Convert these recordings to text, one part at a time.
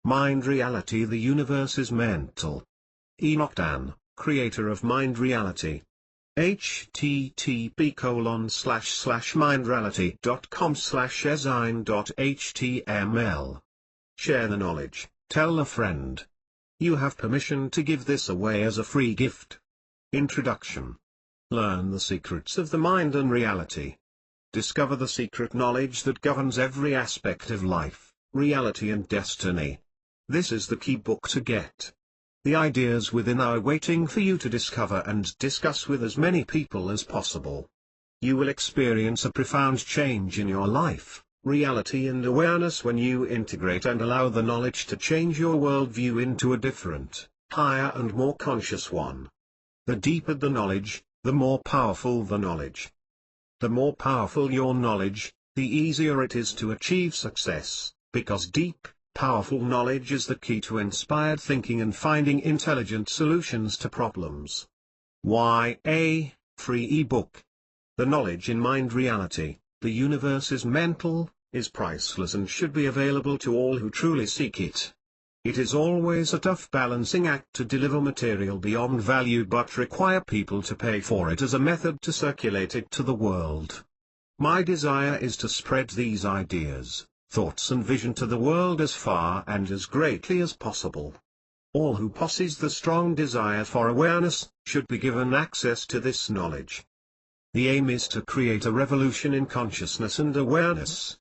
Mind Reality. The universe is mental. Enoch Dan, creator of Mind Reality. http://mindreality.com/design.html. Share the knowledge, tell a friend. You have permission to give this away as a free gift. Introduction. Learn the secrets of the mind and reality. Discover the secret knowledge that governs every aspect of life, reality and destiny. This is the key book to get. The ideas within are waiting for you to discover and discuss with as many people as possible. You will experience a profound change in your life, reality and awareness when you integrate and allow the knowledge to change your worldview into a different, higher and more conscious one. The deeper the knowledge, the more powerful the knowledge. The more powerful your knowledge, the easier it is to achieve success, because deep, powerful knowledge is the key to inspired thinking and finding intelligent solutions to problems. YA, free ebook. The knowledge in Mind Reality, the universe is mental, is priceless and should be available to all who truly seek it. It is always a tough balancing act to deliver material beyond value but require people to pay for it as a method to circulate it to the world. My desire is to spread these ideas, thoughts and vision to the world as far and as greatly as possible. All who possess the strong desire for awareness, should be given access to this knowledge. The aim is to create a revolution in consciousness and awareness.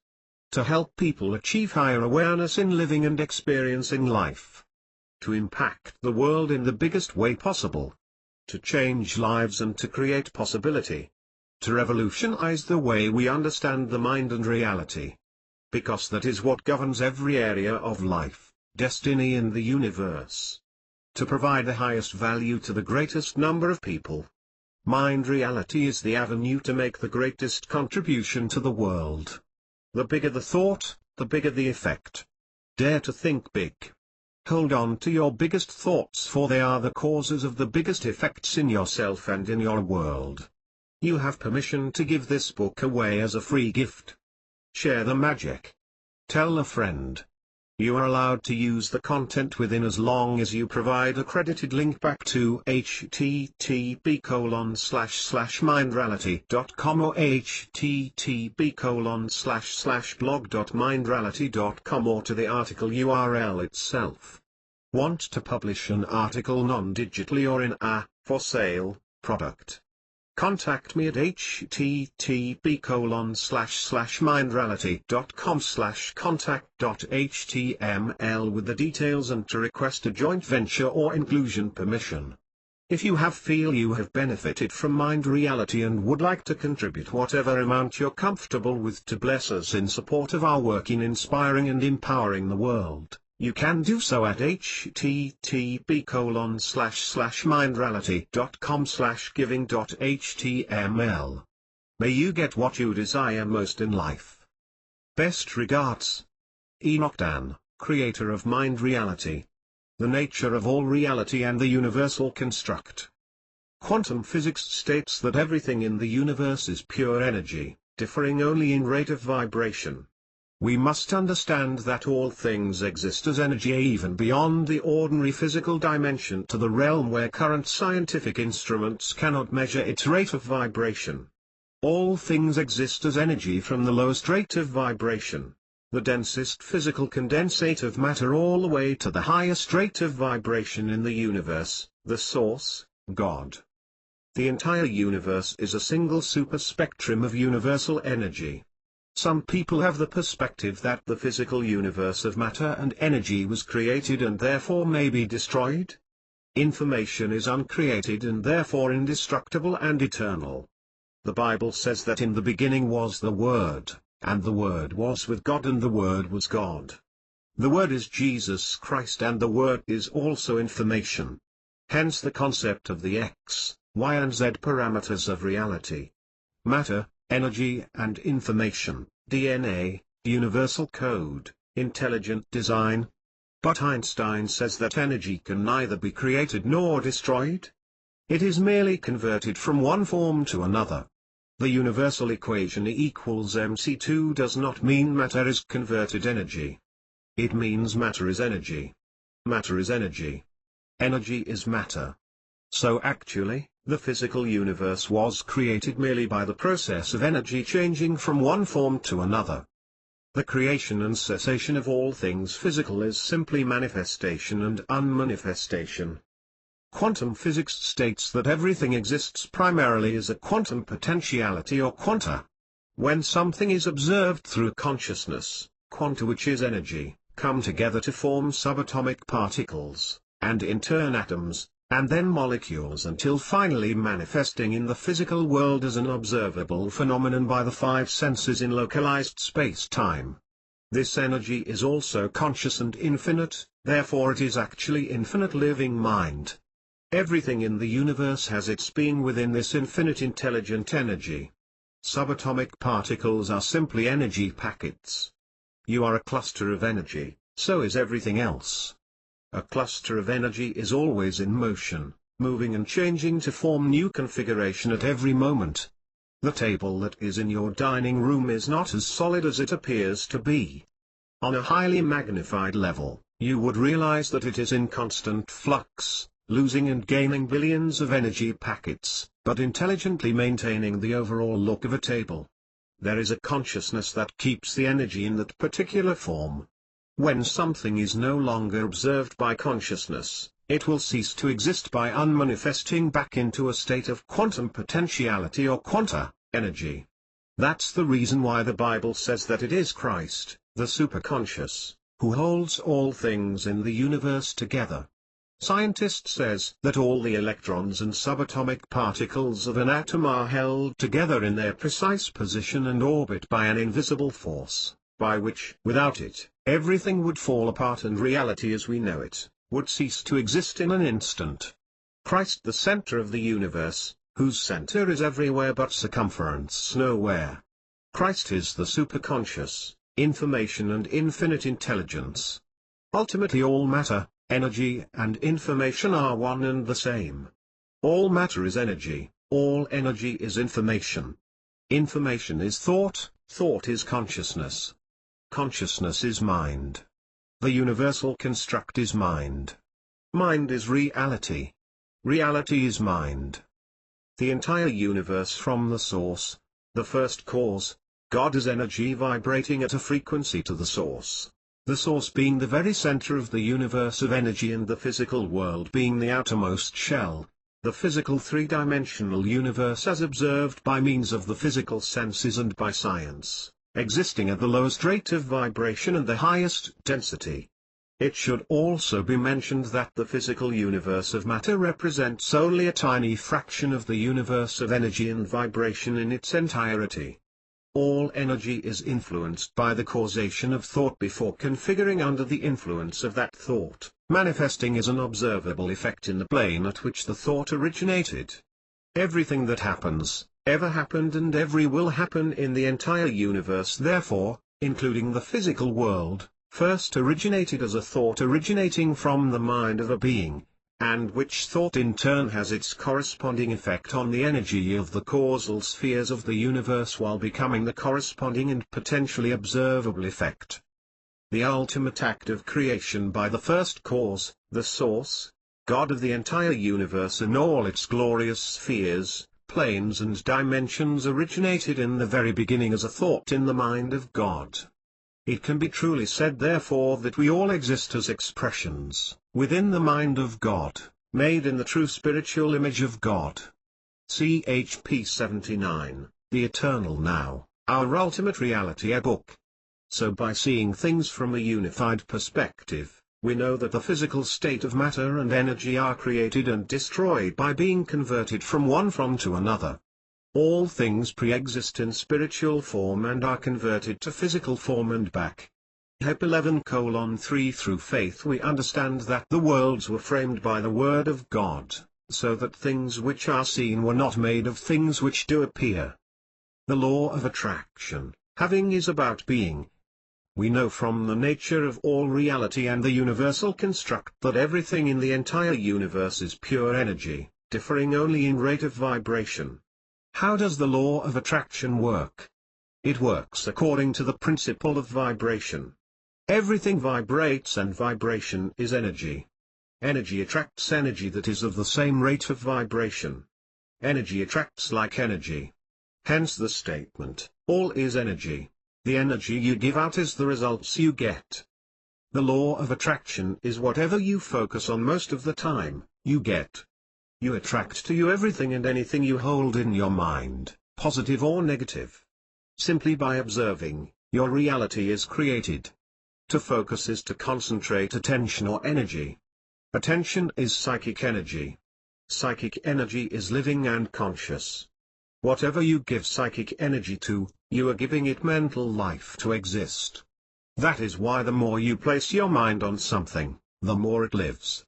To help people achieve higher awareness in living and experiencing life. To impact the world in the biggest way possible. To change lives and to create possibility. To revolutionize the way we understand the mind and reality. Because that is what governs every area of life, destiny and the universe. To provide the highest value to the greatest number of people. Mind Reality is the avenue to make the greatest contribution to the world. The bigger the thought, the bigger the effect. Dare to think big. Hold on to your biggest thoughts, for they are the causes of the biggest effects in yourself and in your world. You have permission to give this book away as a free gift. Share the magic. Tell a friend. You are allowed to use the content within as long as you provide a credited link back to http://mindreality.com or http://blog.mindreality.com or to the article URL itself. Want to publish an article non-digitally or in a for sale product? Contact me at http://mindreality.com/contact.html with the details and to request a joint venture or inclusion permission. If you feel you have benefited from Mind Reality and would like to contribute whatever amount you're comfortable with to bless us in support of our work in inspiring and empowering the world, you can do so at http://mindreality.com/giving.html. May you get what you desire most in life. Best regards. Enoch Dan, creator of Mind Reality. The nature of all reality and the universal construct. Quantum physics states that everything in the universe is pure energy, differing only in rate of vibration. We must understand that all things exist as energy even beyond the ordinary physical dimension to the realm where current scientific instruments cannot measure its rate of vibration. All things exist as energy from the lowest rate of vibration, the densest physical condensate of matter, all the way to the highest rate of vibration in the universe, the source, God. The entire universe is a single superspectrum of universal energy. Some people have the perspective that the physical universe of matter and energy was created and therefore may be destroyed. Information is uncreated and therefore indestructible and eternal. The Bible says that in the beginning was the Word, and the Word was with God and the Word was God. The Word is Jesus Christ and the Word is also information. Hence the concept of the X, Y and Z parameters of reality. Matter, energy and information, DNA, universal code, intelligent design. But Einstein says that energy can neither be created nor destroyed. It is merely converted from one form to another. The universal equation E equals mc2 does not mean matter is converted energy. It means matter is energy. Matter is energy. Energy is matter. So actually, the physical universe was created merely by the process of energy changing from one form to another. The creation and cessation of all things physical is simply manifestation and unmanifestation. Quantum physics states that everything exists primarily as a quantum potentiality or quanta. When something is observed through consciousness, quanta, which is energy, come together to form subatomic particles, and in turn atoms, and then molecules, until finally manifesting in the physical world as an observable phenomenon by the five senses in localized space-time. This energy is also conscious and infinite, therefore it is actually infinite living mind. Everything in the universe has its being within this infinite intelligent energy. Subatomic particles are simply energy packets. You are a cluster of energy, so is everything else. A cluster of energy is always in motion, moving and changing to form new configuration at every moment. The table that is in your dining room is not as solid as it appears to be. On a highly magnified level, you would realize that it is in constant flux, losing and gaining billions of energy packets, but intelligently maintaining the overall look of a table. There is a consciousness that keeps the energy in that particular form. When something is no longer observed by consciousness, it will cease to exist by unmanifesting back into a state of quantum potentiality or quanta, energy. That's the reason why the Bible says that it is Christ, the superconscious, who holds all things in the universe together. Scientists says that all the electrons and subatomic particles of an atom are held together in their precise position and orbit by an invisible force, by which, without it, everything would fall apart and reality as we know it, would cease to exist in an instant. Christ, the center of the universe, whose center is everywhere but circumference nowhere. Christ is the superconscious, information and infinite intelligence. Ultimately all matter, energy and information are one and the same. All matter is energy, all energy is information. Information is thought, thought is consciousness. Consciousness is mind. The universal construct is mind. Mind is reality. Reality is mind. The entire universe from the source, the first cause, God, is energy vibrating at a frequency to the source. The source being the very center of the universe of energy and the physical world being the outermost shell, the physical three-dimensional universe as observed by means of the physical senses and by science, existing at the lowest rate of vibration and the highest density. It should also be mentioned that the physical universe of matter represents only a tiny fraction of the universe of energy and vibration in its entirety. All energy is influenced by the causation of thought before configuring under the influence of that thought, manifesting as an observable effect in the plane at which the thought originated. Everything that happens, ever happened and every will happen in the entire universe therefore, including the physical world, first originated as a thought originating from the mind of a being, and which thought in turn has its corresponding effect on the energy of the causal spheres of the universe while becoming the corresponding and potentially observable effect. The ultimate act of creation by the first cause, the source, God of the entire universe and all its glorious spheres, planes and dimensions originated in the very beginning as a thought in the mind of God. It can be truly said therefore that we all exist as expressions, within the mind of God, made in the true spiritual image of God. CHP 79, The Eternal Now, Our Ultimate Reality, a book. So by seeing things from a unified perspective, we know that the physical state of matter and energy are created and destroyed by being converted from one form to another. All things pre-exist in spiritual form and are converted to physical form and back. Heb 11:3 Through faith we understand that the worlds were framed by the word of God, so that things which are seen were not made of things which do appear. The law of attraction, having is about being. We know from the nature of all reality and the universal construct that everything in the entire universe is pure energy, differing only in rate of vibration. How does the law of attraction work? It works according to the principle of vibration. Everything vibrates, and vibration is energy. Energy attracts energy that is of the same rate of vibration. Energy attracts like energy. Hence the statement, all is energy. The energy you give out is the results you get. The law of attraction is whatever you focus on most of the time, you get. You attract to you everything and anything you hold in your mind, positive or negative. Simply by observing, your reality is created. To focus is to concentrate attention or energy. Attention is psychic energy. Psychic energy is living and conscious. Whatever you give psychic energy to, you are giving it mental life to exist. That is why the more you place your mind on something, the more it lives.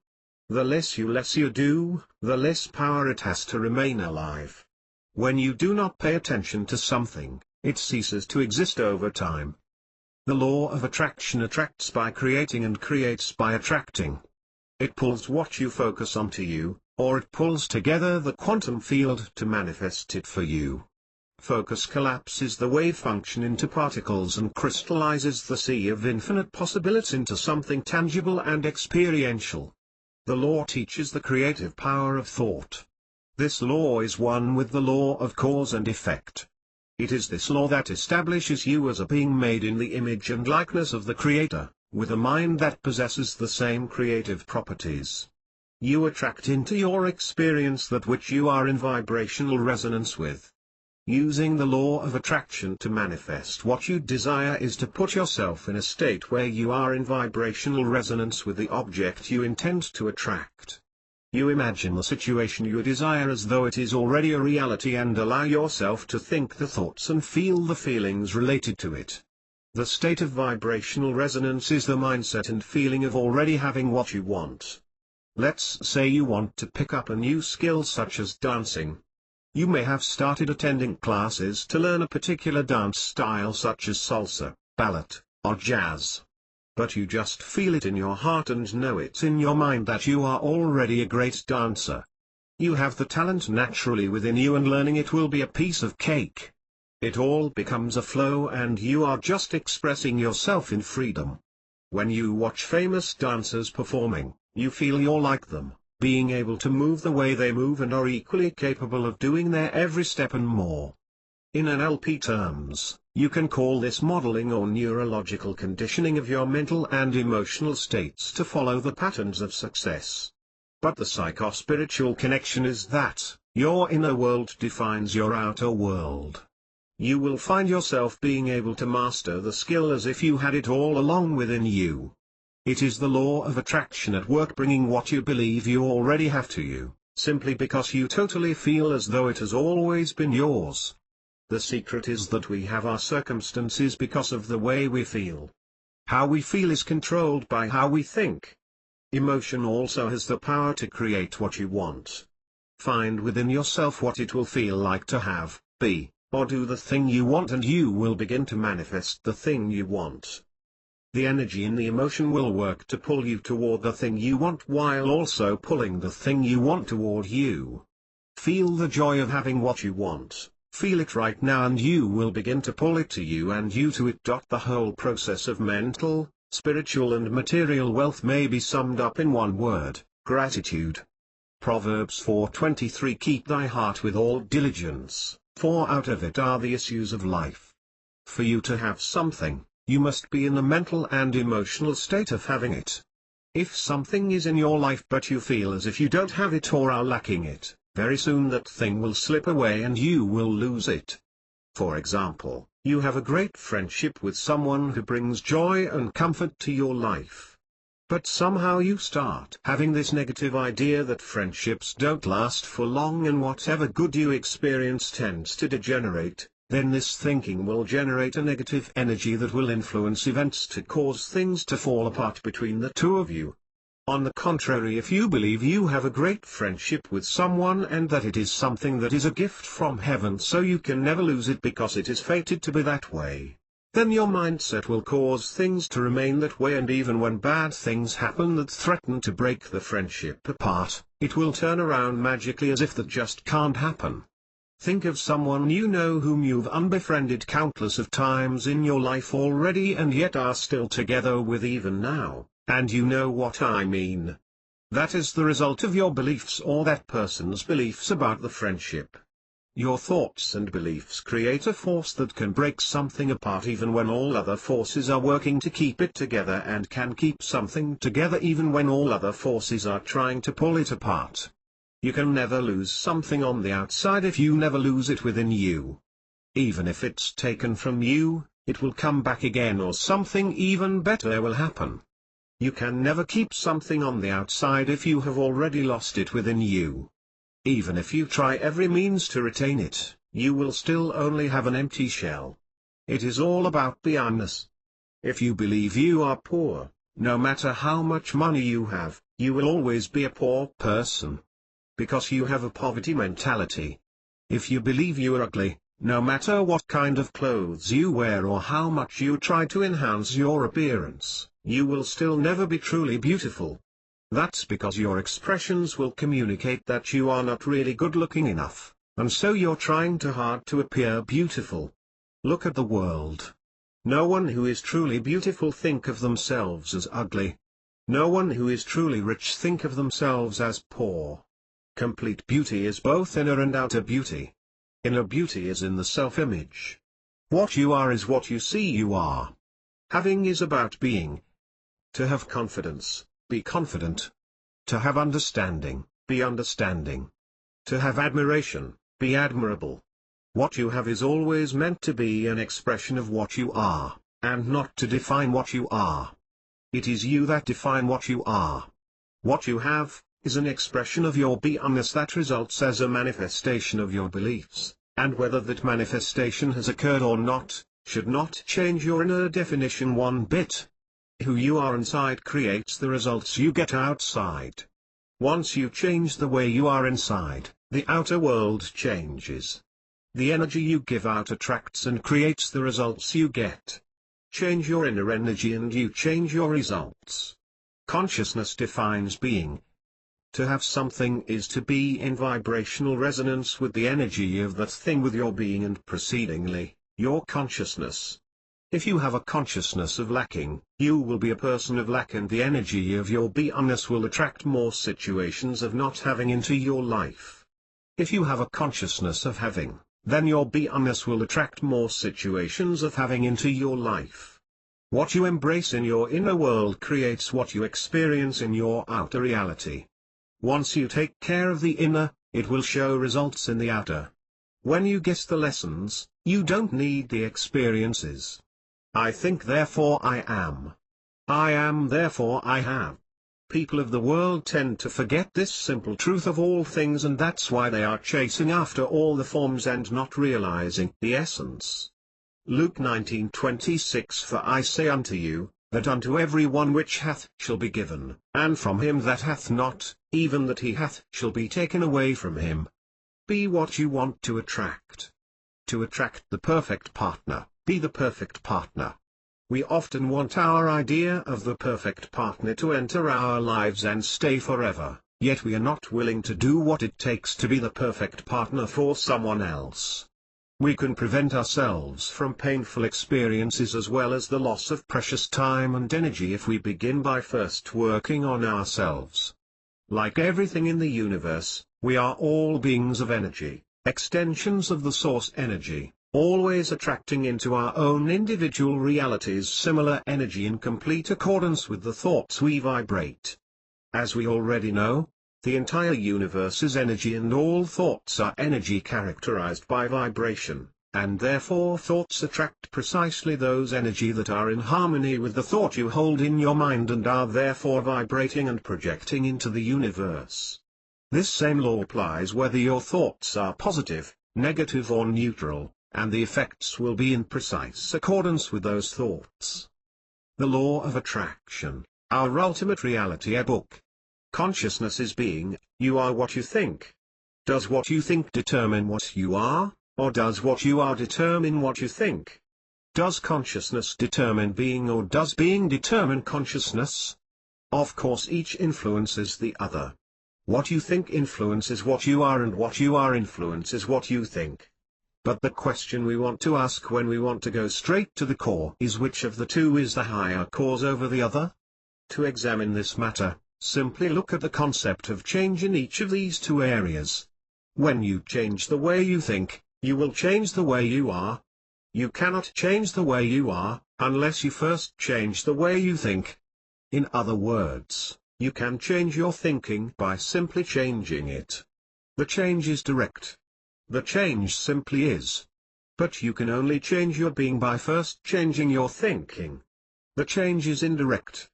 The less you do, the less power it has to remain alive. When you do not pay attention to something, it ceases to exist over time. The law of attraction attracts by creating and creates by attracting. It pulls what you focus on to you, or it pulls together the quantum field to manifest it for you. Focus collapses the wave function into particles and crystallizes the sea of infinite possibilities into something tangible and experiential. The law teaches the creative power of thought. This law is one with the law of cause and effect. It is this law that establishes you as a being made in the image and likeness of the Creator, with a mind that possesses the same creative properties. You attract into your experience that which you are in vibrational resonance with. Using the law of attraction to manifest what you desire is to put yourself in a state where you are in vibrational resonance with the object you intend to attract. You imagine the situation you desire as though it is already a reality and allow yourself to think the thoughts and feel the feelings related to it. The state of vibrational resonance is the mindset and feeling of already having what you want. Let's say you want to pick up a new skill such as dancing. You may have started attending classes to learn a particular dance style such as salsa, ballet, or jazz. But you just feel it in your heart and know it in your mind that you are already a great dancer. You have the talent naturally within you and learning it will be a piece of cake. It all becomes a flow and you are just expressing yourself in freedom. When you watch famous dancers performing, you feel you're like them, being able to move the way they move and are equally capable of doing their every step and more. In NLP terms, you can call this modeling or neurological conditioning of your mental and emotional states to follow the patterns of success. But the psychospiritual connection is that, your inner world defines your outer world. You will find yourself being able to master the skill as if you had it all along within you. It is the law of attraction at work bringing what you believe you already have to you, simply because you totally feel as though it has always been yours. The secret is that we have our circumstances because of the way we feel. How we feel is controlled by how we think. Emotion also has the power to create what you want. Find within yourself what it will feel like to have, be, or do the thing you want and you will begin to manifest the thing you want. The energy in the emotion will work to pull you toward the thing you want while also pulling the thing you want toward you. Feel the joy of having what you want. Feel it right now and you will begin to pull it to you and you to it. The whole process of mental, spiritual and material wealth may be summed up in one word: gratitude. Proverbs 4:23 Keep thy heart with all diligence, for out of it are the issues of life. For you to have something, you must be in the mental and emotional state of having it. If something is in your life but you feel as if you don't have it or are lacking it, very soon that thing will slip away and you will lose it. For example, you have a great friendship with someone who brings joy and comfort to your life. But somehow you start having this negative idea that friendships don't last for long and whatever good you experience tends to degenerate. Then this thinking will generate a negative energy that will influence events to cause things to fall apart between the two of you. On the contrary, if you believe you have a great friendship with someone and that it is something that is a gift from heaven so you can never lose it because it is fated to be that way, then your mindset will cause things to remain that way, and even when bad things happen that threaten to break the friendship apart, it will turn around magically as if that just can't happen. Think of someone you know whom you've unbefriended countless of times in your life already and yet are still together with even now, and you know what I mean. That is the result of your beliefs or that person's beliefs about the friendship. Your thoughts and beliefs create a force that can break something apart even when all other forces are working to keep it together, and can keep something together even when all other forces are trying to pull it apart. You can never lose something on the outside if you never lose it within you. Even if it's taken from you, it will come back again, or something even better will happen. You can never keep something on the outside if you have already lost it within you. Even if you try every means to retain it, you will still only have an empty shell. It is all about beyondness. If you believe you are poor, no matter how much money you have, you will always be a poor person. Because you have a poverty mentality. If you believe you are ugly, no matter what kind of clothes you wear or how much you try to enhance your appearance, you will still never be truly beautiful. That's because your expressions will communicate that you are not really good looking enough, and so you're trying too hard to appear beautiful. Look at the world. No one who is truly beautiful think of themselves as ugly. No one who is truly rich think of themselves as poor. Complete beauty is both inner and outer beauty. Inner beauty is in the self-image. What you are is what you see you are. Having is about being. To have confidence, be confident. To have understanding, be understanding. To have admiration, be admirable. What you have is always meant to be an expression of what you are, and not to define what you are. It is you that define what you are. What you have is an expression of your beingness that results as a manifestation of your beliefs, and whether that manifestation has occurred or not, should not change your inner definition one bit. Who you are inside creates the results you get outside. Once you change the way you are inside, the outer world changes. The energy you give out attracts and creates the results you get. Change your inner energy and you change your results. Consciousness defines being. To have something is to be in vibrational resonance with the energy of that thing, with your being and precedingly, your consciousness. If you have a consciousness of lacking, you will be a person of lack, and the energy of your beingness will attract more situations of not having into your life. If you have a consciousness of having, then your beingness will attract more situations of having into your life. What you embrace in your inner world creates what you experience in your outer reality. Once you take care of the inner, it will show results in the outer. When you get the lessons, you don't need the experiences. I think therefore I am. I am therefore I have. People of the world tend to forget this simple truth of all things, and that's why they are chasing after all the forms and not realizing the essence. Luke 19:26 For I say unto you, that unto every one which hath shall be given, and from him that hath not, even that he hath shall be taken away from him. Be what you want to attract. To attract the perfect partner, be the perfect partner. We often want our idea of the perfect partner to enter our lives and stay forever, yet we are not willing to do what it takes to be the perfect partner for someone else. We can prevent ourselves from painful experiences as well as the loss of precious time and energy if we begin by first working on ourselves. Like everything in the universe, we are all beings of energy, extensions of the source energy, always attracting into our own individual realities similar energy in complete accordance with the thoughts we vibrate. As we already know, the entire universe is energy, and all thoughts are energy characterized by vibration, and therefore thoughts attract precisely those energy that are in harmony with the thought you hold in your mind and are therefore vibrating and projecting into the universe. This same law applies whether your thoughts are positive, negative or neutral, and the effects will be in precise accordance with those thoughts. The Law of Attraction, Our Ultimate Reality ebook. Consciousness is being, you are what you think. Does what you think determine what you are, or does what you are determine what you think? Does consciousness determine being, or does being determine consciousness? Of course each influences the other. What you think influences what you are, and what you are influences what you think. But the question we want to ask when we want to go straight to the core is, which of the two is the higher cause over the other? To examine this matter, simply look at the concept of change in each of these two areas. When you change the way you think, you will change the way you are. You cannot change the way you are, unless you first change the way you think. In other words, you can change your thinking by simply changing it. The change is direct. The change simply is. But you can only change your being by first changing your thinking. The change is indirect.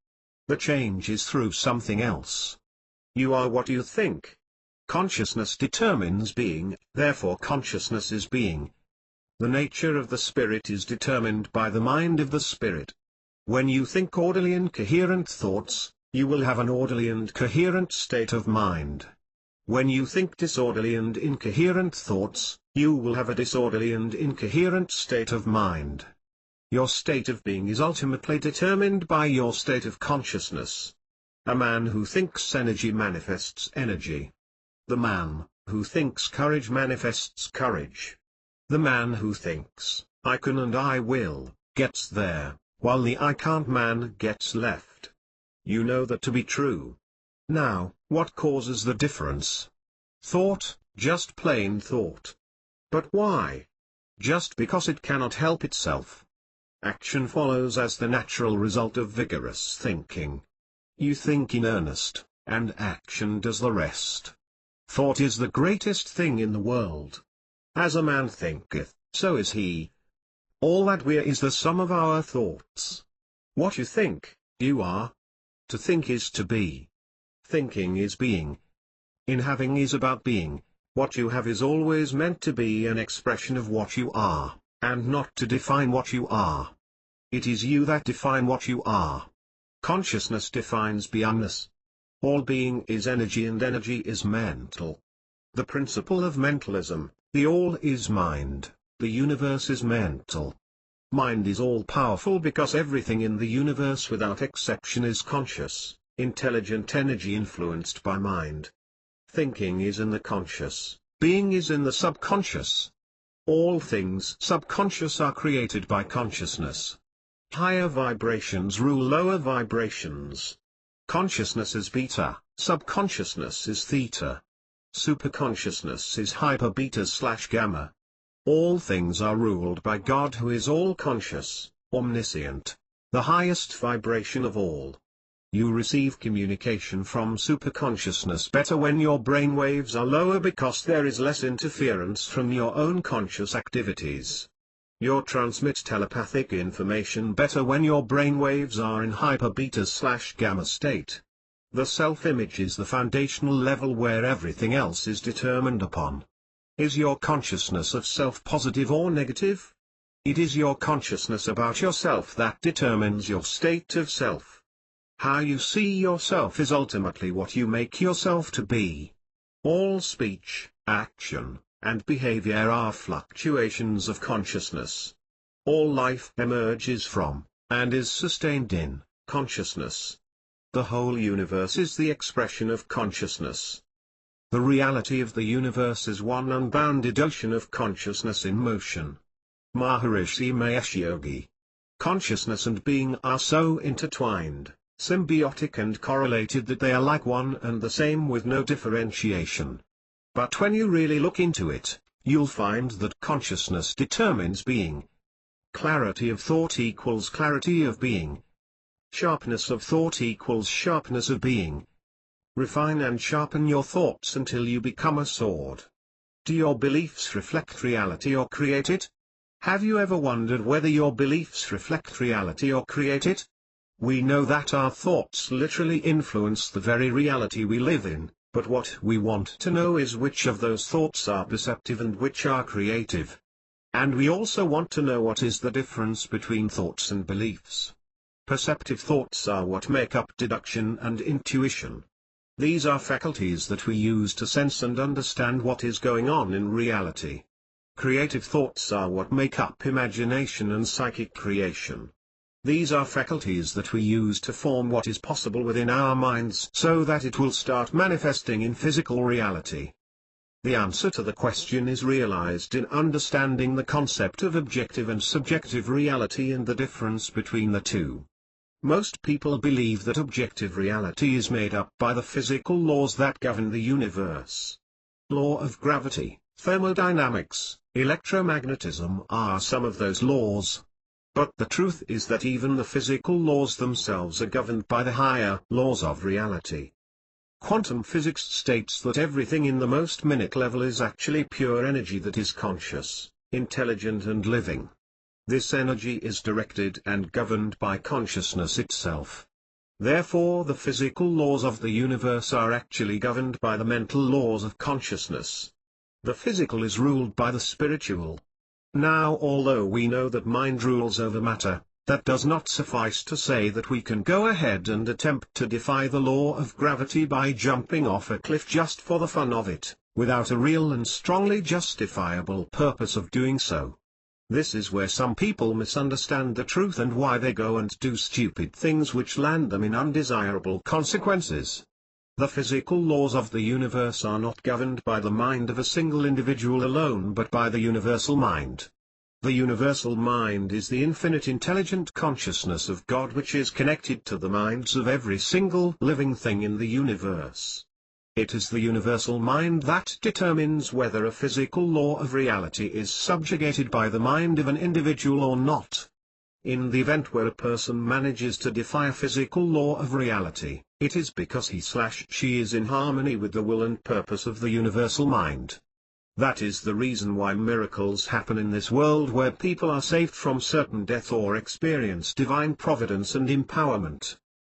The change is through something else. You are what you think. Consciousness determines being, therefore consciousness is being. The nature of the spirit is determined by the mind of the spirit. When you think orderly and coherent thoughts, you will have an orderly and coherent state of mind. When you think disorderly and incoherent thoughts, you will have a disorderly and incoherent state of mind. Your state of being is ultimately determined by your state of consciousness. A man who thinks energy manifests energy. The man who thinks courage manifests courage. The man who thinks, I can and I will, gets there, while the I can't man gets left. You know that to be true. Now, what causes the difference? Thought, just plain thought. But why? Just because it cannot help itself. Action follows as the natural result of vigorous thinking. You think in earnest, and action does the rest. Thought is the greatest thing in the world. As a man thinketh, so is he. All that we are is the sum of our thoughts. What you think, you are. To think is to be. Thinking is being. In having is about being. What you have is always meant to be an expression of what you are, and not to define what you are. It is you that define what you are. Consciousness defines beyondness. All being is energy, and energy is mental. The principle of mentalism, the all is mind, the universe is mental. Mind is all-powerful because everything in the universe without exception is conscious, intelligent energy influenced by mind. Thinking is in the conscious, being is in the subconscious. All things subconscious are created by consciousness. Higher vibrations rule lower vibrations. Consciousness is beta, subconsciousness is theta. Superconsciousness is hyper beta/gamma. All things are ruled by God, who is all-conscious, omniscient, the highest vibration of all. You receive communication from superconsciousness better when your brain waves are lower because there is less interference from your own conscious activities. You transmit telepathic information better when your brain waves are in hyper beta/gamma state. The self-image is the foundational level where everything else is determined upon. Is your consciousness of self positive or negative? It is your consciousness about yourself that determines your state of self. How you see yourself is ultimately what you make yourself to be. All speech, action, and behavior are fluctuations of consciousness. All life emerges from, and is sustained in, consciousness. The whole universe is the expression of consciousness. The reality of the universe is one unbounded ocean of consciousness in motion. Maharishi Mahesh Yogi. Consciousness and being are so intertwined, symbiotic and correlated that they are like one and the same with no differentiation. But when you really look into it, you'll find that consciousness determines being. Clarity of thought equals clarity of being. Sharpness of thought equals sharpness of being. Refine and sharpen your thoughts until you become a sword. Do your beliefs reflect reality or create it? Have you ever wondered whether your beliefs reflect reality or create it? We know that our thoughts literally influence the very reality we live in, but what we want to know is which of those thoughts are perceptive and which are creative. And we also want to know what is the difference between thoughts and beliefs. Perceptive thoughts are what make up deduction and intuition. These are faculties that we use to sense and understand what is going on in reality. Creative thoughts are what make up imagination and psychic creation. These are faculties that we use to form what is possible within our minds so that it will start manifesting in physical reality. The answer to the question is realized in understanding the concept of objective and subjective reality and the difference between the two. Most people believe that objective reality is made up by the physical laws that govern the universe. Law of gravity, thermodynamics, electromagnetism are some of those laws. But the truth is that even the physical laws themselves are governed by the higher laws of reality. Quantum physics states that everything in the most minute level is actually pure energy that is conscious, intelligent and living. This energy is directed and governed by consciousness itself. Therefore the physical laws of the universe are actually governed by the mental laws of consciousness. The physical is ruled by the spiritual. Now although we know that mind rules over matter, that does not suffice to say that we can go ahead and attempt to defy the law of gravity by jumping off a cliff just for the fun of it, without a real and strongly justifiable purpose of doing so. This is where some people misunderstand the truth and why they go and do stupid things which land them in undesirable consequences. The physical laws of the universe are not governed by the mind of a single individual alone but by the universal mind. The universal mind is the infinite intelligent consciousness of God which is connected to the minds of every single living thing in the universe. It is the universal mind that determines whether a physical law of reality is subjugated by the mind of an individual or not. In the event where a person manages to defy a physical law of reality, it is because he/she is in harmony with the will and purpose of the universal mind. That is the reason why miracles happen in this world where people are saved from certain death or experience divine providence and empowerment.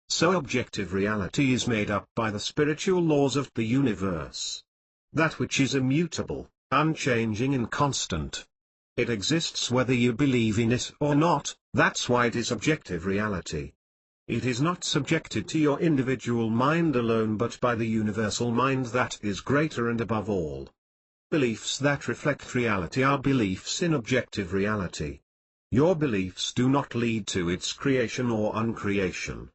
So objective reality is made up by the spiritual laws of the universe. That which is immutable, unchanging and constant. It exists whether you believe in it or not, that's why it is objective reality. It is not subjected to your individual mind alone but by the universal mind that is greater and above all. Beliefs that reflect reality are beliefs in objective reality. Your beliefs do not lead to its creation or uncreation.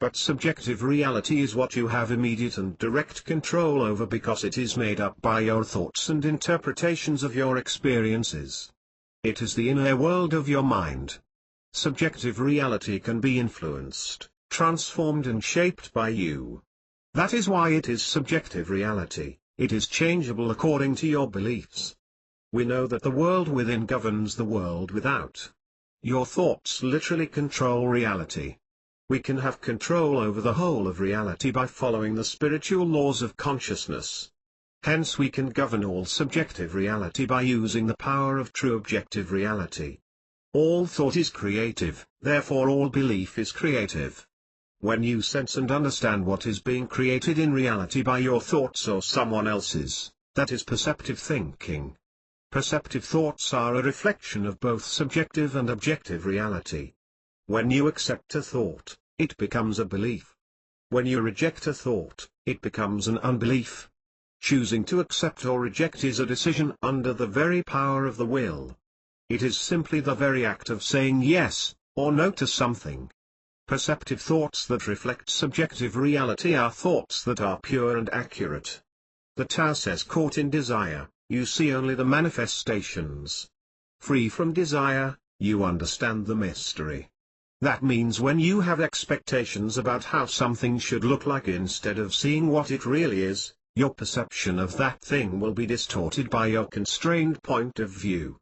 But subjective reality is what you have immediate and direct control over because it is made up by your thoughts and interpretations of your experiences. It is the inner world of your mind. Subjective reality can be influenced, transformed and shaped by you. That is why it is subjective reality. It is changeable according to your beliefs. We know that the world within governs the world without. Your thoughts literally control reality. We can have control over the whole of reality by following the spiritual laws of consciousness. Hence we can govern all subjective reality by using the power of true objective reality. All thought is creative, therefore all belief is creative. When you sense and understand what is being created in reality by your thoughts or someone else's, that is perceptive thinking. Perceptive thoughts are a reflection of both subjective and objective reality. When you accept a thought, it becomes a belief. When you reject a thought, it becomes an unbelief. Choosing to accept or reject is a decision under the very power of the will. It is simply the very act of saying yes, or no to something. Perceptive thoughts that reflect subjective reality are thoughts that are pure and accurate. The Tao says caught in desire, you see only the manifestations. Free from desire, you understand the mystery. That means when you have expectations about how something should look like instead of seeing what it really is, your perception of that thing will be distorted by your constrained point of view.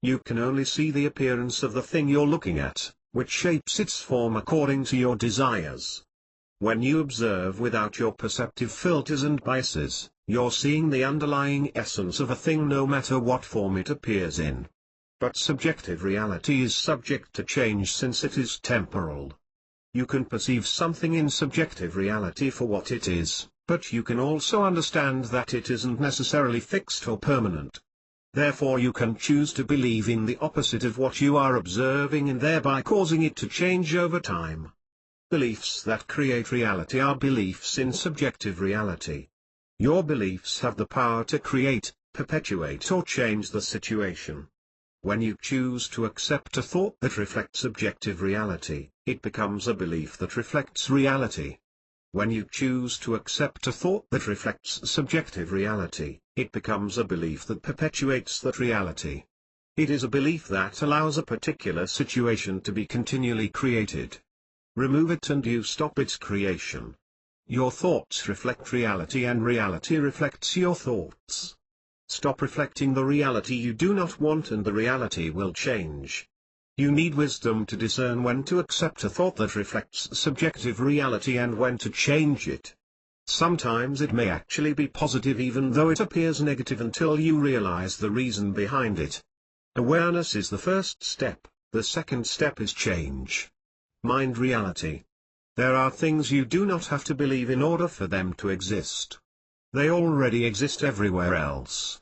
You can only see the appearance of the thing you're looking at, which shapes its form according to your desires. When you observe without your perceptive filters and biases, you're seeing the underlying essence of a thing no matter what form it appears in. But subjective reality is subject to change since it is temporal. You can perceive something in subjective reality for what it is, but you can also understand that it isn't necessarily fixed or permanent. Therefore you can choose to believe in the opposite of what you are observing and thereby causing it to change over time. Beliefs that create reality are beliefs in subjective reality. Your beliefs have the power to create, perpetuate or change the situation. When you choose to accept a thought that reflects objective reality, it becomes a belief that reflects reality. When you choose to accept a thought that reflects subjective reality, it becomes a belief that perpetuates that reality. It is a belief that allows a particular situation to be continually created. Remove it and you stop its creation. Your thoughts reflect reality and reality reflects your thoughts. Stop reflecting the reality you do not want and the reality will change. You need wisdom to discern when to accept a thought that reflects subjective reality and when to change it. Sometimes it may actually be positive even though it appears negative until you realize the reason behind it. Awareness is the first step, the second step is change. Mind reality. There are things you do not have to believe in order for them to exist. They already exist everywhere else.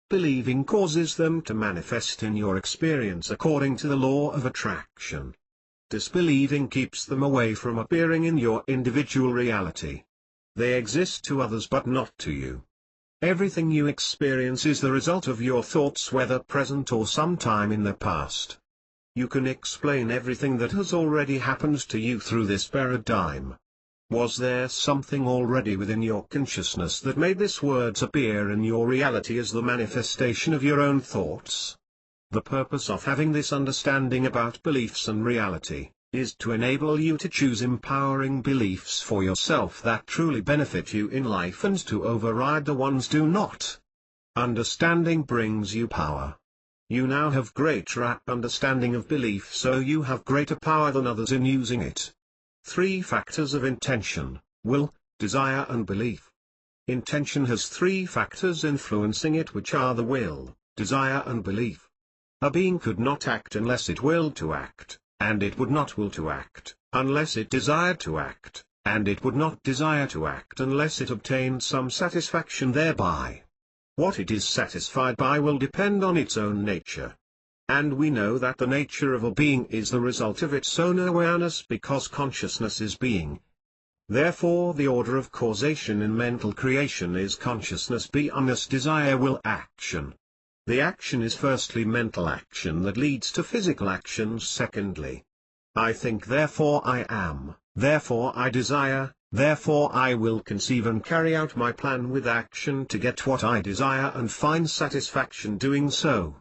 Believing causes them to manifest in your experience according to the law of attraction. Disbelieving keeps them away from appearing in your individual reality. They exist to others but not to you. Everything you experience is the result of your thoughts, whether present or sometime in the past. You can explain everything that has already happened to you through this paradigm. Was there something already within your consciousness that made these words appear in your reality as the manifestation of your own thoughts? The purpose of having this understanding about beliefs and reality is to enable you to choose empowering beliefs for yourself that truly benefit you in life and to override the ones do not. Understanding brings you power. You now have greater understanding of belief, so you have greater power than others in using it. 3 factors of intention: will, desire and belief. Intention has 3 factors influencing it, which are the will, desire and belief. A being could not act unless it willed to act, and it would not will to act, unless it desired to act, and it would not desire to act unless it obtained some satisfaction thereby. What it is satisfied by will depend on its own nature. And we know that the nature of a being is the result of its own awareness, because consciousness is being. Therefore the order of causation in mental creation is consciousness, beingness, desire, will, action. The action is firstly mental action that leads to physical actions secondly. I think therefore I am, therefore I desire, therefore I will conceive and carry out my plan with action to get what I desire and find satisfaction doing so.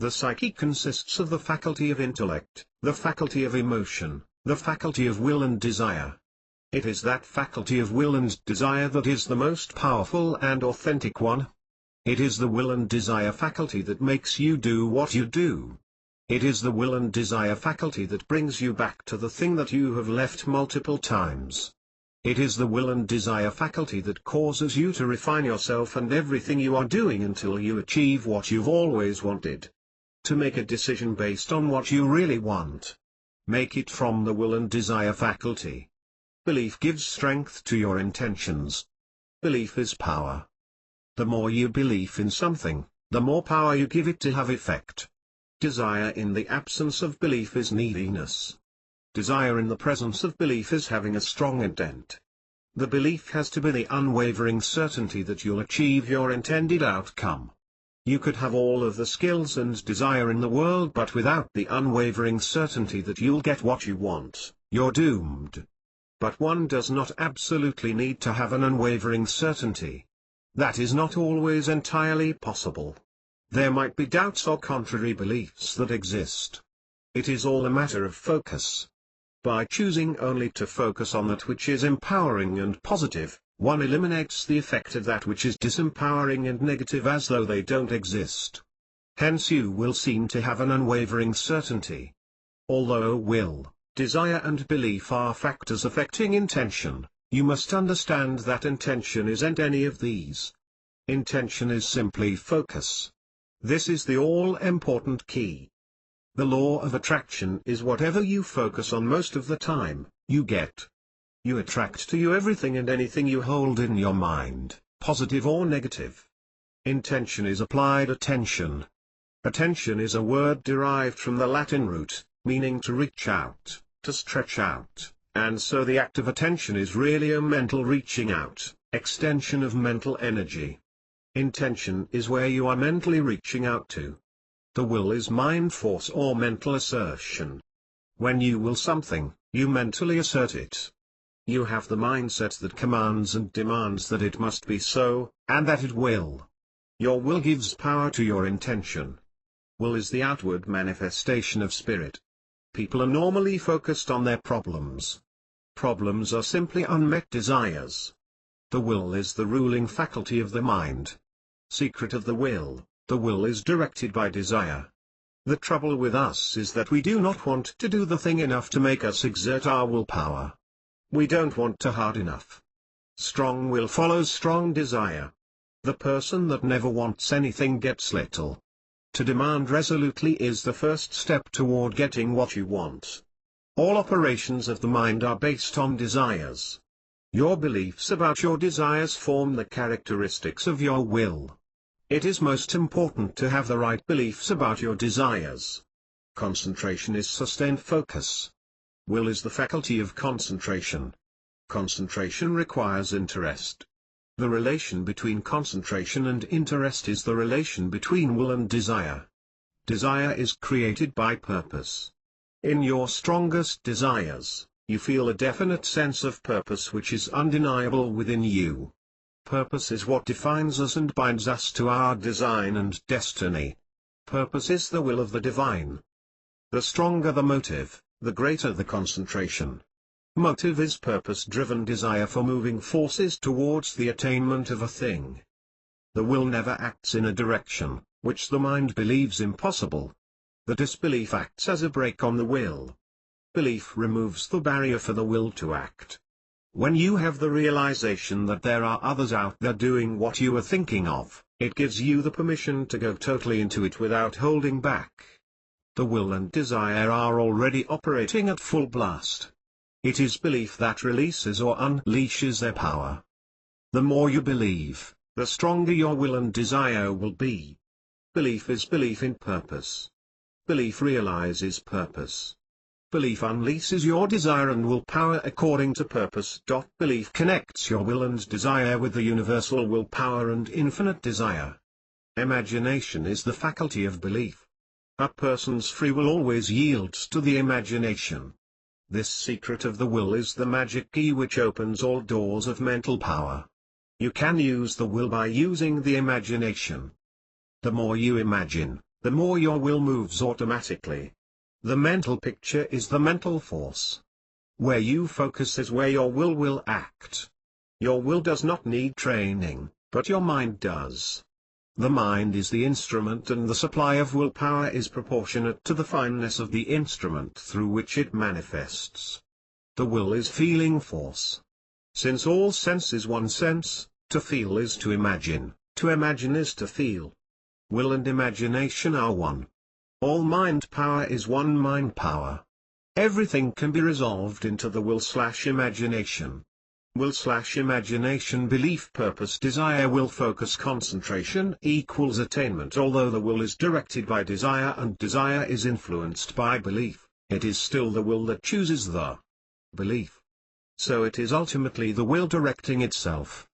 The psyche consists of the faculty of intellect, the faculty of emotion, the faculty of will and desire. It is that faculty of will and desire that is the most powerful and authentic one. It is the will and desire faculty that makes you do what you do. It is the will and desire faculty that brings you back to the thing that you have left multiple times. It is the will and desire faculty that causes you to refine yourself and everything you are doing until you achieve what you've always wanted. To make a decision based on what you really want. Make it from the will and desire faculty. Belief gives strength to your intentions. Belief is power. The more you believe in something, the more power you give it to have effect. Desire in the absence of belief is neediness. Desire in the presence of belief is having a strong intent. The belief has to be the unwavering certainty that you'll achieve your intended outcome. You could have all of the skills and desire in the world, but without the unwavering certainty that you'll get what you want, you're doomed. But one does not absolutely need to have an unwavering certainty. That is not always entirely possible. There might be doubts or contrary beliefs that exist. It is all a matter of focus. By choosing only to focus on that which is empowering and positive, one eliminates the effect of that which is disempowering and negative as though they don't exist. Hence you will seem to have an unwavering certainty. Although will, desire and belief are factors affecting intention, you must understand that intention isn't any of these. Intention is simply focus. This is the all-important key. The law of attraction is whatever you focus on most of the time, you get. You attract to you everything and anything you hold in your mind, positive or negative. Intention is applied attention. Attention is a word derived from the Latin root, meaning to reach out, to stretch out. And so the act of attention is really a mental reaching out, extension of mental energy. Intention is where you are mentally reaching out to. The will is mind force or mental assertion. When you will something, you mentally assert it. You have the mindset that commands and demands that it must be so, and that it will. Your will gives power to your intention. Will is the outward manifestation of spirit. People are normally focused on their problems. Problems are simply unmet desires. The will is the ruling faculty of the mind. Secret of the will is directed by desire. The trouble with us is that we do not want to do the thing enough to make us exert our willpower. We don't want to hard enough. Strong will follows strong desire. The person that never wants anything gets little. To demand resolutely is the first step toward getting what you want. All operations of the mind are based on desires. Your beliefs about your desires form the characteristics of your will. It is most important to have the right beliefs about your desires. Concentration is sustained focus. Will is the faculty of concentration. Concentration requires interest. The relation between concentration and interest is the relation between will and desire. Desire is created by purpose. In your strongest desires, you feel a definite sense of purpose which is undeniable within you. Purpose is what defines us and binds us to our design and destiny. Purpose is the will of the divine. The stronger the motive, the greater the concentration. Motive is purpose-driven desire for moving forces towards the attainment of a thing. The will never acts in a direction which the mind believes impossible. The disbelief acts as a brake on the will. Belief removes the barrier for the will to act. When you have the realization that there are others out there doing what you are thinking of, it gives you the permission to go totally into it without holding back. The will and desire are already operating at full blast. It is belief that releases or unleashes their power. The more you believe, the stronger your will and desire will be. Belief is belief in purpose. Belief realizes purpose. Belief unleashes your desire and will power according to purpose. Belief connects your will and desire with the universal willpower and infinite desire. Imagination is the faculty of belief. A person's free will always yields to the imagination. This secret of the will is the magic key which opens all doors of mental power. You can use the will by using the imagination. The more you imagine, the more your will moves automatically. The mental picture is the mental force. Where you focus is where your will act. Your will does not need training, but your mind does. The mind is the instrument and the supply of willpower is proportionate to the fineness of the instrument through which it manifests. The will is feeling force. Since all sense is one sense, to feel is to imagine is to feel. Will and imagination are one. All mind power is one mind power. Everything can be resolved into the will/imagination. Will/imagination belief purpose desire will focus concentration equals attainment. Although the will is directed by desire and desire is influenced by belief, it is still the will that chooses the belief. So it is ultimately the will directing itself.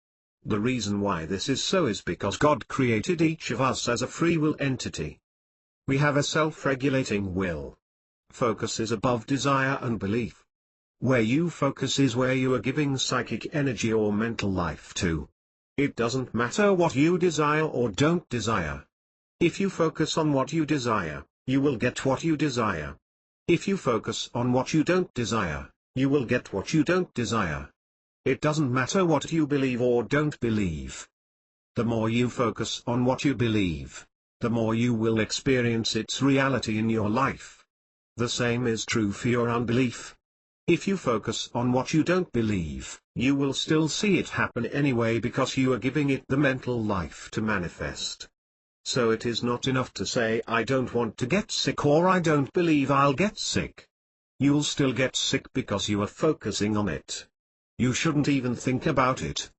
The reason why this is so is because God created each of us as a free will entity. We have a self-regulating will. Focus is above desire and belief. Where you focus is where you are giving psychic energy or mental life to. It doesn't matter what you desire or don't desire. If you focus on what you desire, you will get what you desire. If you focus on what you don't desire, you will get what you don't desire. It doesn't matter what you believe or don't believe. The more you focus on what you believe, the more you will experience its reality in your life. The same is true for your unbelief. If you focus on what you don't believe, you will still see it happen anyway because you are giving it the mental life to manifest. So it is not enough to say I don't want to get sick or I don't believe I'll get sick. You'll still get sick because you are focusing on it. You shouldn't even think about it.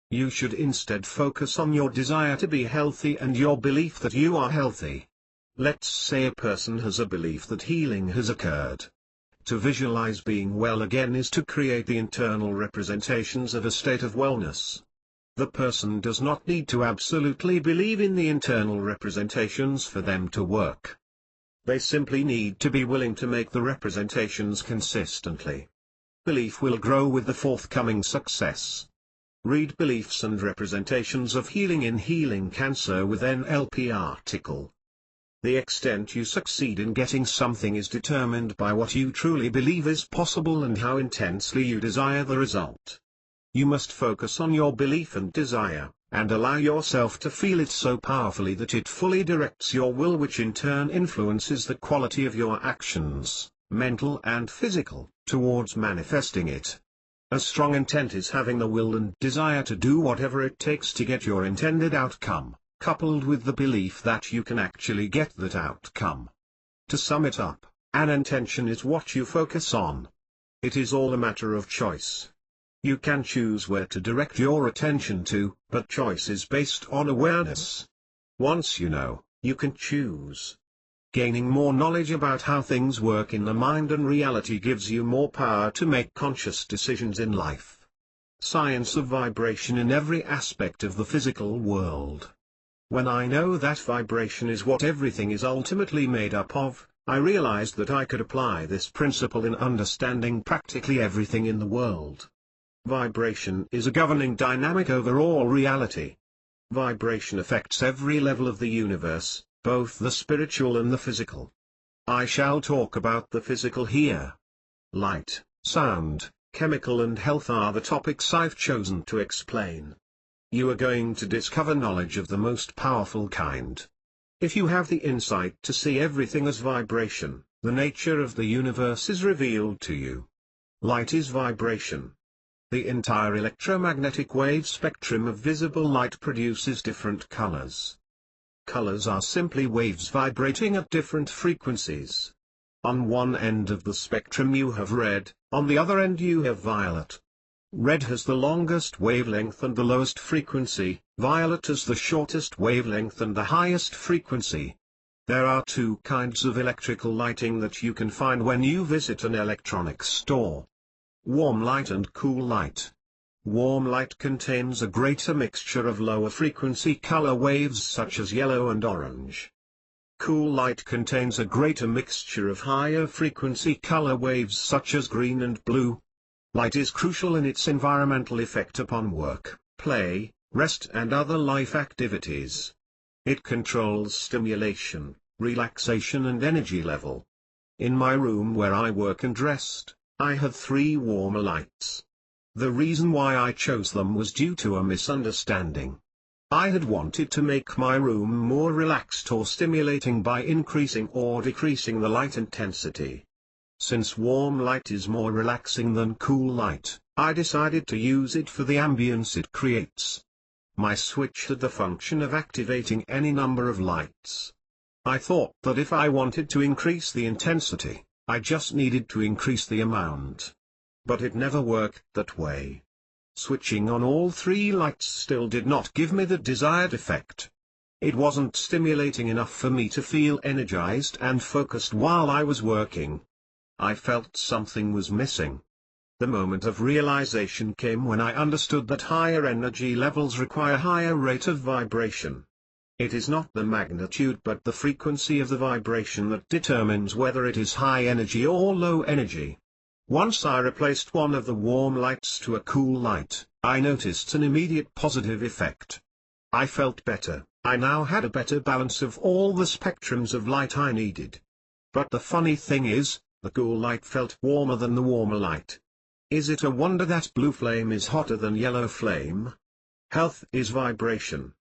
You should instead focus on your desire to be healthy and your belief that you are healthy. Let's say a person has a belief that healing has occurred. To visualize being well again is to create the internal representations of a state of wellness. The person does not need to absolutely believe in the internal representations for them to work. They simply need to be willing to make the representations consistently. Belief will grow with the forthcoming success. Read Beliefs and Representations of Healing in Healing Cancer with NLP article. The extent you succeed in getting something is determined by what you truly believe is possible and how intensely you desire the result. You must focus on your belief and desire, and allow yourself to feel it so powerfully that it fully directs your will, which in turn influences the quality of your actions, mental and physical, towards manifesting it. A strong intent is having the will and desire to do whatever it takes to get your intended outcome, coupled with the belief that you can actually get that outcome. To sum it up, an intention is what you focus on. It is all a matter of choice. You can choose where to direct your attention to, but choice is based on awareness. Once you know, you can choose. Gaining more knowledge about how things work in the mind and reality gives you more power to make conscious decisions in life. Science of vibration in every aspect of the physical world. When I know that vibration is what everything is ultimately made up of, I realized that I could apply this principle in understanding practically everything in the world. Vibration is a governing dynamic over all reality. Vibration affects every level of the universe, both the spiritual and the physical. I shall talk about the physical here. Light, sound, chemical and health are the topics I've chosen to explain. You are going to discover knowledge of the most powerful kind. If you have the insight to see everything as vibration, the nature of the universe is revealed to you. Light is vibration. The entire electromagnetic wave spectrum of visible light produces different colors. Colors are simply waves vibrating at different frequencies. On one end of the spectrum you have red, on the other end you have violet. Red has the longest wavelength and the lowest frequency, violet has the shortest wavelength and the highest frequency. There are two kinds of electrical lighting that you can find when you visit an electronics store. Warm light and cool light. Warm light contains a greater mixture of lower frequency color waves such as yellow and orange. Cool light contains a greater mixture of higher frequency color waves such as green and blue. Light is crucial in its environmental effect upon work, play, rest and other life activities. It controls stimulation, relaxation and energy level. In my room where I work and rest, I had 3 warmer lights. The reason why I chose them was due to a misunderstanding. I had wanted to make my room more relaxed or stimulating by increasing or decreasing the light intensity. Since warm light is more relaxing than cool light, I decided to use it for the ambience it creates. My switch had the function of activating any number of lights. I thought that if I wanted to increase the intensity, I just needed to increase the amount. But it never worked that way. Switching on all 3 lights still did not give me the desired effect. It wasn't stimulating enough for me to feel energized and focused while I was working. I felt something was missing. The moment of realization came when I understood that higher energy levels require higher rate of vibration. It is not the magnitude but the frequency of the vibration that determines whether it is high energy or low energy. Once I replaced one of the warm lights to a cool light, I noticed an immediate positive effect. I felt better, I now had a better balance of all the spectrums of light I needed. But the funny thing is, the cool light felt warmer than the warmer light. Is it a wonder that blue flame is hotter than yellow flame? Health is vibration.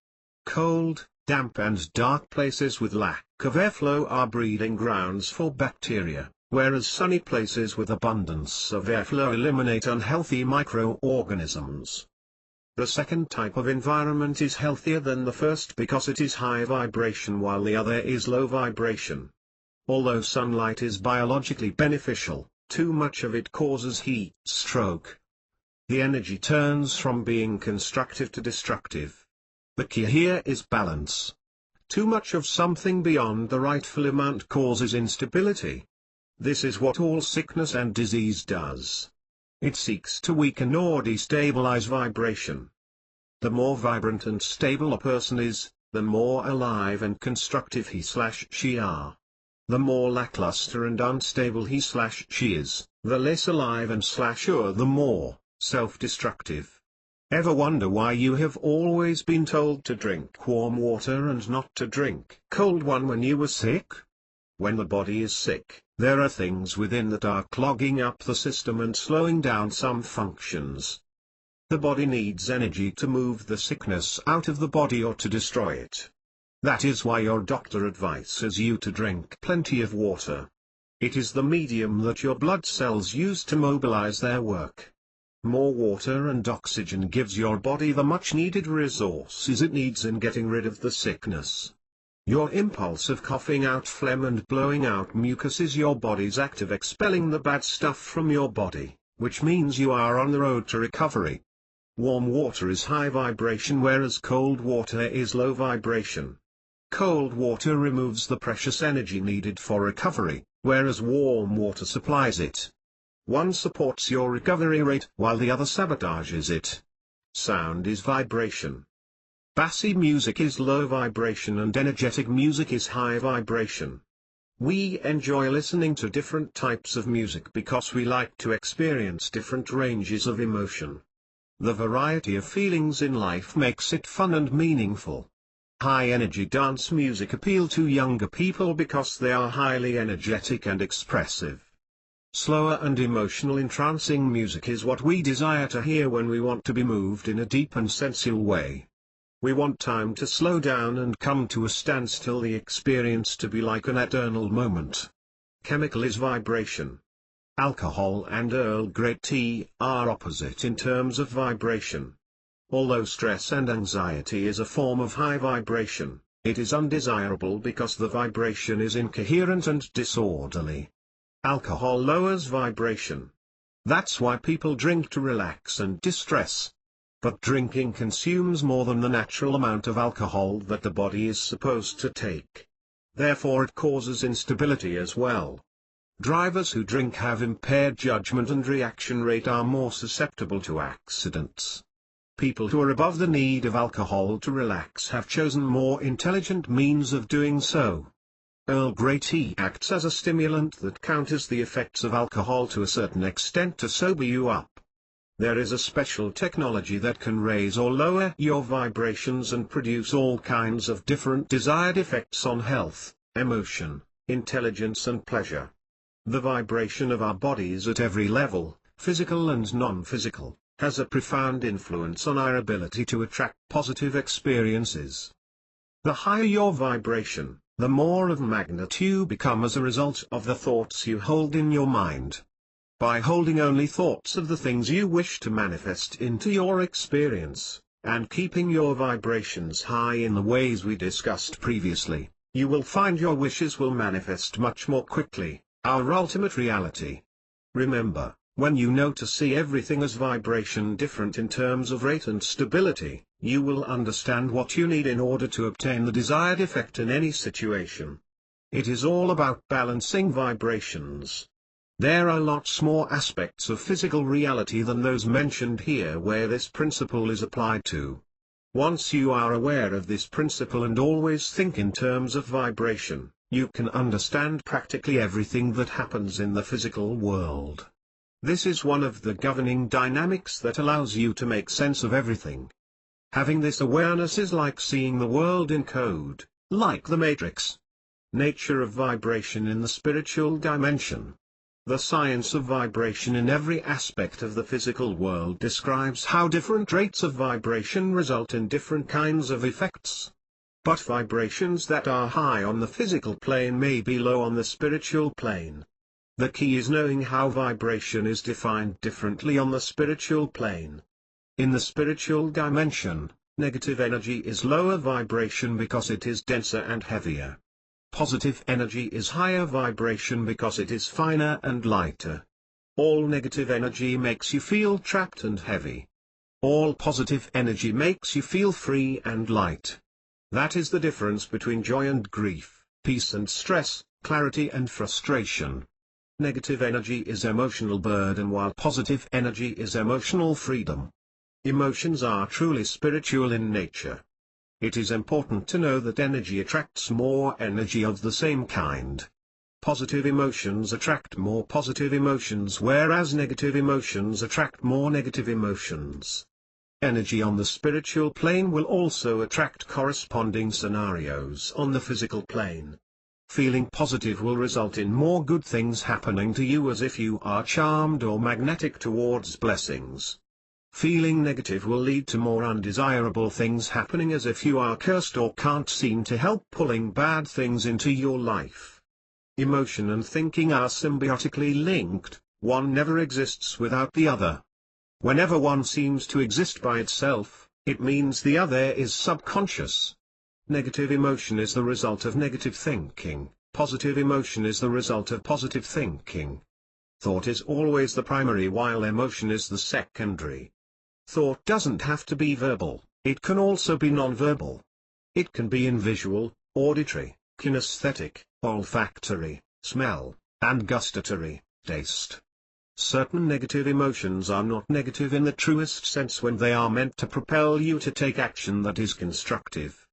Cold, damp and dark places with lack of airflow are breeding grounds for bacteria, whereas sunny places with abundance of airflow eliminate unhealthy microorganisms. The second type of environment is healthier than the first because it is high vibration while the other is low vibration. Although sunlight is biologically beneficial, too much of it causes heat stroke. The energy turns from being constructive to destructive. The key here is balance. Too much of something beyond the rightful amount causes instability. This is what all sickness and disease does. It seeks to weaken or destabilize vibration. The more vibrant and stable a person is, the more alive and constructive he/she are. The more lackluster and unstable he/she is, the less alive and/or the more self-destructive. Ever wonder why you have always been told to drink warm water and not to drink cold one when you were sick? When the body is sick, there are things within that are clogging up the system and slowing down some functions. The body needs energy to move the sickness out of the body or to destroy it. That is why your doctor advises you to drink plenty of water. It is the medium that your blood cells use to mobilize their work. More water and oxygen gives your body the much-needed resources it needs in getting rid of the sickness. Your impulse of coughing out phlegm and blowing out mucus is your body's act of expelling the bad stuff from your body, which means you are on the road to recovery. Warm water is high vibration whereas cold water is low vibration. Cold water removes the precious energy needed for recovery, whereas warm water supplies it. One supports your recovery rate while the other sabotages it. Sound is vibration. Bassy music is low vibration and energetic music is high vibration. We enjoy listening to different types of music because we like to experience different ranges of emotion. The variety of feelings in life makes it fun and meaningful. High-energy dance music appeal to younger people because they are highly energetic and expressive. Slower and emotional entrancing music is what we desire to hear when we want to be moved in a deep and sensual way. We want time to slow down and come to a standstill, the experience to be like an eternal moment. Chemical is vibration. Alcohol and Earl Grey tea are opposite in terms of vibration. Although stress and anxiety is a form of high vibration, it is undesirable because the vibration is incoherent and disorderly. Alcohol lowers vibration. That's why people drink to relax and distress. But drinking consumes more than the natural amount of alcohol that the body is supposed to take. Therefore it causes instability as well. Drivers who drink have impaired judgment and reaction rate, are more susceptible to accidents. People who are above the need of alcohol to relax have chosen more intelligent means of doing so. Earl Grey tea acts as a stimulant that counters the effects of alcohol to a certain extent to sober you up. There is a special technology that can raise or lower your vibrations and produce all kinds of different desired effects on health, emotion, intelligence and pleasure. The vibration of our bodies at every level, physical and non-physical, has a profound influence on our ability to attract positive experiences. The higher your vibration, the more of a magnet you become as a result of the thoughts you hold in your mind. By holding only thoughts of the things you wish to manifest into your experience, and keeping your vibrations high in the ways we discussed previously, you will find your wishes will manifest much more quickly, our ultimate reality. Remember, when you know to see everything as vibration different in terms of rate and stability, you will understand what you need in order to obtain the desired effect in any situation. It is all about balancing vibrations. There are lots more aspects of physical reality than those mentioned here where this principle is applied to. Once you are aware of this principle and always think in terms of vibration, you can understand practically everything that happens in the physical world. This is one of the governing dynamics that allows you to make sense of everything. Having this awareness is like seeing the world in code, like the Matrix. Nature of vibration in the spiritual dimension. The science of vibration in every aspect of the physical world describes how different rates of vibration result in different kinds of effects. But vibrations that are high on the physical plane may be low on the spiritual plane. The key is knowing how vibration is defined differently on the spiritual plane. In the spiritual dimension, negative energy is lower vibration because it is denser and heavier. Positive energy is higher vibration because it is finer and lighter. All negative energy makes you feel trapped and heavy. All positive energy makes you feel free and light. That is the difference between joy and grief, peace and stress, clarity and frustration. Negative energy is emotional burden while positive energy is emotional freedom. Emotions are truly spiritual in nature. It is important to know that energy attracts more energy of the same kind. Positive emotions attract more positive emotions, whereas negative emotions attract more negative emotions. Energy on the spiritual plane will also attract corresponding scenarios on the physical plane. Feeling positive will result in more good things happening to you, as if you are charmed or magnetic towards blessings. Feeling negative will lead to more undesirable things happening, as if you are cursed or can't seem to help pulling bad things into your life. Emotion and thinking are symbiotically linked, one never exists without the other. Whenever one seems to exist by itself, it means the other is subconscious. Negative emotion is the result of negative thinking, positive emotion is the result of positive thinking. Thought is always the primary while emotion is the secondary. Thought doesn't have to be verbal, it can also be non-verbal. It can be in visual, auditory, kinesthetic, olfactory, smell, and gustatory, taste. Certain negative emotions are not negative in the truest sense when they are meant to propel you to take action that is constructive.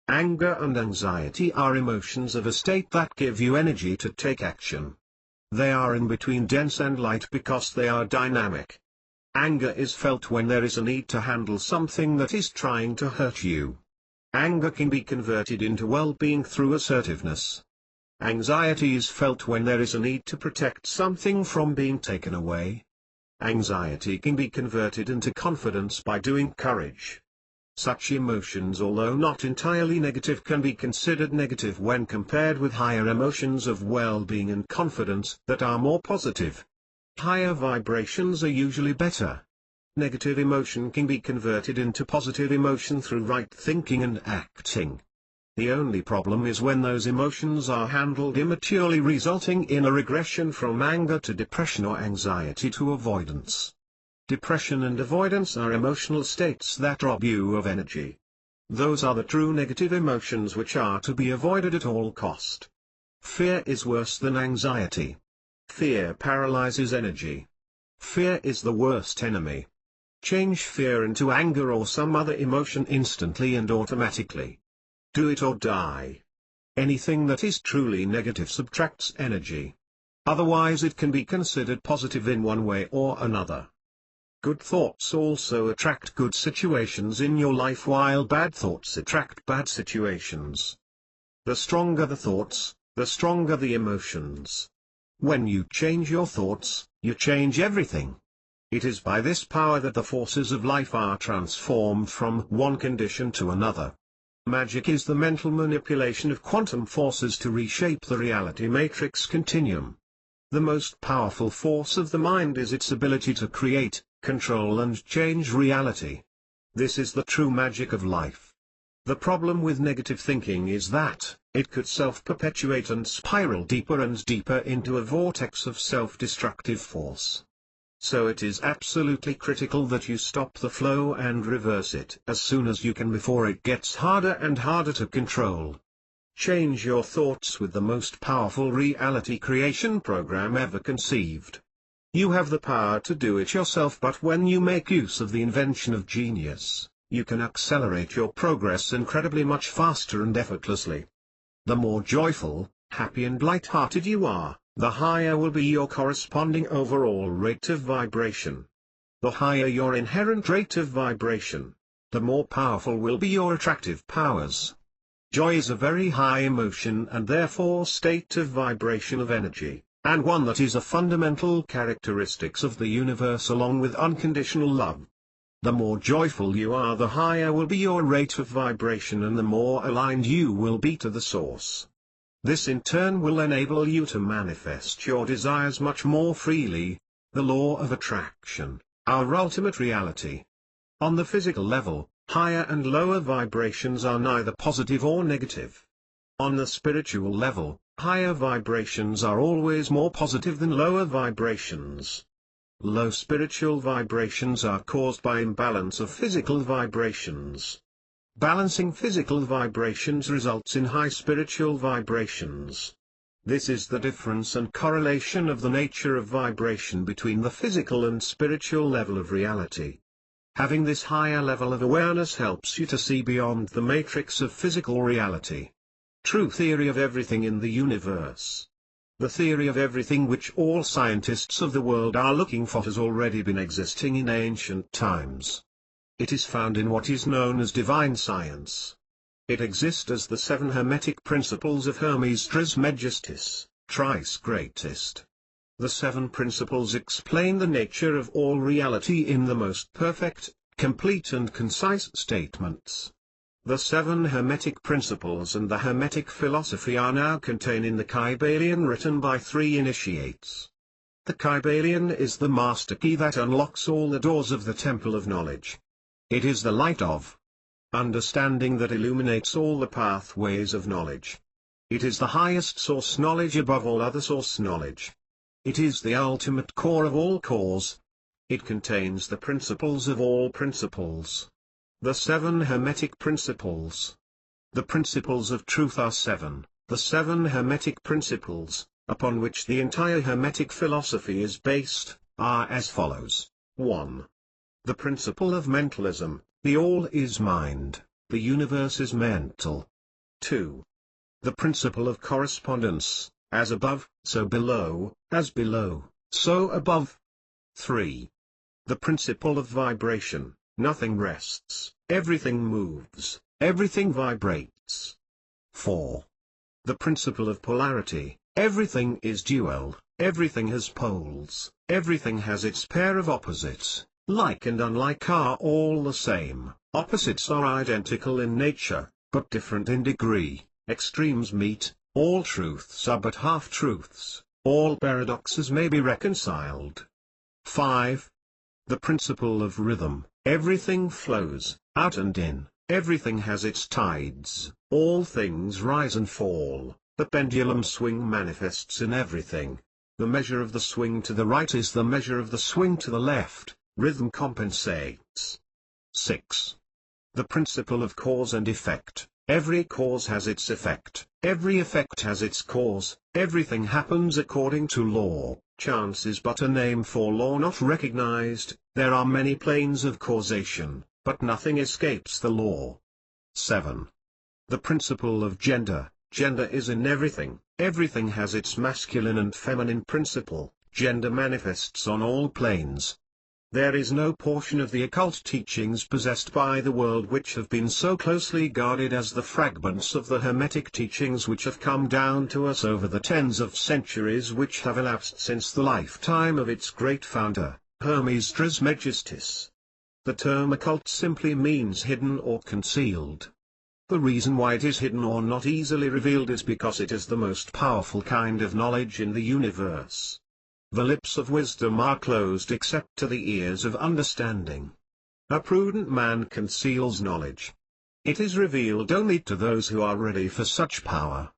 Anger and anxiety are emotions of a state that give you energy to take action. They are in between dense and light because they are dynamic. Anger is felt when there is a need to handle something that is trying to hurt you. Anger can be converted into well-being through assertiveness. Anxiety is felt when there is a need to protect something from being taken away. Anxiety can be converted into confidence by doing courage. Such emotions, although not entirely negative, can be considered negative when compared with higher emotions of well-being and confidence that are more positive. Higher vibrations are usually better. Negative emotion can be converted into positive emotion through right thinking and acting. The only problem is when those emotions are handled immaturely, resulting in a regression from anger to depression or anxiety to avoidance. Depression and avoidance are emotional states that rob you of energy. Those are the true negative emotions which are to be avoided at all cost. Fear is worse than anxiety. Fear paralyzes energy. Fear is the worst enemy. Change fear into anger or some other emotion instantly and automatically. Do it or die. Anything that is truly negative subtracts energy. Otherwise it can be considered positive in one way or another. Good thoughts also attract good situations in your life, while bad thoughts attract bad situations. The stronger the thoughts, the stronger the emotions. When you change your thoughts, you change everything. It is by this power that the forces of life are transformed from one condition to another. Magic is the mental manipulation of quantum forces to reshape the reality matrix continuum. The most powerful force of the mind is its ability to create, control and change reality. This is the true magic of life. The problem with negative thinking is that it could self-perpetuate and spiral deeper and deeper into a vortex of self-destructive force. So it is absolutely critical that you stop the flow and reverse it as soon as you can before it gets harder and harder to control. Change your thoughts with the most powerful reality creation program ever conceived. You have the power to do it yourself, but when you make use of the invention of genius, you can accelerate your progress incredibly much faster and effortlessly. The more joyful, happy and light-hearted you are, the higher will be your corresponding overall rate of vibration. The higher your inherent rate of vibration, the more powerful will be your attractive powers. Joy is a very high emotion and therefore state of vibration of energy, and one that is a fundamental characteristics of the universe along with unconditional love. The more joyful you are, the higher will be your rate of vibration and the more aligned you will be to the source. This in turn will enable you to manifest your desires much more freely, the law of attraction, our ultimate reality. On the physical level, higher and lower vibrations are neither positive or negative. On the spiritual level, higher vibrations are always more positive than lower vibrations. Low spiritual vibrations are caused by imbalance of physical vibrations. Balancing physical vibrations results in high spiritual vibrations. This is the difference and correlation of the nature of vibration between the physical and spiritual level of reality. Having this higher level of awareness helps you to see beyond the matrix of physical reality. True theory of everything in the universe. The theory of everything which all scientists of the world are looking for has already been existing in ancient times. It is found in what is known as divine science. It exists as the 7 Hermetic Principles of Hermes Trismegistus, Thrice Greatest. The 7 principles explain the nature of all reality in the most perfect, complete and concise statements. The 7 Hermetic Principles and the Hermetic philosophy are now contained in the Kybalion written by 3 initiates. The Kybalion is the master key that unlocks all the doors of the Temple of Knowledge. It is the light of understanding that illuminates all the pathways of knowledge. It is the highest source knowledge above all other source knowledge. It is the ultimate core of all cores. It contains the principles of all principles. The 7 Hermetic Principles. The principles of truth are 7, the 7 Hermetic Principles, upon which the entire Hermetic philosophy is based, are as follows. 1. The principle of mentalism, the all is mind, the universe is mental. 2. The principle of correspondence, as above, so below, as below, so above. 3. The principle of vibration, nothing rests, everything moves, everything vibrates. 4. The principle of polarity, everything is dual, everything has poles, everything has its pair of opposites. Like and unlike are all the same, opposites are identical in nature, but different in degree, extremes meet, all truths are but half-truths, all paradoxes may be reconciled. 5. The principle of rhythm, everything flows, out and in, everything has its tides, all things rise and fall, the pendulum swing manifests in everything. The measure of the swing to the right is the measure of the swing to the left. Rhythm compensates. 6. The principle of cause and effect, every cause has its effect, every effect has its cause, everything happens according to law, chance is but a name for law not recognized, there are many planes of causation, but nothing escapes the law. 7. The principle of gender, gender is in everything, everything has its masculine and feminine principle, gender manifests on all planes. There is no portion of the occult teachings possessed by the world which have been so closely guarded as the fragments of the Hermetic teachings which have come down to us over the tens of centuries which have elapsed since the lifetime of its great founder, Hermes Trismegistus. The term occult simply means hidden or concealed. The reason why it is hidden or not easily revealed is because it is the most powerful kind of knowledge in the universe. The lips of wisdom are closed except to the ears of understanding. A prudent man conceals knowledge. It is revealed only to those who are ready for such power.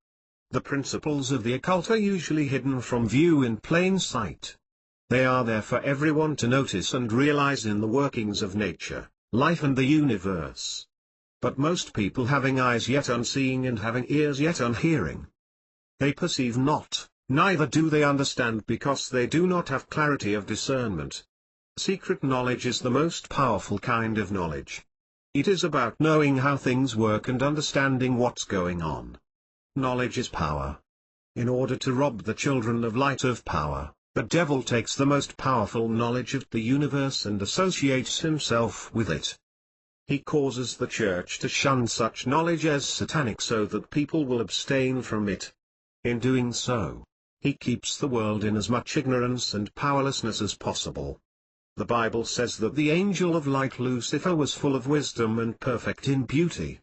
The principles of the occult are usually hidden from view in plain sight. They are there for everyone to notice and realize in the workings of nature, life and the universe. But most people having eyes yet unseeing and having ears yet unhearing. They perceive not. Neither do they understand because they do not have clarity of discernment. Secret knowledge is the most powerful kind of knowledge. It is about knowing how things work and understanding what's going on. Knowledge is power. In order to rob the children of light of power, the devil takes the most powerful knowledge of the universe and associates himself with it. He causes the church to shun such knowledge as satanic so that people will abstain from it. In doing so, he keeps the world in as much ignorance and powerlessness as possible. The Bible says that the angel of light Lucifer was full of wisdom and perfect in beauty.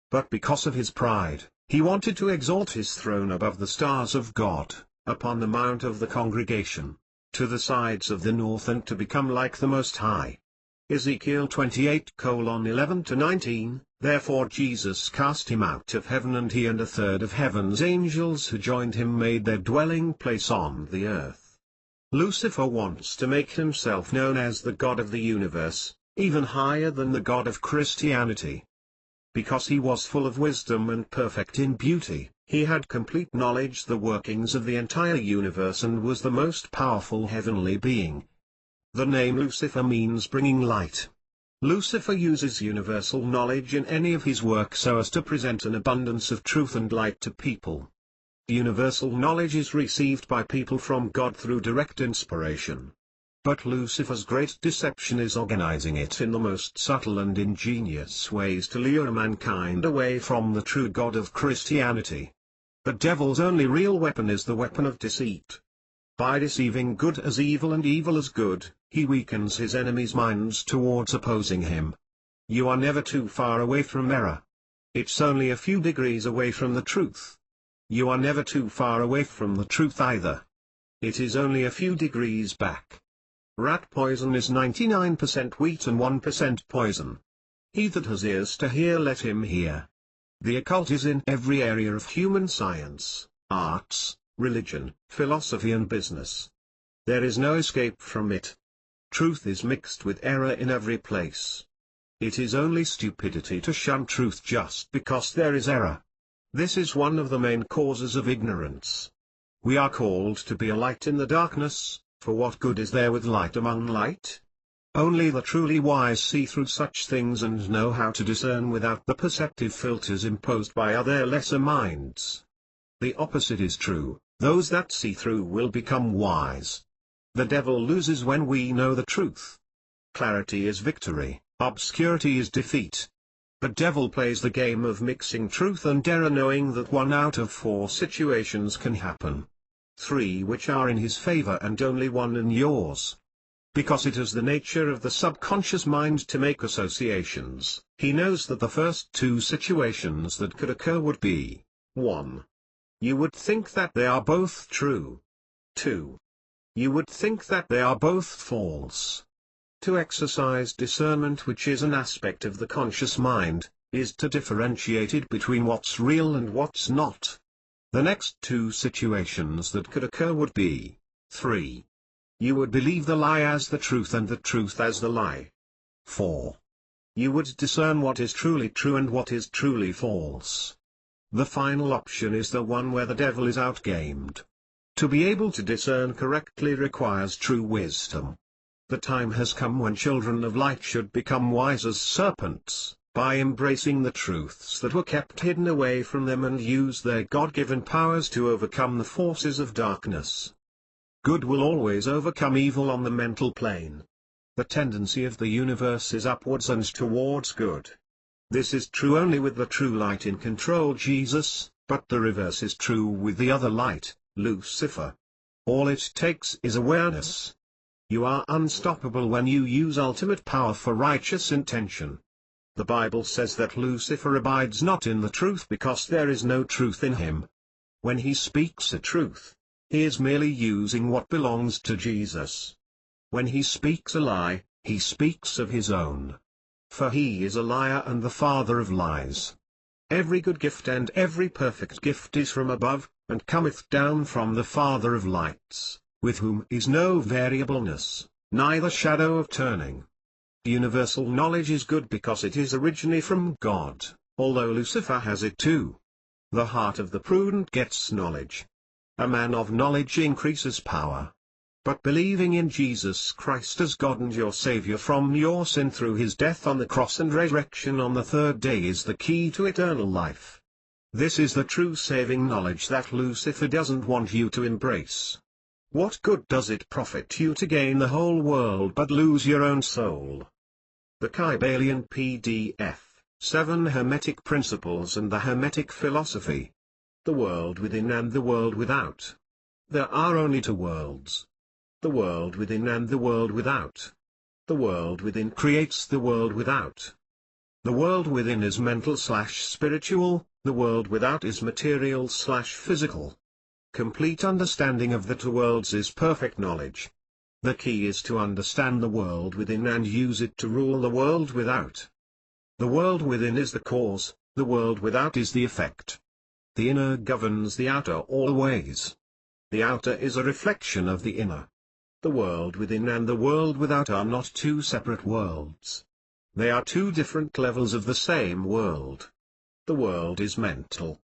But because of his pride, he wanted to exalt his throne above the stars of God, upon the mount of the congregation, to the sides of the north and to become like the Most High. Ezekiel 28:11-19, Therefore Jesus cast him out of heaven and he and a third of heaven's angels who joined him made their dwelling place on the earth. Lucifer wants to make himself known as the God of the universe, even higher than the God of Christianity. Because he was full of wisdom and perfect in beauty, he had complete knowledge the workings of the entire universe and was the most powerful heavenly being. The name Lucifer means bringing light. Lucifer uses universal knowledge in any of his work so as to present an abundance of truth and light to people. Universal knowledge is received by people from God through direct inspiration. But Lucifer's great deception is organizing it in the most subtle and ingenious ways to lure mankind away from the true God of Christianity. The devil's only real weapon is the weapon of deceit. By deceiving good as evil and evil as good, he weakens his enemies' minds towards opposing him. You are never too far away from error. It's only a few degrees away from the truth. You are never too far away from the truth either. It is only a few degrees back. Rat poison is 99% wheat and 1% poison. He that has ears to hear, let him hear. The occult is in every area of human science, arts, religion, philosophy and business. There is no escape from it. Truth is mixed with error in every place. It is only stupidity to shun truth just because there is error. This is one of the main causes of ignorance. We are called to be a light in the darkness, for what good is there with light among light? Only the truly wise see through such things and know how to discern without the perceptive filters imposed by other lesser minds. The opposite is true. Those that see through will become wise. The devil loses when we know the truth. Clarity is victory, obscurity is defeat. The devil plays the game of mixing truth and error, knowing that 1 out of 4 situations can happen. 3 which are in his favor and only 1 in yours. Because it is the nature of the subconscious mind to make associations, he knows that the first 2 situations that could occur would be, 1. You would think that they are both true. 2. You would think that they are both false. To exercise discernment, which is an aspect of the conscious mind, is to differentiate it between what's real and what's not. The next 2 situations that could occur would be, 3. You would believe the lie as the truth and the truth as the lie. 4. You would discern what is truly true and what is truly false. The final option is the one where the devil is outgamed. To be able to discern correctly requires true wisdom. The time has come when children of light should become wise as serpents, by embracing the truths that were kept hidden away from them and use their God-given powers to overcome the forces of darkness. Good will always overcome evil on the mental plane. The tendency of the universe is upwards and towards good. This is true only with the true light in control, Jesus, but the reverse is true with the other light, Lucifer. All it takes is awareness. You are unstoppable when you use ultimate power for righteous intention. The Bible says that Lucifer abides not in the truth because there is no truth in him. When he speaks a truth, he is merely using what belongs to Jesus. When he speaks a lie, he speaks of his own. For he is a liar and the father of lies. Every good gift and every perfect gift is from above, and cometh down from the Father of lights, with whom is no variableness, neither shadow of turning. Universal knowledge is good because it is originally from God, although Lucifer has it too. The heart of the prudent gets knowledge. A man of knowledge increases power. But believing in Jesus Christ as God and your Savior from your sin through his death on the cross and resurrection on the 3rd day is the key to eternal life. This is the true saving knowledge that Lucifer doesn't want you to embrace. What good does it profit you to gain the whole world but lose your own soul? The Kybalion PDF, 7 Hermetic Principles and the Hermetic Philosophy. The world within and the world without. There are only 2 worlds. The world within and the world without. The world within creates the world without. The world within is mental/spiritual, the world without is material/physical. Complete understanding of the 2 worlds is perfect knowledge. The key is to understand the world within and use it to rule the world without. The world within is the cause, the world without is the effect. The inner governs the outer always. The outer is a reflection of the inner. The world within and the world without are not 2 separate worlds. They are 2 different levels of the same world. The world is mental.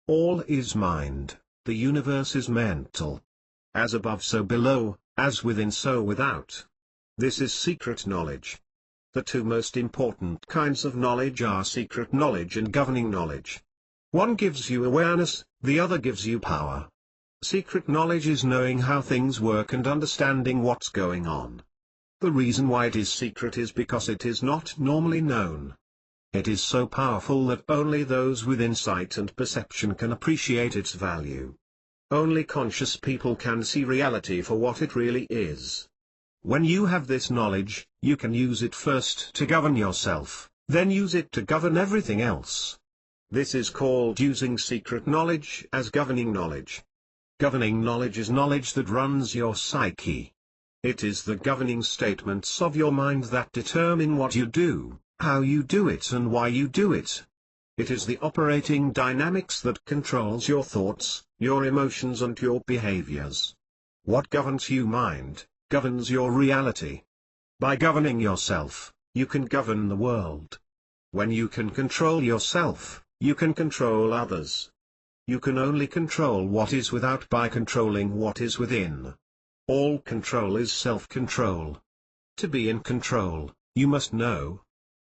All is mind, the universe is mental. As above so below, as within so without. This is secret knowledge. The two most important kinds of knowledge are secret knowledge and governing knowledge. One gives you awareness, the other gives you power. Secret knowledge is knowing how things work and understanding what's going on. The reason why it is secret is because it is not normally known. It is so powerful that only those with insight and perception can appreciate its value. Only conscious people can see reality for what it really is. When you have this knowledge, you can use it first to govern yourself, then use it to govern everything else. This is called using secret knowledge as governing knowledge. Governing knowledge is knowledge that runs your psyche. It is the governing statements of your mind that determine what you do, how you do it and why you do it. It is the operating dynamics that controls your thoughts, your emotions and your behaviors. What governs your mind, governs your reality. By governing yourself, you can govern the world. When you can control yourself, you can control others. You can only control what is without by controlling what is within. All control is self-control. To be in control, you must know.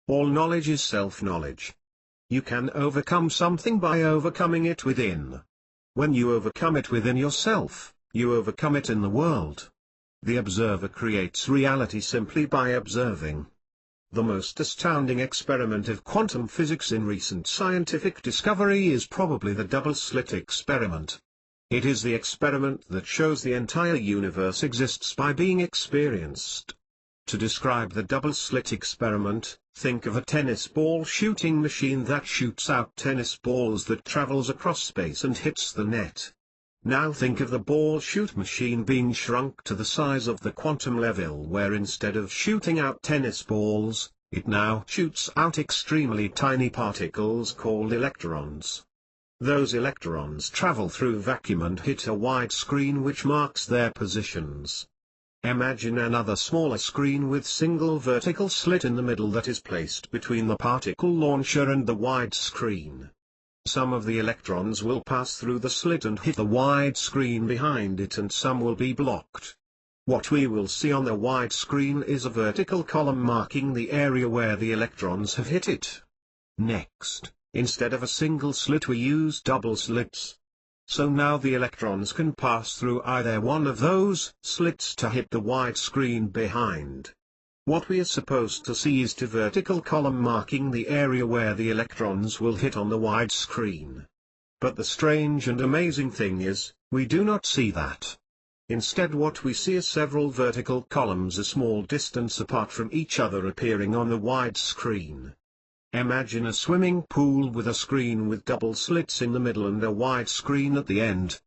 All knowledge is self-knowledge. You can overcome something by overcoming it within. When you overcome it within yourself, you overcome it in the world. The observer creates reality simply by observing. The most astounding experiment of quantum physics in recent scientific discovery is probably the double-slit experiment. It is the experiment that shows the entire universe exists by being experienced. To describe the double-slit experiment, think of a tennis ball shooting machine that shoots out tennis balls that travels across space and hits the net. Now think of the ball shoot machine being shrunk to the size of the quantum level where instead of shooting out tennis balls, it now shoots out extremely tiny particles called electrons. Those electrons travel through vacuum and hit a wide screen which marks their positions. Imagine another smaller screen with single vertical slit in the middle that is placed between the particle launcher and the wide screen. Some of the electrons will pass through the slit and hit the wide screen behind it and some will be blocked. What we will see on the wide screen is a vertical column marking the area where the electrons have hit it. Next, instead of a single slit we use double slits. So now the electrons can pass through either one of those slits to hit the wide screen behind. What we are supposed to see is the vertical column marking the area where the electrons will hit on the wide screen. But the strange and amazing thing is, we do not see that. Instead what we see is several vertical columns a small distance apart from each other appearing on the wide screen. Imagine a swimming pool with a screen with double slits in the middle and a wide screen at the end.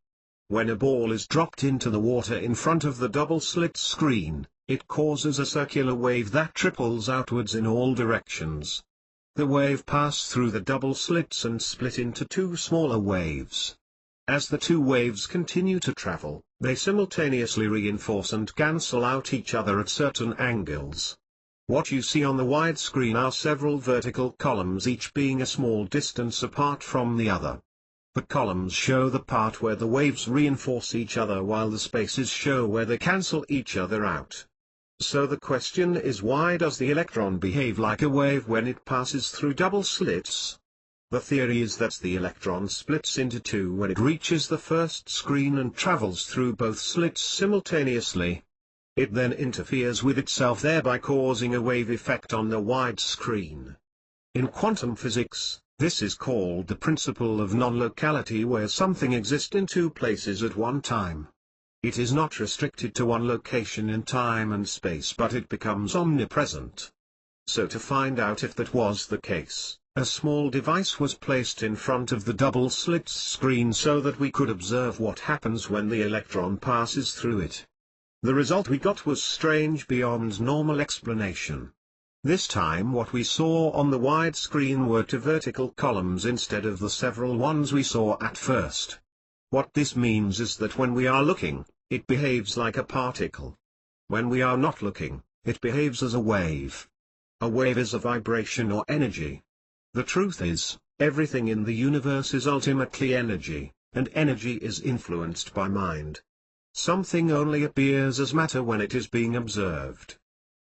When a ball is dropped into the water in front of the double slit screen, it causes a circular wave that ripples outwards in all directions. The wave passed through the double slits and split into two smaller waves. As the two waves continue to travel, they simultaneously reinforce and cancel out each other at certain angles. What you see on the wide screen are several vertical columns each being a small distance apart from the other. The columns show the part where the waves reinforce each other while the spaces show where they cancel each other out. So the question is, why does the electron behave like a wave when it passes through double slits? The theory is that the electron splits into two when it reaches the first screen and travels through both slits simultaneously. It then interferes with itself, thereby causing a wave effect on the wide screen. In quantum physics, this is called the principle of non-locality, where something exists in two places at one time. It is not restricted to one location in time and space, but it becomes omnipresent. So to find out if that was the case, a small device was placed in front of the double slit screen so that we could observe what happens when the electron passes through it. The result we got was strange beyond normal explanation. This time what we saw on the wide screen were two vertical columns instead of the several ones we saw at first. What this means is that when we are looking, it behaves like a particle. When we are not looking, it behaves as a wave. A wave is a vibration or energy. The truth is, everything in the universe is ultimately energy, and energy is influenced by mind. Something only appears as matter when it is being observed.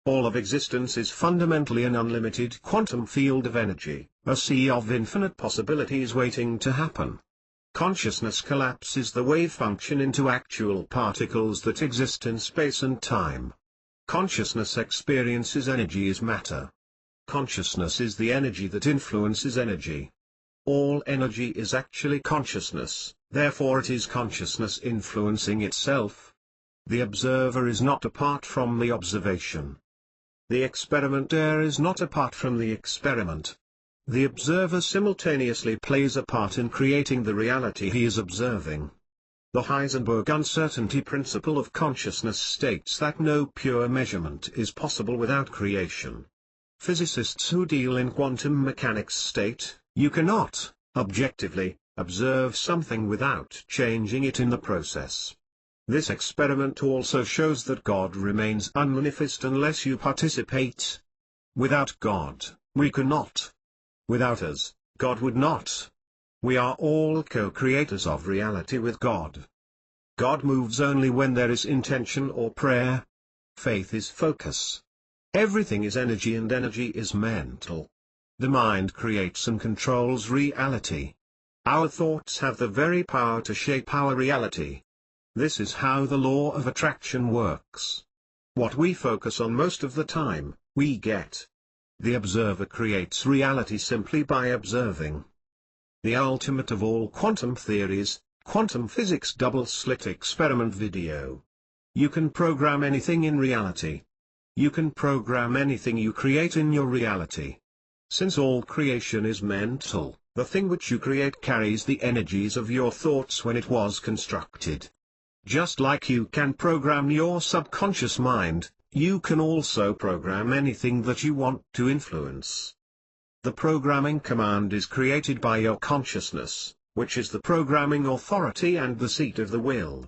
All of existence is fundamentally an unlimited quantum field of energy, a sea of infinite possibilities waiting to happen. Consciousness collapses the wave function into actual particles that exist in space and time. Consciousness experiences energy as matter. Consciousness is the energy that influences energy. All energy is actually consciousness, therefore it is consciousness influencing itself. The observer is not apart from the observation. The experimenter is not apart from the experiment. The observer simultaneously plays a part in creating the reality he is observing. The Heisenberg uncertainty principle of consciousness states that no pure measurement is possible without creation. Physicists who deal in quantum mechanics state, you cannot, objectively, observe something without changing it in the process. This experiment also shows that God remains unmanifest unless you participate. Without God, we cannot. Without us, God would not. We are all co-creators of reality with God. God moves only when there is intention or prayer. Faith is focus. Everything is energy and energy is mental. The mind creates and controls reality. Our thoughts have the very power to shape our reality. This is how the law of attraction works. What we focus on most of the time, we get. The observer creates reality simply by observing. The ultimate of all quantum theories, quantum physics double-slit experiment video. You can program anything in reality. You can program anything you create in your reality. Since all creation is mental, the thing which you create carries the energies of your thoughts when it was constructed. Just like you can program your subconscious mind, you can also program anything that you want to influence. The programming command is created by your consciousness, which is the programming authority and the seat of the will.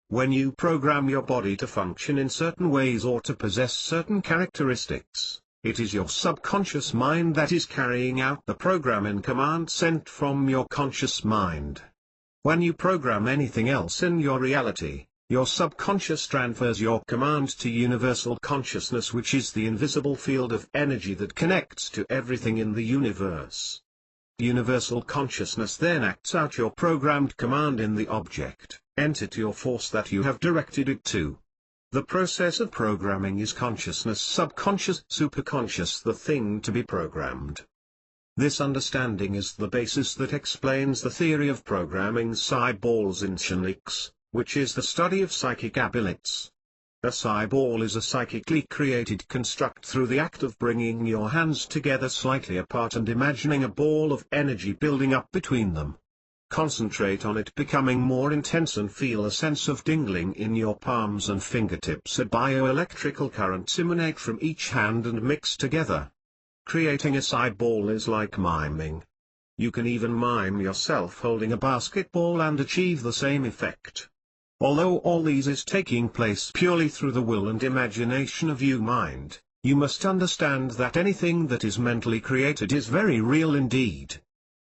When you program your body to function in certain ways or to possess certain characteristics, it is your subconscious mind that is carrying out the programming command sent from your conscious mind. When you program anything else in your reality, your subconscious transfers your command to universal consciousness, which is the invisible field of energy that connects to everything in the universe. Universal consciousness then acts out your programmed command in the object, entity or force that you have directed it to. The process of programming is consciousness, subconscious, superconscious, the thing to be programmed. This understanding is the basis that explains the theory of programming Cybersynchronix, which is the study of psychic abilities. A cyball is a psychically created construct through the act of bringing your hands together slightly apart and imagining a ball of energy building up between them. Concentrate on it becoming more intense and feel a sense of tingling in your palms and fingertips. A bioelectrical currents emanate from each hand and mix together. Creating a cyball is like miming. You can even mime yourself holding a basketball and achieve the same effect. Although all these is taking place purely through the will and imagination of your mind, you must understand that anything that is mentally created is very real indeed.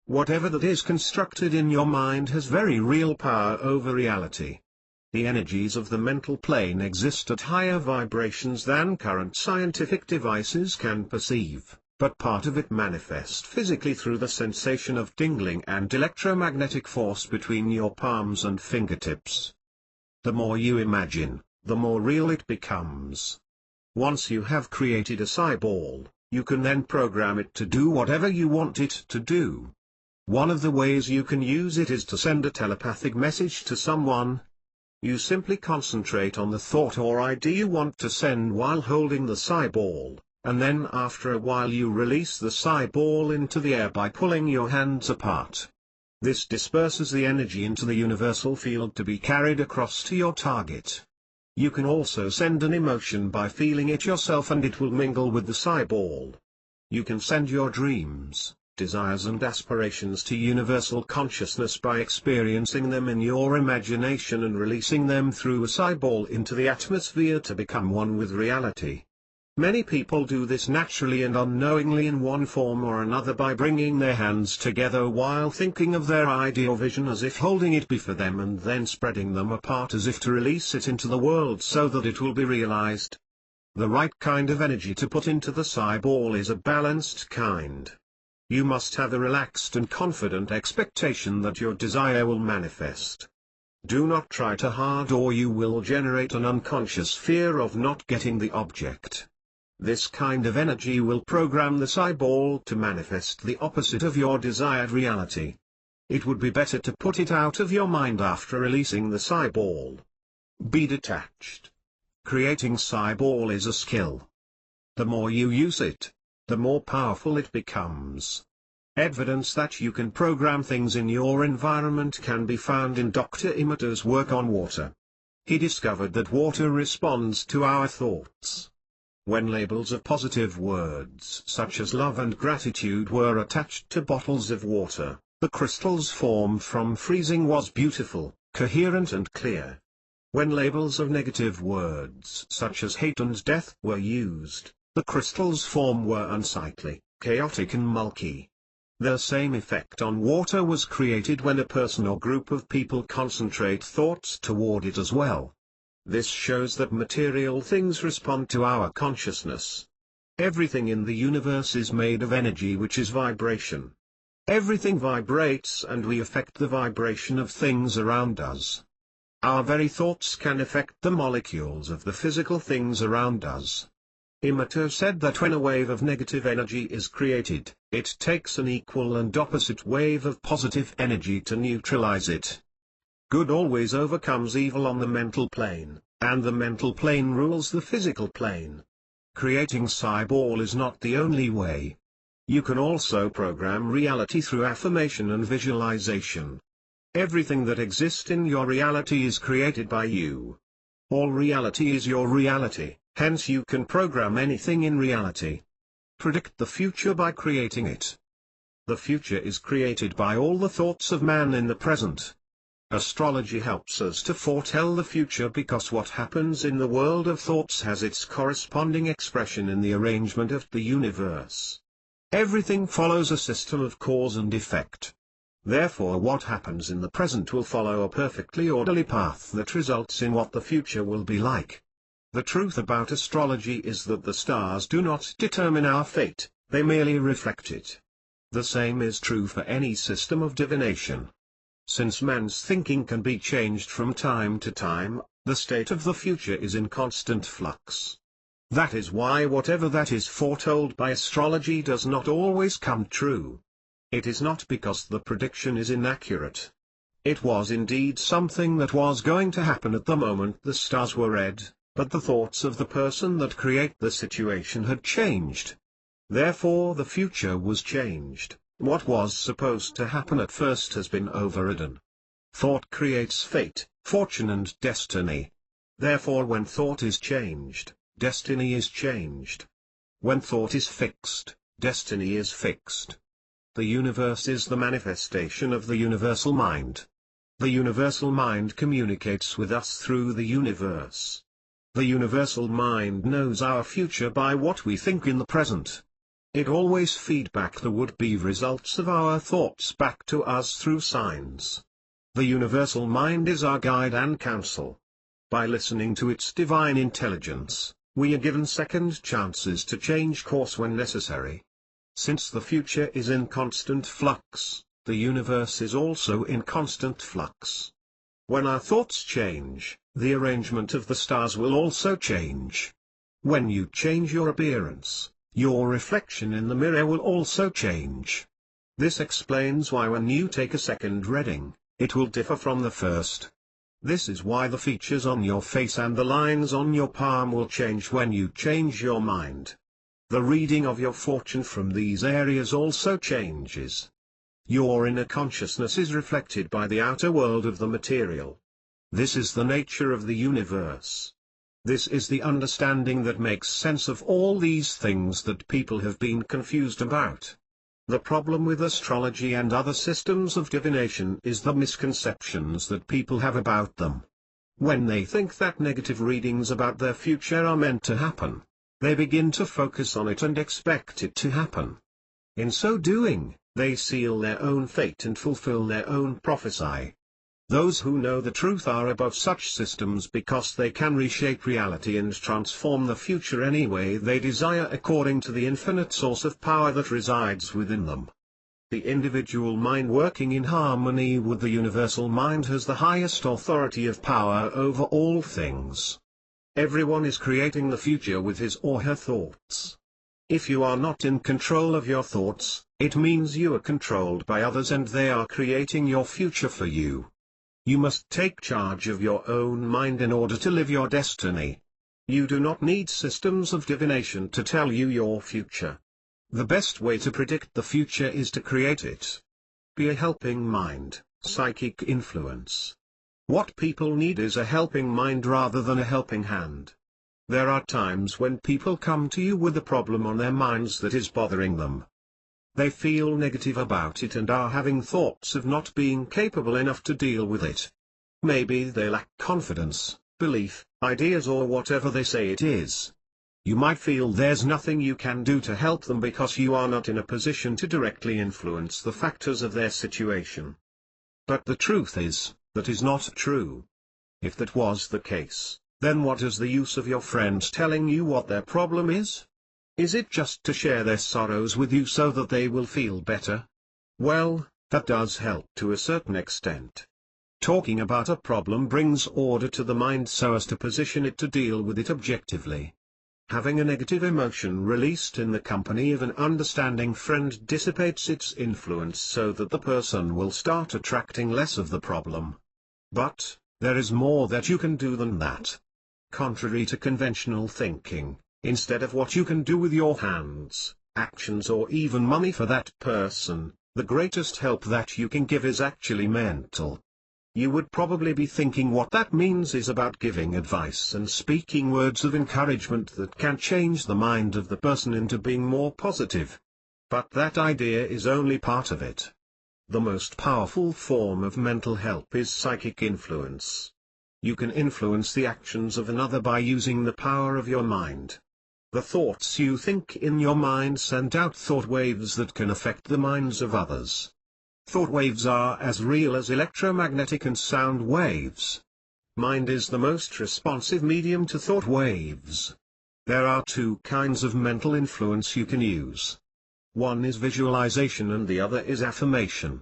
Whatever that is constructed in your mind has very real power over reality. The energies of the mental plane exist at higher vibrations than current scientific devices can perceive, but part of it manifests physically through the sensation of tingling and electromagnetic force between your palms and fingertips. The more you imagine, the more real it becomes. Once you have created a cyball, you can then program it to do whatever you want it to do. One of the ways you can use it is to send a telepathic message to someone. You simply concentrate on the thought or idea you want to send while holding the cyball, and then after a while you release the cyball into the air by pulling your hands apart. This disperses the energy into the universal field to be carried across to your target. You can also send an emotion by feeling it yourself and it will mingle with the cyball. You can send your dreams, desires and aspirations to universal consciousness by experiencing them in your imagination and releasing them through a cyball into the atmosphere to become one with reality. Many people do this naturally and unknowingly in one form or another by bringing their hands together while thinking of their idea or vision as if holding it before them and then spreading them apart as if to release it into the world so that it will be realized. The right kind of energy to put into the psi ball is a balanced kind. You must have a relaxed and confident expectation that your desire will manifest. Do not try too hard or you will generate an unconscious fear of not getting the object. This kind of energy will program the psi ball to manifest the opposite of your desired reality. It would be better to put it out of your mind after releasing the psi ball. Be detached. Creating psi ball is a skill. The more you use it, the more powerful it becomes. Evidence that you can program things in your environment can be found in Dr. Emoto's work on water. He discovered that water responds to our thoughts. When labels of positive words such as love and gratitude were attached to bottles of water, the crystals formed from freezing was beautiful, coherent and clear. When labels of negative words such as hate and death were used, the crystals formed were unsightly, chaotic and mulky. The same effect on water was created when a person or group of people concentrate thoughts toward it as well. This shows that material things respond to our consciousness. Everything in the universe is made of energy, which is vibration. Everything vibrates and we affect the vibration of things around us. Our very thoughts can affect the molecules of the physical things around us. Emoto said that when a wave of negative energy is created, it takes an equal and opposite wave of positive energy to neutralize it. Good always overcomes evil on the mental plane, and the mental plane rules the physical plane. Creating psi ball is not the only way. You can also program reality through affirmation and visualization. Everything that exists in your reality is created by you. All reality is your reality, hence you can program anything in reality. Predict the future by creating it. The future is created by all the thoughts of man in the present. Astrology helps us to foretell the future because what happens in the world of thoughts has its corresponding expression in the arrangement of the universe. Everything follows a system of cause and effect. Therefore what happens in the present will follow a perfectly orderly path that results in what the future will be like. The truth about astrology is that the stars do not determine our fate, they merely reflect it. The same is true for any system of divination. Since man's thinking can be changed from time to time, the state of the future is in constant flux. That is why whatever that is foretold by astrology does not always come true. It is not because the prediction is inaccurate. It was indeed something that was going to happen at the moment the stars were read, but the thoughts of the person that create the situation had changed. Therefore the future was changed. What was supposed to happen at first has been overridden. Thought creates fate, fortune and destiny. Therefore when thought is changed, destiny is changed. When thought is fixed, destiny is fixed. The universe is the manifestation of the universal mind. The universal mind communicates with us through the universe. The universal mind knows our future by what we think in the present. It always feeds back the would-be results of our thoughts back to us through signs. The universal mind is our guide and counsel. By listening to its divine intelligence, we are given second chances to change course when necessary. Since the future is in constant flux, the universe is also in constant flux. When our thoughts change, the arrangement of the stars will also change. When you change your appearance, your reflection in the mirror will also change. This explains why when you take a second reading, it will differ from the first. This is why the features on your face and the lines on your palm will change when you change your mind. The reading of your fortune from these areas also changes. Your inner consciousness is reflected by the outer world of the material. This is the nature of the universe. This is the understanding that makes sense of all these things that people have been confused about. The problem with astrology and other systems of divination is the misconceptions that people have about them. When they think that negative readings about their future are meant to happen, they begin to focus on it and expect it to happen. In so doing, they seal their own fate and fulfill their own prophecy. Those who know the truth are above such systems because they can reshape reality and transform the future any way they desire according to the infinite source of power that resides within them. The individual mind working in harmony with the universal mind has the highest authority of power over all things. Everyone is creating the future with his or her thoughts. If you are not in control of your thoughts, it means you are controlled by others and they are creating your future for you. You must take charge of your own mind in order to live your destiny. You do not need systems of divination to tell you your future. The best way to predict the future is to create it. Be a helping mind, psychic influence. What people need is a helping mind rather than a helping hand. There are times when people come to you with a problem on their minds that is bothering them. They feel negative about it and are having thoughts of not being capable enough to deal with it. Maybe they lack confidence, belief, ideas or whatever they say it is. You might feel there's nothing you can do to help them because you are not in a position to directly influence the factors of their situation. But the truth is, that is not true. If that was the case, then what is the use of your friends telling you what their problem is? Is it just to share their sorrows with you so that they will feel better? Well, that does help to a certain extent. Talking about a problem brings order to the mind so as to position it to deal with it objectively. Having a negative emotion released in the company of an understanding friend dissipates its influence so that the person will start attracting less of the problem. But, there is more that you can do than that. Contrary to conventional thinking, instead of what you can do with your hands, actions or even money for that person, the greatest help that you can give is actually mental. You would probably be thinking what that means is about giving advice and speaking words of encouragement that can change the mind of the person into being more positive. But that idea is only part of it. The most powerful form of mental help is psychic influence. You can influence the actions of another by using the power of your mind. The thoughts you think in your mind send out thought waves that can affect the minds of others. Thought waves are as real as electromagnetic and sound waves. Mind is the most responsive medium to thought waves. There are two kinds of mental influence you can use. One is visualization and the other is affirmation.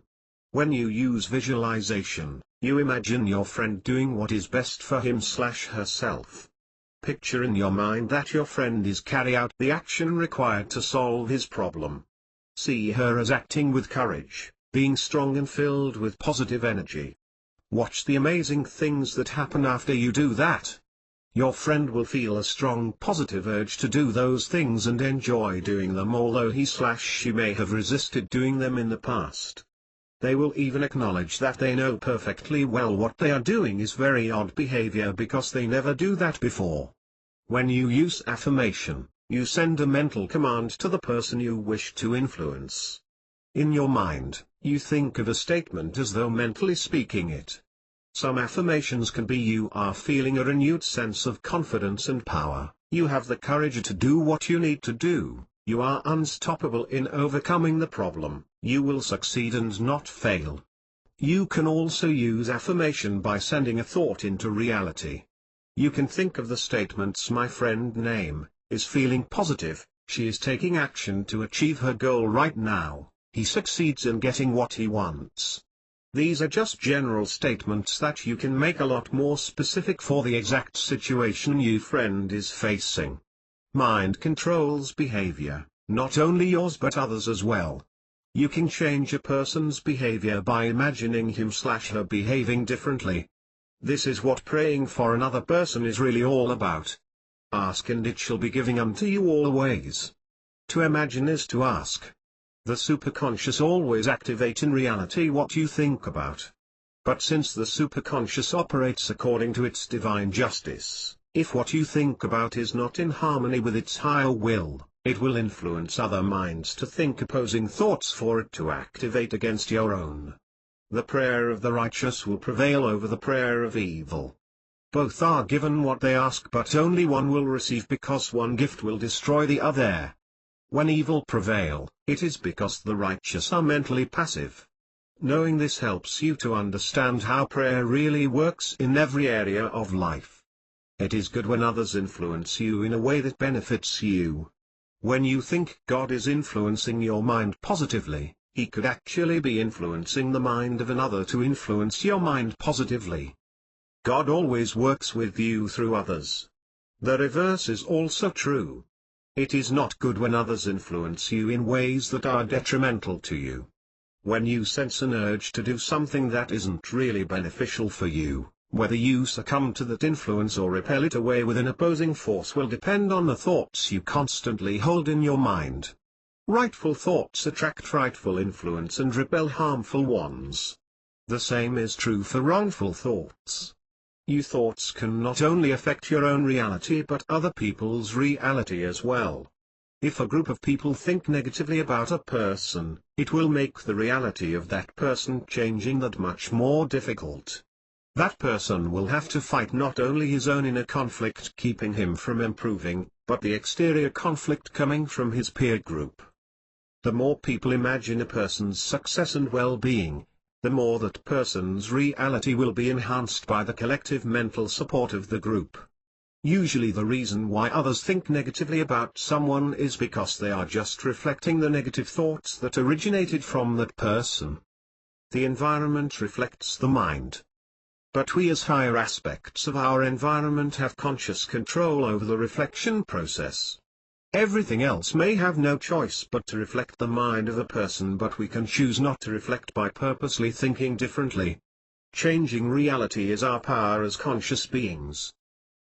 When you use visualization, you imagine your friend doing what is best for him/herself. Picture in your mind that your friend is carrying out the action required to solve his problem. See her as acting with courage, being strong and filled with positive energy. Watch the amazing things that happen after you do that. Your friend will feel a strong positive urge to do those things and enjoy doing them although he/she may have resisted doing them in the past. They will even acknowledge that they know perfectly well what they are doing is very odd behavior because they never do that before. When you use affirmation, you send a mental command to the person you wish to influence. In your mind, you think of a statement as though mentally speaking it. Some affirmations can be you are feeling a renewed sense of confidence and power, you have the courage to do what you need to do, you are unstoppable in overcoming the problem, you will succeed and not fail. You can also use affirmation by sending a thought into reality. You can think of the statements my friend name is feeling positive, she is taking action to achieve her goal right now. He succeeds in getting what he wants. These are just general statements that you can make a lot more specific for the exact situation your friend is facing. Mind controls behavior, not only yours but others as well. You can change a person's behavior by imagining him/her behaving differently. This is what praying for another person is really all about. Ask and it shall be given unto you always. To imagine is to ask. The superconscious always activate in reality what you think about. But since the superconscious operates according to its divine justice, if what you think about is not in harmony with its higher will, it will influence other minds to think opposing thoughts for it to activate against your own. The prayer of the righteous will prevail over the prayer of evil. Both are given what they ask but only one will receive because one gift will destroy the other. When evil prevail, it is because the righteous are mentally passive. Knowing this helps you to understand how prayer really works in every area of life. It is good when others influence you in a way that benefits you. When you think God is influencing your mind positively, He could actually be influencing the mind of another to influence your mind positively. God always works with you through others. The reverse is also true. It is not good when others influence you in ways that are detrimental to you. When you sense an urge to do something that isn't really beneficial for you, whether you succumb to that influence or repel it away with an opposing force will depend on the thoughts you constantly hold in your mind. Rightful thoughts attract rightful influence and repel harmful ones. The same is true for wrongful thoughts. Your thoughts can not only affect your own reality but other people's reality as well. If a group of people think negatively about a person, it will make the reality of that person changing that much more difficult. That person will have to fight not only his own inner conflict keeping him from improving, but the exterior conflict coming from his peer group. The more people imagine a person's success and well-being, the more that person's reality will be enhanced by the collective mental support of the group. Usually the reason why others think negatively about someone is because they are just reflecting the negative thoughts that originated from that person. The environment reflects the mind. But we as higher aspects of our environment have conscious control over the reflection process. Everything else may have no choice but to reflect the mind of a person, but we can choose not to reflect by purposely thinking differently. Changing reality is our power as conscious beings.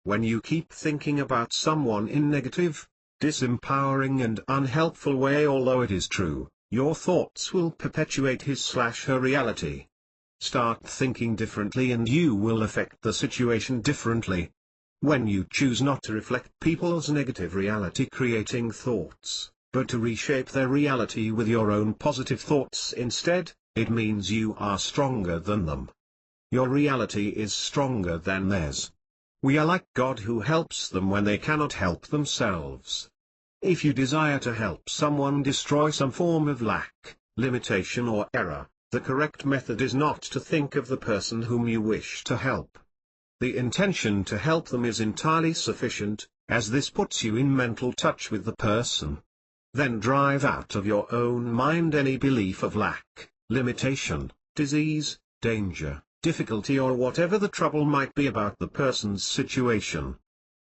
When you keep thinking about someone in negative, disempowering and unhelpful way, although it is true, your thoughts will perpetuate his/her reality. Start thinking differently and you will affect the situation differently. When you choose not to reflect people's negative reality creating thoughts, but to reshape their reality with your own positive thoughts instead, it means you are stronger than them. Your reality is stronger than theirs. We are like God who helps them when they cannot help themselves. If you desire to help someone destroy some form of lack, limitation or error, the correct method is not to think of the person whom you wish to help. The intention to help them is entirely sufficient, as this puts you in mental touch with the person. Then drive out of your own mind any belief of lack, limitation, disease, danger, difficulty or whatever the trouble might be about the person's situation.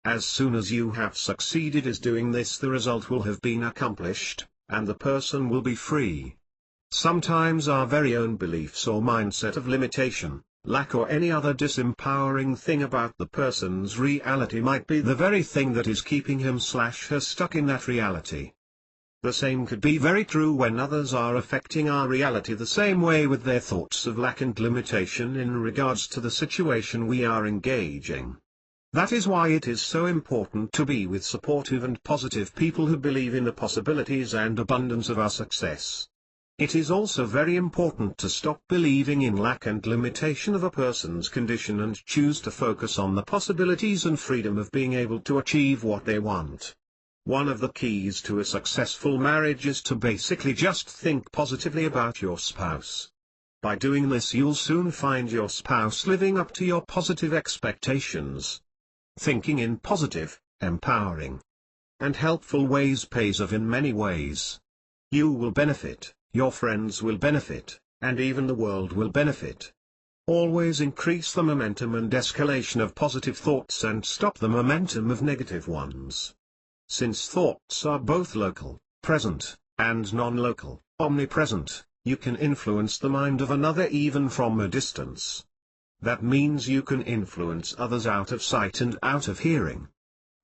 As soon as you have succeeded as doing this, the result will have been accomplished, and the person will be free. Sometimes our very own beliefs or mindset of limitation, lack or any other disempowering thing about the person's reality might be the very thing that is keeping him/her stuck in that reality. The same could be very true when others are affecting our reality the same way with their thoughts of lack and limitation in regards to the situation we are engaging. That is why it is so important to be with supportive and positive people who believe in the possibilities and abundance of our success. It is also very important to stop believing in lack and limitation of a person's condition and choose to focus on the possibilities and freedom of being able to achieve what they want. One of the keys to a successful marriage is to basically just think positively about your spouse. By doing this, you'll soon find your spouse living up to your positive expectations. Thinking in positive, empowering, and helpful ways pays off in many ways. You will benefit, your friends will benefit, and even the world will benefit. Always increase the momentum and escalation of positive thoughts and stop the momentum of negative ones. Since thoughts are both local, present, and non-local, omnipresent, you can influence the mind of another even from a distance. That means you can influence others out of sight and out of hearing.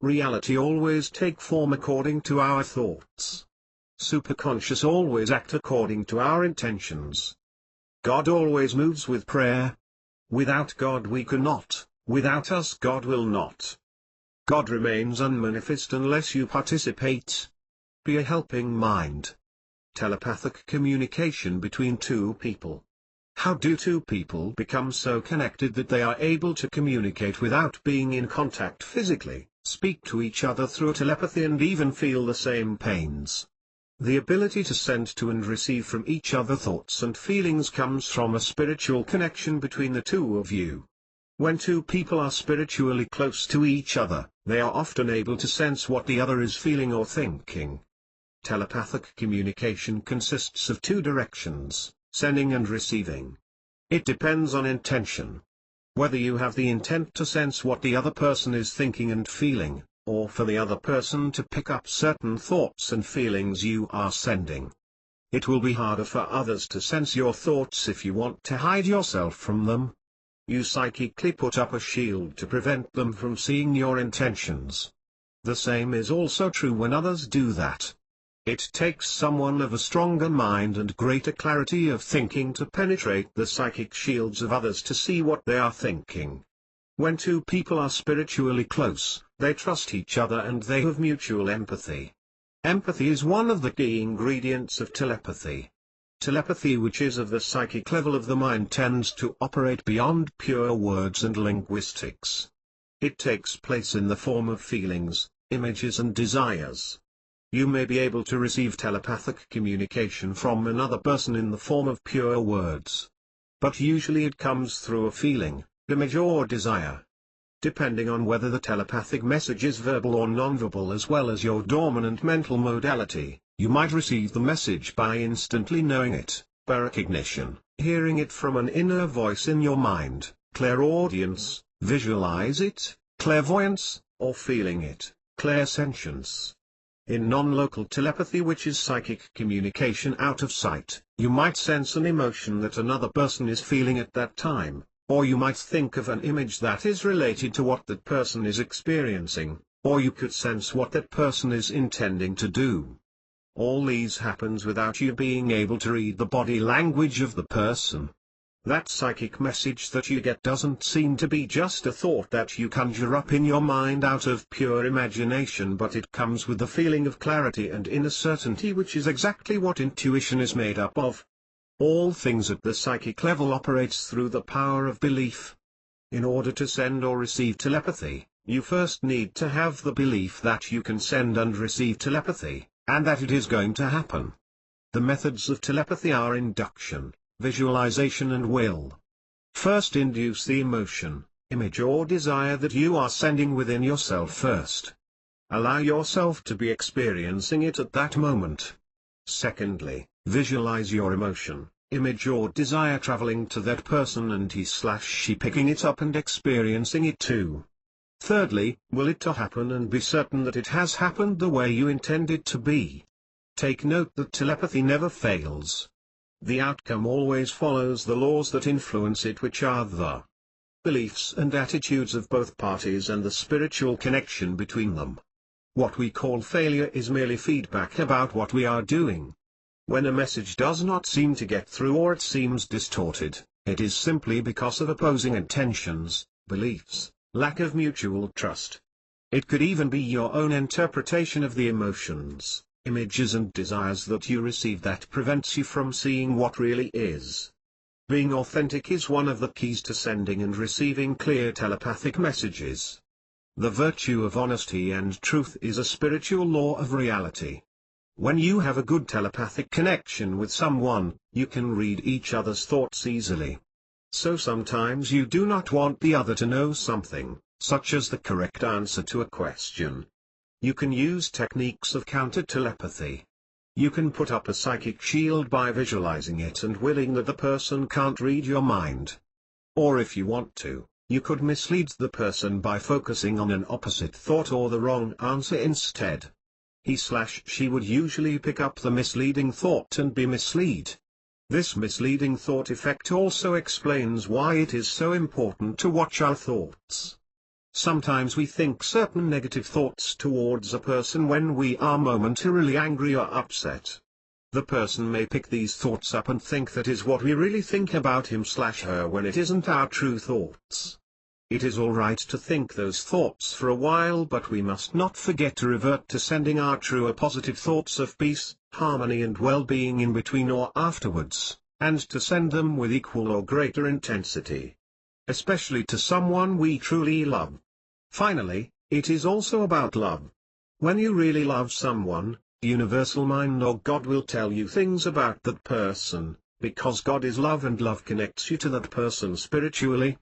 Reality always take form according to our thoughts. Superconscious always act according to our intentions. God always moves with prayer. Without God we cannot, without us God will not. God remains unmanifest unless you participate. Be a helping mind. Telepathic communication between two people. How do two people become so connected that they are able to communicate without being in contact physically, speak to each other through telepathy and even feel the same pains? The ability to send to and receive from each other thoughts and feelings comes from a spiritual connection between the two of you. When two people are spiritually close to each other, they are often able to sense what the other is feeling or thinking. Telepathic communication consists of two directions, sending and receiving. It depends on intention. Whether you have the intent to sense what the other person is thinking and feeling, or for the other person to pick up certain thoughts and feelings you are sending. It will be harder for others to sense your thoughts if you want to hide yourself from them. You psychically put up a shield to prevent them from seeing your intentions. The same is also true when others do that. It takes someone of a stronger mind and greater clarity of thinking to penetrate the psychic shields of others to see what they are thinking. When two people are spiritually close, they trust each other and they have mutual empathy. Empathy is one of the key ingredients of telepathy. Telepathy, which is of the psychic level of the mind, tends to operate beyond pure words and linguistics. It takes place in the form of feelings, images and desires. You may be able to receive telepathic communication from another person in the form of pure words. But usually it comes through a feeling, image or desire. Depending on whether the telepathic message is verbal or nonverbal as well as your dominant mental modality, you might receive the message by instantly knowing it, by recognition, hearing it from an inner voice in your mind, clairaudience, visualize it, clairvoyance, or feeling it, clairsentience. In non-local telepathy, which is psychic communication out of sight, you might sense an emotion that another person is feeling at that time, or you might think of an image that is related to what that person is experiencing, or you could sense what that person is intending to do. All these happens without you being able to read the body language of the person. That psychic message that you get doesn't seem to be just a thought that you conjure up in your mind out of pure imagination, but it comes with a feeling of clarity and inner certainty, which is exactly what intuition is made up of. All things at the psychic level operates through the power of belief. In order to send or receive telepathy, you first need to have the belief that you can send and receive telepathy, and that it is going to happen. The methods of telepathy are induction, visualization and will. First, induce the emotion, image or desire that you are sending within yourself first. Allow yourself to be experiencing it at that moment. Secondly, visualize your emotion, image or desire traveling to that person and he/she picking it up and experiencing it too. Thirdly, will it to happen and be certain that it has happened the way you intend it to be. Take note that telepathy never fails. The outcome always follows the laws that influence it, which are the beliefs and attitudes of both parties and the spiritual connection between them. What we call failure is merely feedback about what we are doing. When a message does not seem to get through or it seems distorted, it is simply because of opposing intentions, beliefs, lack of mutual trust. It could even be your own interpretation of the emotions, images and desires that you receive that prevents you from seeing what really is. Being authentic is one of the keys to sending and receiving clear telepathic messages. The virtue of honesty and truth is a spiritual law of reality. When you have a good telepathic connection with someone, you can read each other's thoughts easily. So sometimes you do not want the other to know something, such as the correct answer to a question. You can use techniques of counter-telepathy. You can put up a psychic shield by visualizing it and willing that the person can't read your mind. Or if you want to, you could mislead the person by focusing on an opposite thought or the wrong answer instead. He/she would usually pick up the misleading thought and be misled. This misleading thought effect also explains why it is so important to watch our thoughts. Sometimes we think certain negative thoughts towards a person when we are momentarily angry or upset. The person may pick these thoughts up and think that is what we really think about him/her when it isn't our true thoughts. It is alright to think those thoughts for a while, but we must not forget to revert to sending our true or positive thoughts of peace, harmony and well-being in between or afterwards, and to send them with equal or greater intensity. Especially to someone we truly love. Finally, it is also about love. When you really love someone, Universal mind or God will tell you things about that person, because God is love and love connects you to that person spiritually.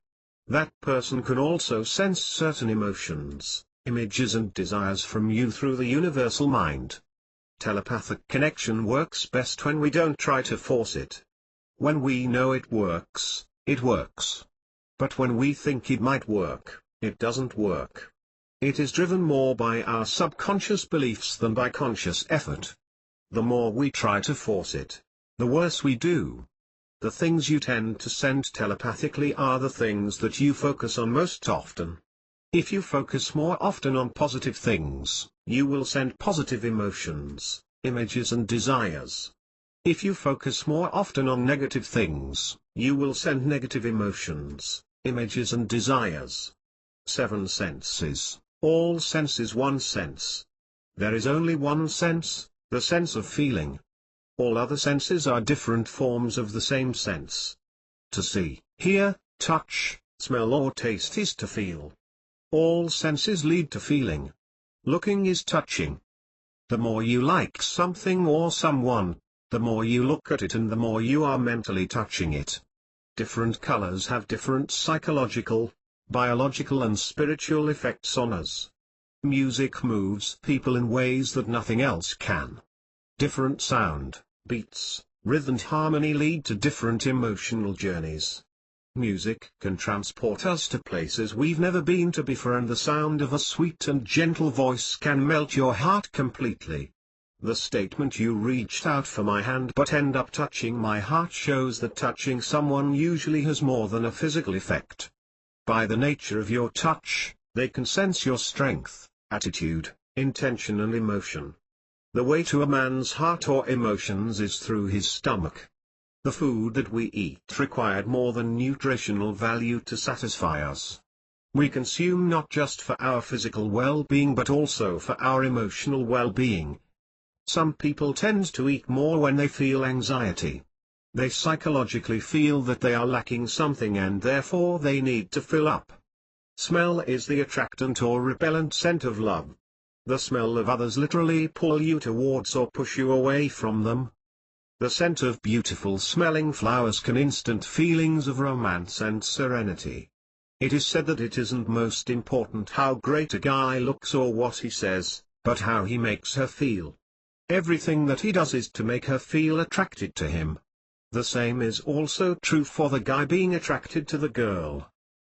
That person can also sense certain emotions, images and desires from you through the universal mind. Telepathic connection works best when we don't try to force it. When we know it works, it works. But when we think it might work, it doesn't work. It is driven more by our subconscious beliefs than by conscious effort. The more we try to force it, the worse we do. The things you tend to send telepathically are the things that you focus on most often. If you focus more often on positive things, you will send positive emotions, images and desires. If you focus more often on negative things, you will send negative emotions, images and desires. 7 senses. All senses one sense. There is only one sense, the sense of feeling. All other senses are different forms of the same sense. To see, hear, touch, smell or taste is to feel. All senses lead to feeling. Looking is touching. The more you like something or someone, the more you look at it and the more you are mentally touching it. Different colors have different psychological, biological and spiritual effects on us. Music moves people in ways that nothing else can. Different sound, beats, rhythm and harmony lead to different emotional journeys. Music can transport us to places we've never been to before, and the sound of a sweet and gentle voice can melt your heart completely. The statement "you reached out for my hand but end up touching my heart" shows that touching someone usually has more than a physical effect. By the nature of your touch, they can sense your strength, attitude, intention and emotion. The way to a man's heart or emotions is through his stomach. The food that we eat required more than nutritional value to satisfy us. We consume not just for our physical well-being but also for our emotional well-being. Some people tend to eat more when they feel anxiety. They psychologically feel that they are lacking something and therefore they need to fill up. Smell is the attractant or repellent scent of love. The smell of others literally pull you towards or push you away from them. The scent of beautiful smelling flowers can instant feelings of romance and serenity. It is said that it isn't most important how great a guy looks or what he says, but how he makes her feel. Everything that he does is to make her feel attracted to him. The same is also true for the guy being attracted to the girl.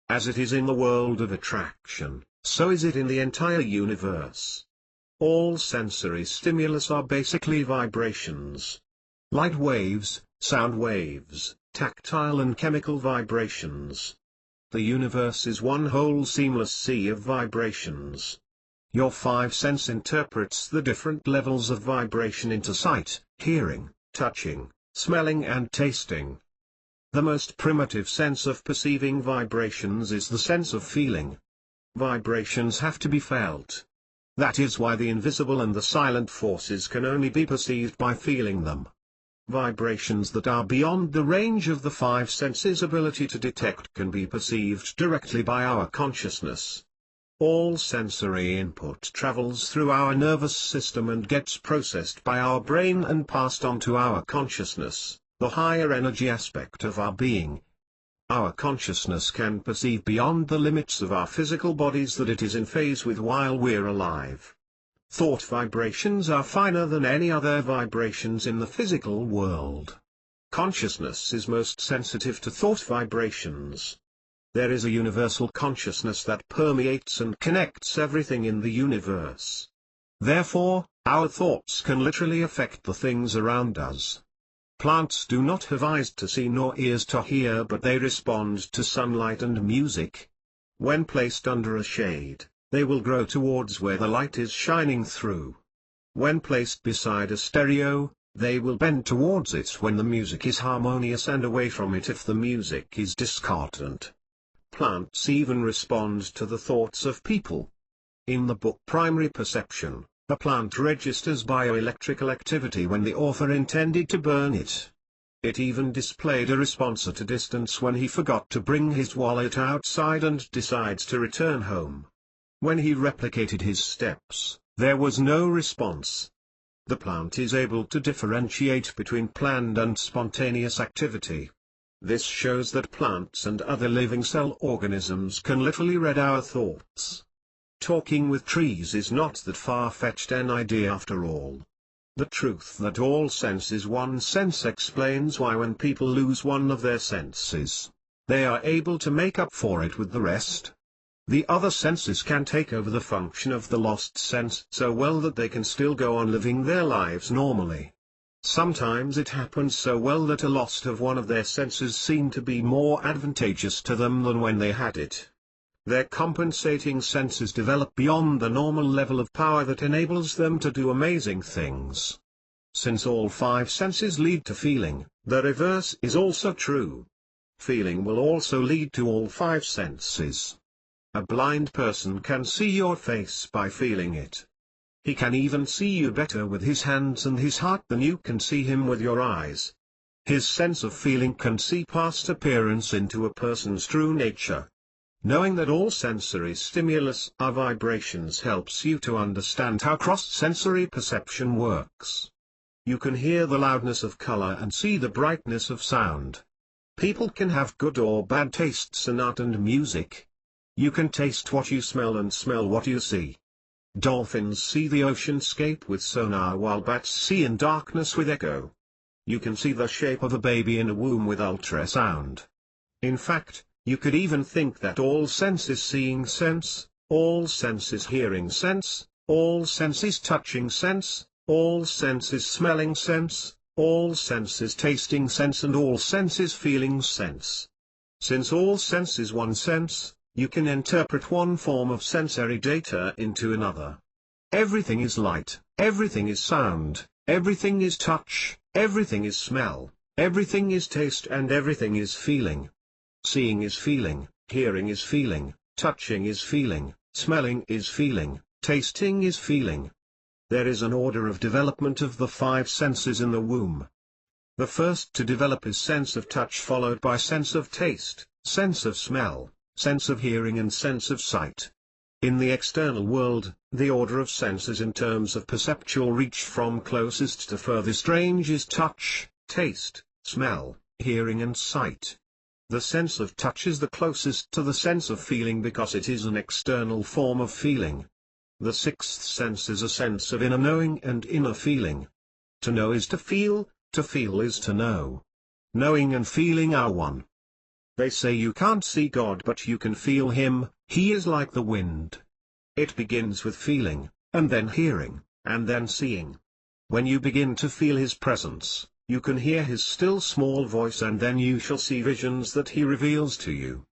As it is in the world of attraction, so is it in the entire universe. All sensory stimulus are basically vibrations. Light waves, sound waves, tactile and chemical vibrations. The universe is one whole seamless sea of vibrations. Your 5 sense interprets the different levels of vibration into sight, hearing, touching, smelling and tasting. The most primitive sense of perceiving vibrations is the sense of feeling. Vibrations have to be felt. That is why the invisible and the silent forces can only be perceived by feeling them. Vibrations that are beyond the range of the 5 senses' ability to detect can be perceived directly by our consciousness. All sensory input travels through our nervous system and gets processed by our brain and passed on to our consciousness, the higher energy aspect of our being. Our consciousness can perceive beyond the limits of our physical bodies that it is in phase with while we're alive. Thought vibrations are finer than any other vibrations in the physical world. Consciousness is most sensitive to thought vibrations. There is a universal consciousness that permeates and connects everything in the universe. Therefore, our thoughts can literally affect the things around us. Plants do not have eyes to see nor ears to hear, but they respond to sunlight and music. When placed under a shade, they will grow towards where the light is shining through. When placed beside a stereo, they will bend towards it when the music is harmonious and away from it if the music is discordant. Plants even respond to the thoughts of people. In the book Primary Perception, a plant registers bioelectrical activity when the author intended to burn it. It even displayed a response at a distance when he forgot to bring his wallet outside and decides to return home. When he replicated his steps, there was no response. The plant is able to differentiate between planned and spontaneous activity. This shows that plants and other living cell organisms can literally read our thoughts. Talking with trees is not that far-fetched an idea after all. The truth that all sense is one sense explains why when people lose one of their senses, they are able to make up for it with the rest. The other senses can take over the function of the lost sense so well that they can still go on living their lives normally. Sometimes it happens so well that a loss of one of their senses seems to be more advantageous to them than when they had it. Their compensating senses develop beyond the normal level of power that enables them to do amazing things. Since all five senses lead to feeling, the reverse is also true. Feeling will also lead to all five senses. A blind person can see your face by feeling it. He can even see you better with his hands and his heart than you can see him with your eyes. His sense of feeling can see past appearance into a person's true nature. Knowing that all sensory stimulus are vibrations helps you to understand how cross-sensory perception works. You can hear the loudness of color and see the brightness of sound. People can have good or bad tastes in art and music. You can taste what you smell and smell what you see. Dolphins see the oceanscape with sonar while bats see in darkness with echo. You can see the shape of a baby in a womb with ultrasound. In fact, you could even think that all senses seeing sense, all senses hearing sense, all senses touching sense, all senses smelling sense, all senses tasting sense and all senses feeling sense. Since all sense is one sense, you can interpret one form of sensory data into another. Everything is light, everything is sound, everything is touch, everything is smell, everything is taste and everything is feeling. Seeing is feeling, hearing is feeling, touching is feeling, smelling is feeling, tasting is feeling. There is an order of development of the five senses in the womb. The first to develop is sense of touch, followed by sense of taste, sense of smell, sense of hearing and sense of sight. In the external world, the order of senses in terms of perceptual reach from closest to furthest range is touch, taste, smell, hearing and sight. The sense of touch is the closest to the sense of feeling because it is an external form of feeling. The sixth sense is a sense of inner knowing and inner feeling. To know is to feel is to know. Knowing and feeling are one. They say you can't see God but you can feel Him, He is like the wind. It begins with feeling, and then hearing, and then seeing. When you begin to feel His presence, you can hear His still small voice and then you shall see visions that He reveals to you.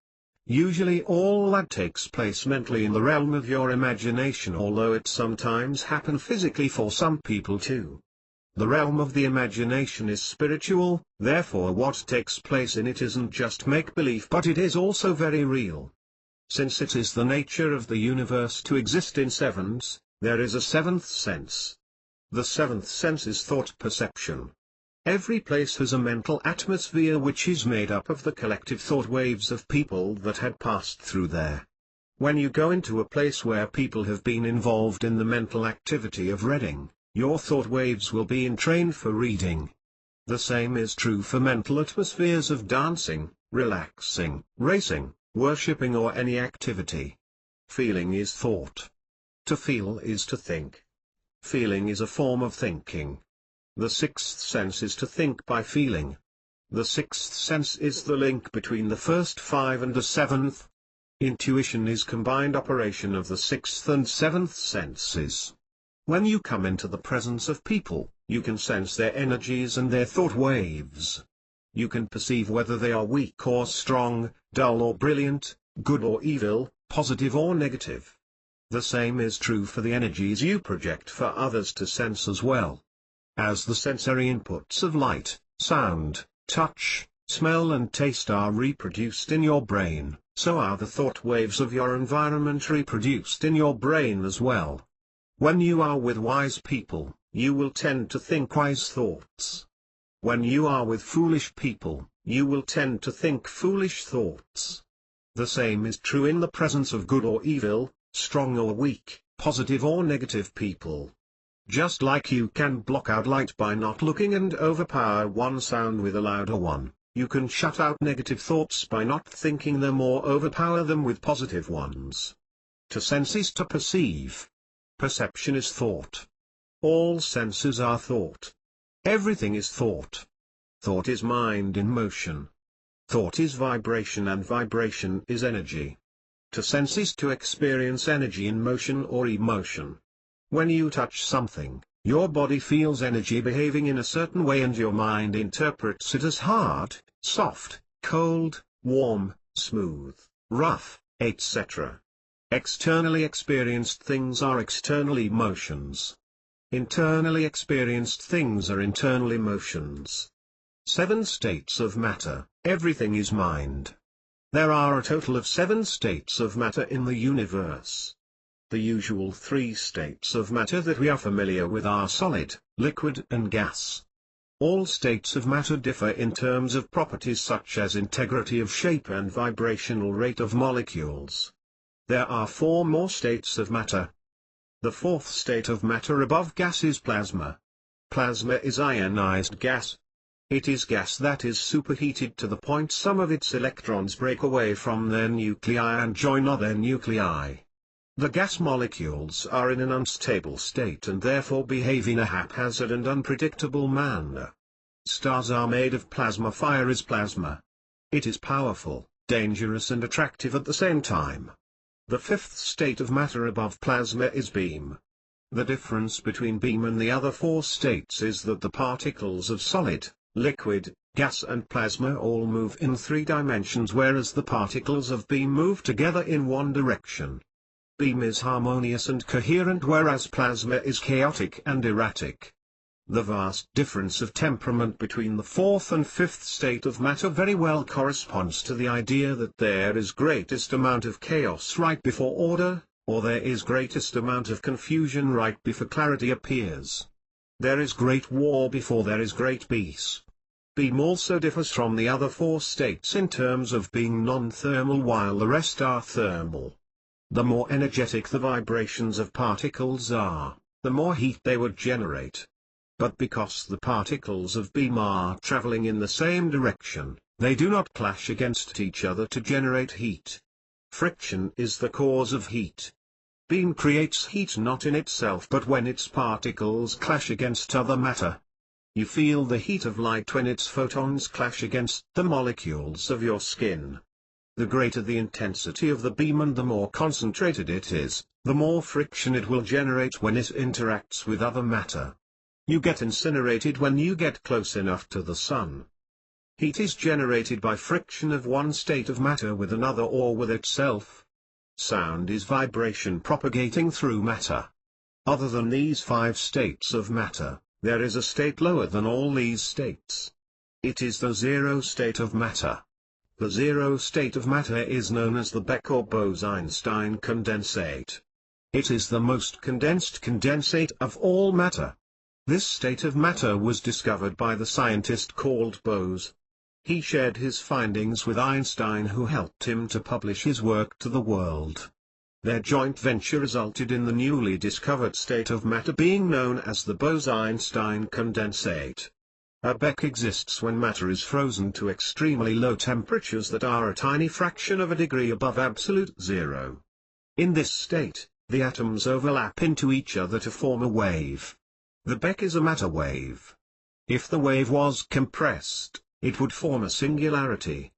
Usually all that takes place mentally in the realm of your imagination, although it sometimes happens physically for some people too. The realm of the imagination is spiritual, therefore what takes place in it isn't just make-believe but it is also very real. Since it is the nature of the universe to exist in sevens, there is a seventh sense. The seventh sense is thought perception. Every place has a mental atmosphere which is made up of the collective thought waves of people that had passed through there. When you go into a place where people have been involved in the mental activity of reading, your thought waves will be entrained for reading. The same is true for mental atmospheres of dancing, relaxing, racing, worshipping or any activity. Feeling is thought. To feel is to think. Feeling is a form of thinking. The sixth sense is to think by feeling. The sixth sense is the link between the first five and the seventh. Intuition is combined operation of the sixth and seventh senses. When you come into the presence of people, you can sense their energies and their thought waves. You can perceive whether they are weak or strong, dull or brilliant, good or evil, positive or negative. The same is true for the energies you project for others to sense as well. As the sensory inputs of light, sound, touch, smell and taste are reproduced in your brain, so are the thought waves of your environment reproduced in your brain as well. When you are with wise people, you will tend to think wise thoughts. When you are with foolish people, you will tend to think foolish thoughts. The same is true in the presence of good or evil, strong or weak, positive or negative people. Just like you can block out light by not looking and overpower one sound with a louder one, you can shut out negative thoughts by not thinking them or overpower them with positive ones. To sense is to perceive. Perception is thought. All senses are thought. Everything is thought. Thought is mind in motion. Thought is vibration and vibration is energy. To sense is to experience energy in motion or emotion. When you touch something, your body feels energy behaving in a certain way and your mind interprets it as hard, soft, cold, warm, smooth, rough, etc. Externally experienced things are external emotions. Internally experienced things are internal emotions. 7 states of matter. Everything is mind. There are a total of 7 states of matter in the universe. The usual 3 states of matter that we are familiar with are solid, liquid and gas. All states of matter differ in terms of properties such as integrity of shape and vibrational rate of molecules. There are 4 more states of matter. The 4th state of matter above gas is plasma. Plasma is ionized gas. It is gas that is superheated to the point some of its electrons break away from their nuclei and join other nuclei. The gas molecules are in an unstable state and therefore behave in a haphazard and unpredictable manner. Stars are made of plasma. Fire is plasma. It is powerful, dangerous and attractive at the same time. The 5th state of matter above plasma is beam. The difference between beam and the other 4 states is that the particles of solid, liquid, gas and plasma all move in 3 dimensions whereas the particles of beam move together in one direction. Beam is harmonious and coherent whereas plasma is chaotic and erratic. The vast difference of temperament between the 4th and 5th state of matter very well corresponds to the idea that there is greatest amount of chaos right before order, or there is greatest amount of confusion right before clarity appears. There is great war before there is great peace. Beam also differs from the other 4 states in terms of being non-thermal while the rest are thermal. The more energetic the vibrations of particles are, the more heat they would generate. But because the particles of beam are traveling in the same direction, they do not clash against each other to generate heat. Friction is the cause of heat. Beam creates heat not in itself but when its particles clash against other matter. You feel the heat of light when its photons clash against the molecules of your skin. The greater the intensity of the beam and the more concentrated it is, the more friction it will generate when it interacts with other matter. You get incinerated when you get close enough to the sun. Heat is generated by friction of one state of matter with another or with itself. Sound is vibration propagating through matter. Other than these 5 states of matter, there is a state lower than all these states. It is the zero state of matter. The zero state of matter is known as the Beck or Bose-Einstein condensate. It is the most condensed condensate of all matter. This state of matter was discovered by the scientist called Bose. He shared his findings with Einstein who helped him to publish his work to the world. Their joint venture resulted in the newly discovered state of matter being known as the Bose-Einstein condensate. A Beck exists when matter is frozen to extremely low temperatures that are a tiny fraction of a degree above absolute zero. In this state, the atoms overlap into each other to form a wave. The Beck is a matter wave. If the wave was compressed, it would form a singularity.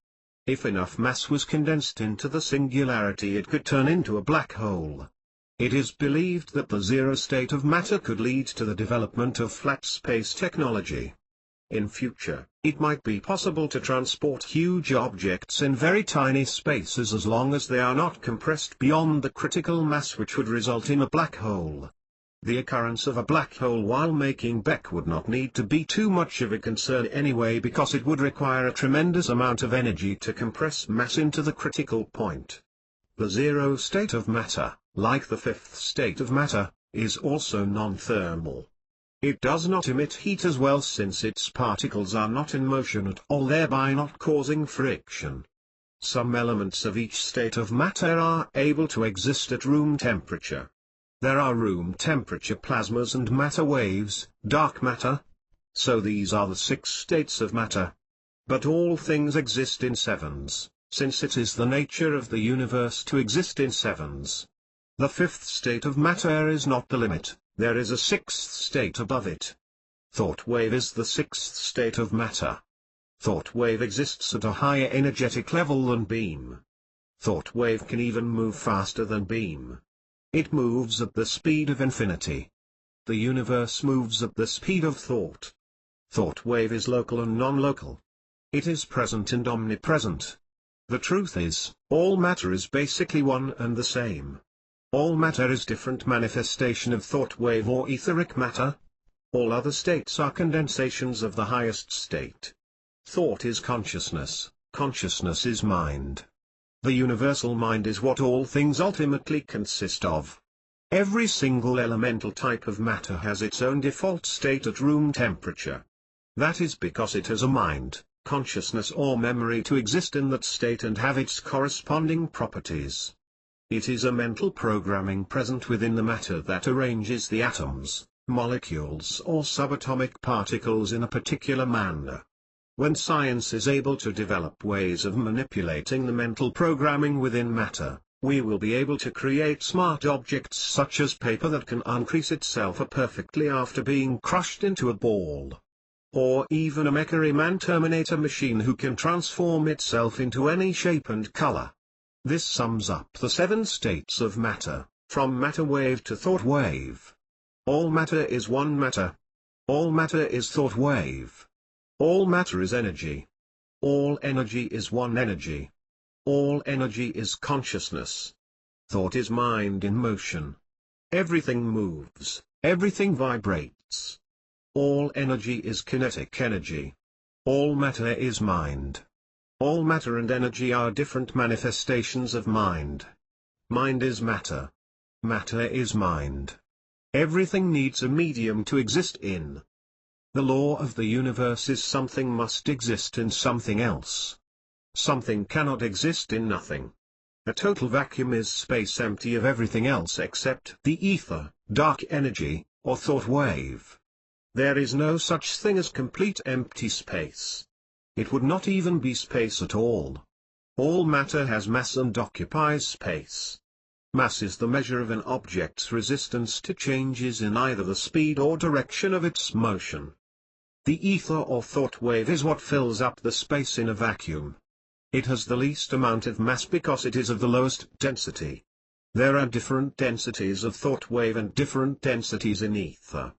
If enough mass was condensed into the singularity it could turn into a black hole. It is believed that the zero state of matter could lead to the development of flat space technology. In future, it might be possible to transport huge objects in very tiny spaces as long as they are not compressed beyond the critical mass which would result in a black hole. The occurrence of a black hole while making Beck would not need to be too much of a concern anyway because it would require a tremendous amount of energy to compress mass into the critical point. The zero state of matter, like the 5th state of matter, is also non-thermal. It does not emit heat as well since its particles are not in motion at all, thereby not causing friction. Some elements of each state of matter are able to exist at room temperature. There are room temperature plasmas and matter waves, dark matter. So these are the 6 states of matter. But all things exist in sevens, since it is the nature of the universe to exist in sevens. The 5th state of matter is not the limit, there is a 6th state above it. Thought wave is the 6th state of matter. Thought wave exists at a higher energetic level than beam. Thought wave can even move faster than beam. It moves at the speed of infinity. The universe moves at the speed of thought. Thought wave is local and non-local. It is present and omnipresent. The truth is, all matter is basically one and the same. All matter is different manifestation of thought wave or etheric matter. All other states are condensations of the highest state. Thought is consciousness, consciousness is mind. The universal mind is what all things ultimately consist of. Every single elemental type of matter has its own default state at room temperature. That is because it has a mind, consciousness or memory to exist in that state and have its corresponding properties. It is a mental programming present within the matter that arranges the atoms, molecules or subatomic particles in a particular manner. When science is able to develop ways of manipulating the mental programming within matter, we will be able to create smart objects such as paper that can uncrease itself perfectly after being crushed into a ball. Or even a Mecha-Man Terminator machine who can transform itself into any shape and color. This sums up the 7 states of matter, from matter wave to thought wave. All matter is one matter. All matter is thought wave. All matter is energy. All energy is one energy. All energy is consciousness. Thought is mind in motion. Everything moves, everything vibrates. All energy is kinetic energy. All matter is mind. All matter and energy are different manifestations of mind. Mind is matter. Matter is mind. Everything needs a medium to exist in. The law of the universe is something must exist in something else. Something cannot exist in nothing. A total vacuum is space empty of everything else except the ether, dark energy, or thought wave. There is no such thing as complete empty space. It would not even be space at all. All matter has mass and occupies space. Mass is the measure of an object's resistance to changes in either the speed or direction of its motion. The ether or thought wave is what fills up the space in a vacuum. It has the least amount of mass because it is of the lowest density. There are different densities of thought wave and different densities in ether.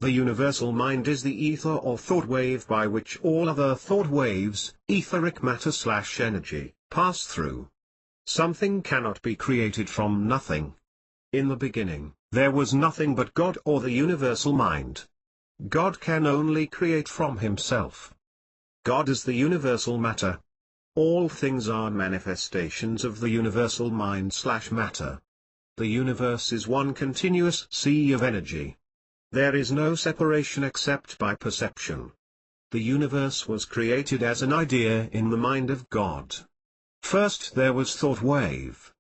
The universal mind is the ether or thought wave by which all other thought waves, etheric matter/energy, pass through. Something cannot be created from nothing. In the beginning, there was nothing but God or the universal mind. God can only create from himself. God is the universal matter. All things are manifestations of the universal mind/matter. The universe is one continuous sea of energy. There is no separation except by perception. The universe was created as an idea in the mind of God. First there was thought wave.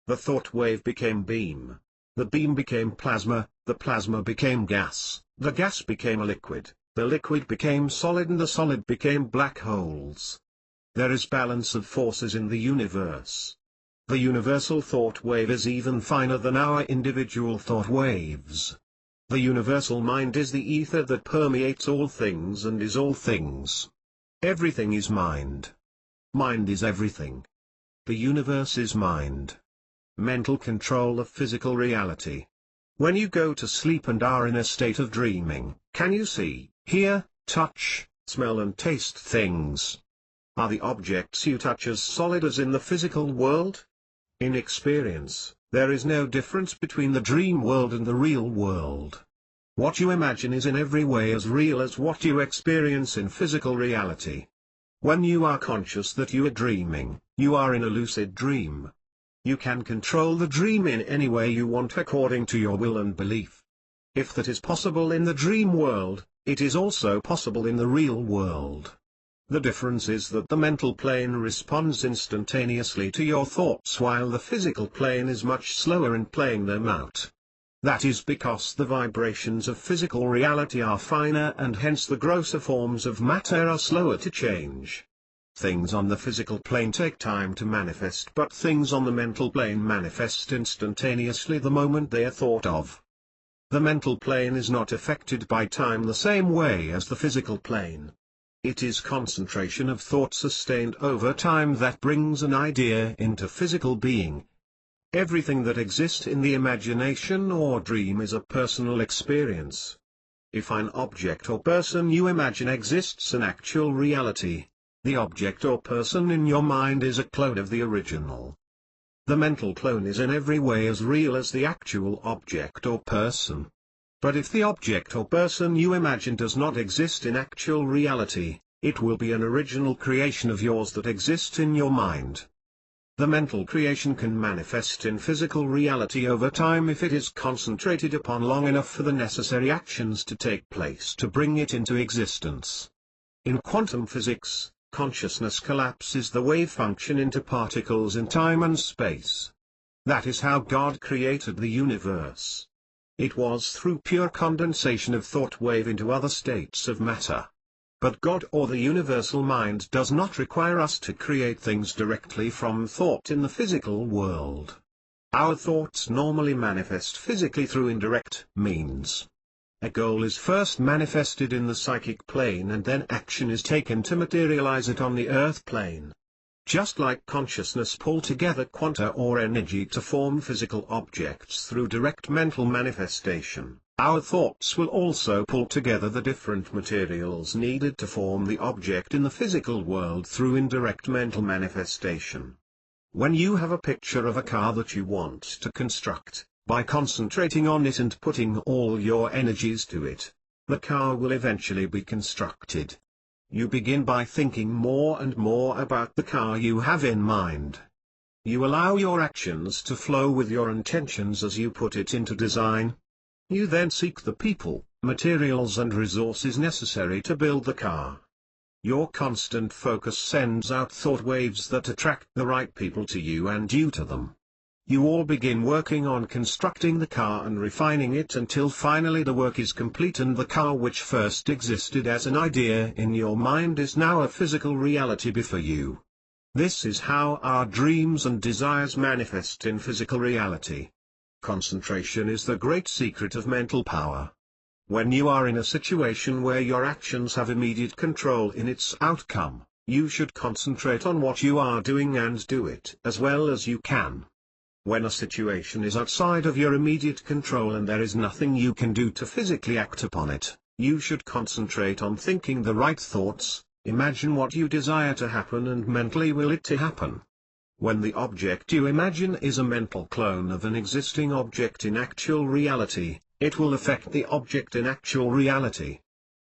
The thought wave became beam. The beam became plasma, the plasma became gas, the gas became a liquid, the liquid became solid and the solid became black holes. There is balance of forces in the universe. The universal thought wave is even finer than our individual thought waves. The universal mind is the ether that permeates all things and is all things. Everything is mind. Mind is everything. The universe is mind. Mental control of physical reality. When you go to sleep and are in a state of dreaming, can you see, hear, touch, smell and taste things? Are the objects you touch as solid as in the physical world? In experience, there is no difference between the dream world and the real world. What you imagine is in every way as real as what you experience in physical reality. When you are conscious that you are dreaming, you are in a lucid dream. You can control the dream in any way you want according to your will and belief. If that is possible in the dream world, it is also possible in the real world. The difference is that the mental plane responds instantaneously to your thoughts while the physical plane is much slower in playing them out. That is because the vibrations of physical reality are finer and hence the grosser forms of matter are slower to change. Things on the physical plane take time to manifest, but things on the mental plane manifest instantaneously the moment they are thought of. The mental plane is not affected by time the same way as the physical plane. It is concentration of thought sustained over time that brings an idea into physical being. Everything that exists in the imagination or dream is a personal experience. If an object or person you imagine exists in actual reality, the object or person in your mind is a clone of the original. The mental clone is in every way as real as the actual object or person. But if the object or person you imagine does not exist in actual reality, it will be an original creation of yours that exists in your mind. The mental creation can manifest in physical reality over time if it is concentrated upon long enough for the necessary actions to take place to bring it into existence. In quantum physics, consciousness collapses the wave function into particles in time and space. That is how God created the universe. It was through pure condensation of thought wave into other states of matter. But God or the universal mind does not require us to create things directly from thought in the physical world. Our thoughts normally manifest physically through indirect means. A goal is first manifested in the psychic plane and then action is taken to materialize it on the earth plane. Just like consciousness pull together quanta or energy to form physical objects through direct mental manifestation, our thoughts will also pull together the different materials needed to form the object in the physical world through indirect mental manifestation. When you have a picture of a car that you want to construct, by concentrating on it and putting all your energies to it, the car will eventually be constructed. You begin by thinking more and more about the car you have in mind. You allow your actions to flow with your intentions as you put it into design. You then seek the people, materials and resources necessary to build the car. Your constant focus sends out thought waves that attract the right people to you and you to them. You all begin working on constructing the car and refining it until finally the work is complete and the car which first existed as an idea in your mind is now a physical reality before you. This is how our dreams and desires manifest in physical reality. Concentration is the great secret of mental power. When you are in a situation where your actions have immediate control in its outcome, you should concentrate on what you are doing and do it as well as you can. When a situation is outside of your immediate control and there is nothing you can do to physically act upon it, you should concentrate on thinking the right thoughts, imagine what you desire to happen and mentally will it to happen. When the object you imagine is a mental clone of an existing object in actual reality, it will affect the object in actual reality.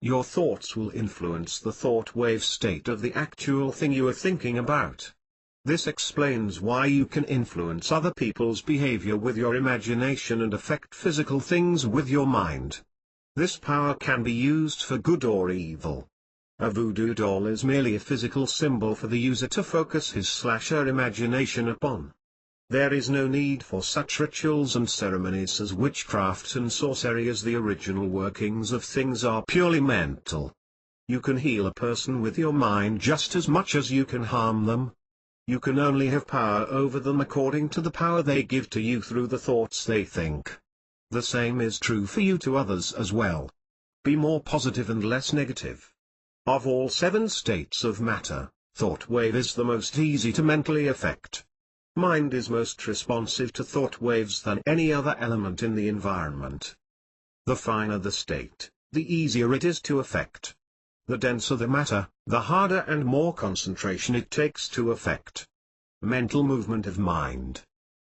Your thoughts will influence the thought wave state of the actual thing you are thinking about. This explains why you can influence other people's behavior with your imagination and affect physical things with your mind. This power can be used for good or evil. A voodoo doll is merely a physical symbol for the user to focus his/her imagination upon. There is no need for such rituals and ceremonies as witchcraft and sorcery, as the original workings of things are purely mental. You can heal a person with your mind just as much as you can harm them. You can only have power over them according to the power they give to you through the thoughts they think. The same is true for you to others as well. Be more positive and less negative. Of all 7 states of matter, thought wave is the most easy to mentally affect. Mind is most responsive to thought waves than any other element in the environment. The finer the state, the easier it is to affect. The denser the matter, the harder and more concentration it takes to affect. Mental movement of mind.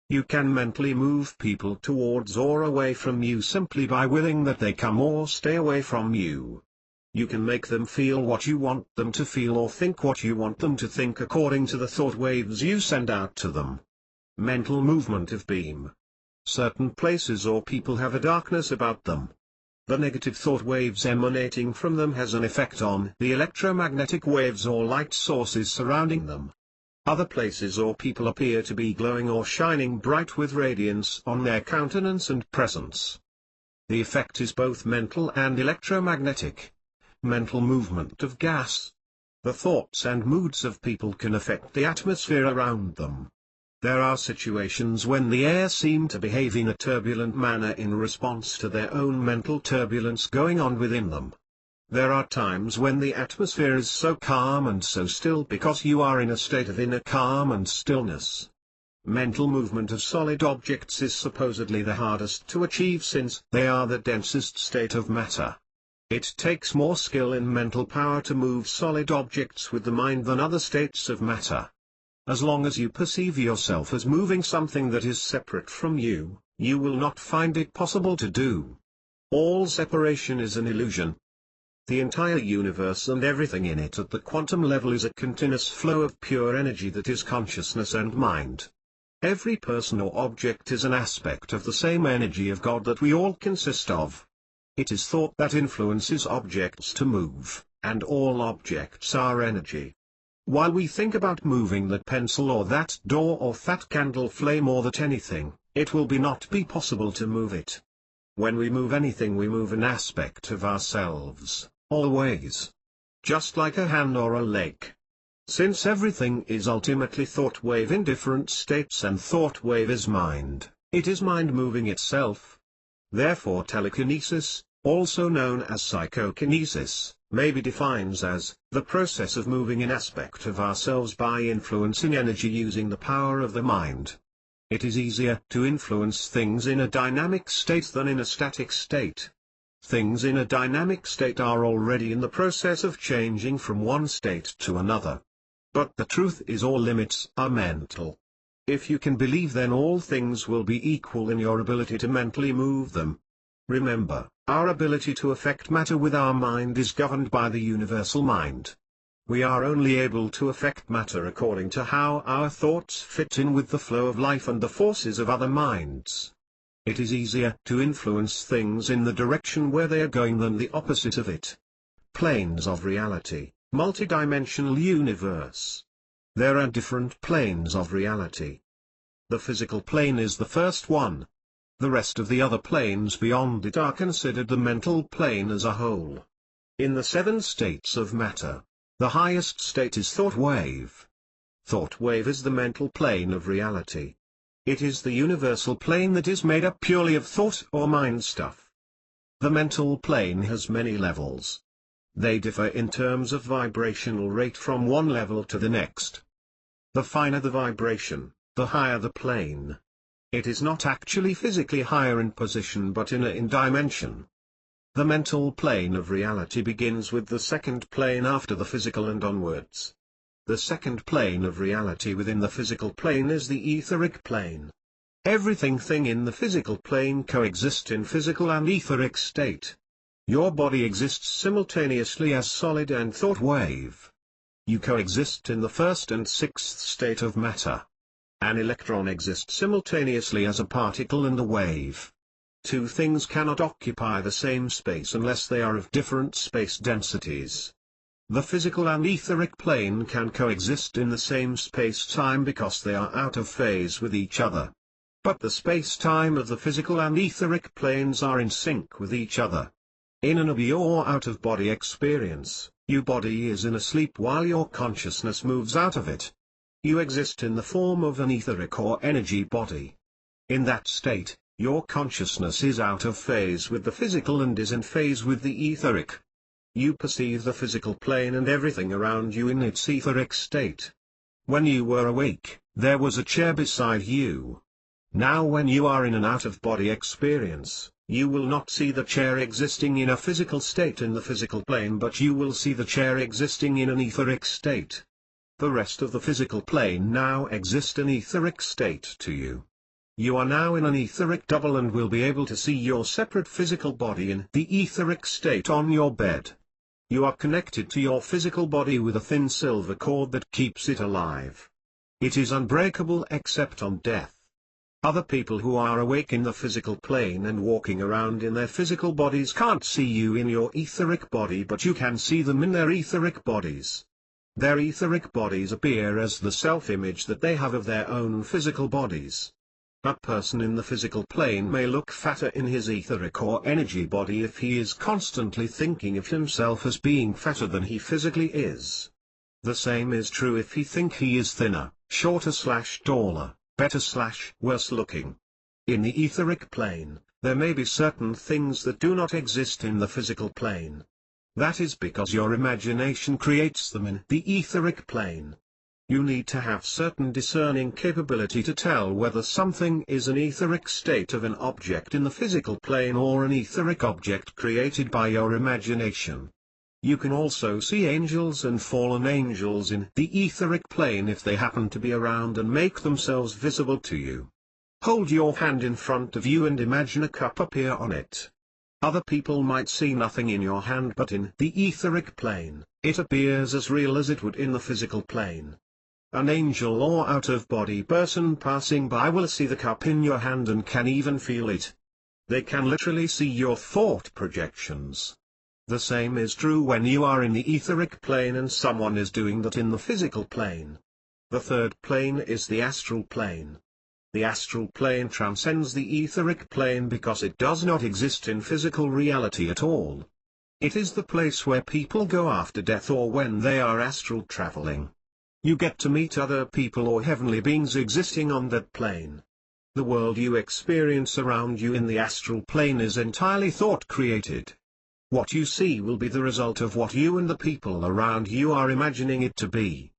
You can mentally move people towards or away from you simply by willing that they come or stay away from you. You can make them feel what you want them to feel or think what you want them to think according to the thought waves you send out to them. Mental movement of beam. Certain places or people have a darkness about them. The negative thought waves emanating from them has an effect on the electromagnetic waves or light sources surrounding them. Other places or people appear to be glowing or shining bright with radiance on their countenance and presence. The effect is both mental and electromagnetic. Mental movement of gas. The thoughts and moods of people can affect the atmosphere around them. There are situations when the air seem to behave in a turbulent manner in response to their own mental turbulence going on within them. There are times when the atmosphere is so calm and so still because you are in a state of inner calm and stillness. Mental movement of solid objects is supposedly the hardest to achieve since they are the densest state of matter. It takes more skill in mental power to move solid objects with the mind than other states of matter. As long as you perceive yourself as moving something that is separate from you, you will not find it possible to do. All separation is an illusion. The entire universe and everything in it at the quantum level is a continuous flow of pure energy that is consciousness and mind. Every person or object is an aspect of the same energy of God that we all consist of. It is thought that influences objects to move, and all objects are energy. While we think about moving that pencil or that door or that candle flame or that anything, it will not be possible to move it. When we move anything, we move an aspect of ourselves, always. Just like a hand or a leg. Since everything is ultimately thought wave in different states and thought wave is mind, it is mind moving itself. Therefore telekinesis, also known as psychokinesis, may be defined as the process of moving an aspect of ourselves by influencing energy using the power of the mind. It is easier to influence things in a dynamic state than in a static state. Things in a dynamic state are already in the process of changing from one state to another. But the truth is all limits are mental. If you can believe, then all things will be equal in your ability to mentally move them. Remember, our ability to affect matter with our mind is governed by the universal mind. We are only able to affect matter according to how our thoughts fit in with the flow of life and the forces of other minds. It is easier to influence things in the direction where they are going than the opposite of it. Planes of reality, multidimensional universe. There are different planes of reality. The physical plane is the first one. The rest of the other planes beyond it are considered the mental plane as a whole. In the 7 states of matter, the highest state is thought wave. Thought wave is the mental plane of reality. It is the universal plane that is made up purely of thought or mind stuff. The mental plane has many levels. They differ in terms of vibrational rate from one level to the next. The finer the vibration, the higher the plane. It is not actually physically higher in position but inner in dimension. The mental plane of reality begins with the second plane after the physical and onwards. The second plane of reality within the physical plane is the etheric plane. Everything in the physical plane coexists in physical and etheric state. Your body exists simultaneously as solid and thought wave. You coexist in the 1st and 6th state of matter. An electron exists simultaneously as a particle and a wave. Two things cannot occupy the same space unless they are of different space densities. The physical and etheric plane can coexist in the same space-time because they are out of phase with each other. But the space-time of the physical and etheric planes are in sync with each other. In an ABI or out-of-body experience, your body is in a sleep while your consciousness moves out of it. You exist in the form of an etheric or energy body. In that state, your consciousness is out of phase with the physical and is in phase with the etheric. You perceive the physical plane and everything around you in its etheric state. When you were awake, there was a chair beside you. Now when you are in an out-of-body experience, you will not see the chair existing in a physical state in the physical plane, but you will see the chair existing in an etheric state. The rest of the physical plane now exists in etheric state to you. You are now in an etheric double and will be able to see your separate physical body in the etheric state on your bed. You are connected to your physical body with a thin silver cord that keeps it alive. It is unbreakable except on death. Other people who are awake in the physical plane and walking around in their physical bodies can't see you in your etheric body, but you can see them in their etheric bodies. Their etheric bodies appear as the self-image that they have of their own physical bodies. A person in the physical plane may look fatter in his etheric or energy body if he is constantly thinking of himself as being fatter than he physically is. The same is true if he think he is thinner, shorter/taller, better/worse looking. In the etheric plane, there may be certain things that do not exist in the physical plane. That is because your imagination creates them in the etheric plane. You need to have certain discerning capability to tell whether something is an etheric state of an object in the physical plane or an etheric object created by your imagination. You can also see angels and fallen angels in the etheric plane if they happen to be around and make themselves visible to you. Hold your hand in front of you and imagine a cup appear on it. Other people might see nothing in your hand, but in the etheric plane, it appears as real as it would in the physical plane. An angel or out-of-body person passing by will see the cup in your hand and can even feel it. They can literally see your thought projections. The same is true when you are in the etheric plane and someone is doing that in the physical plane. The third plane is the astral plane. The astral plane transcends the etheric plane because it does not exist in physical reality at all. It is the place where people go after death or when they are astral traveling. You get to meet other people or heavenly beings existing on that plane. The world you experience around you in the astral plane is entirely thought-created. What you see will be the result of what you and the people around you are imagining it to be.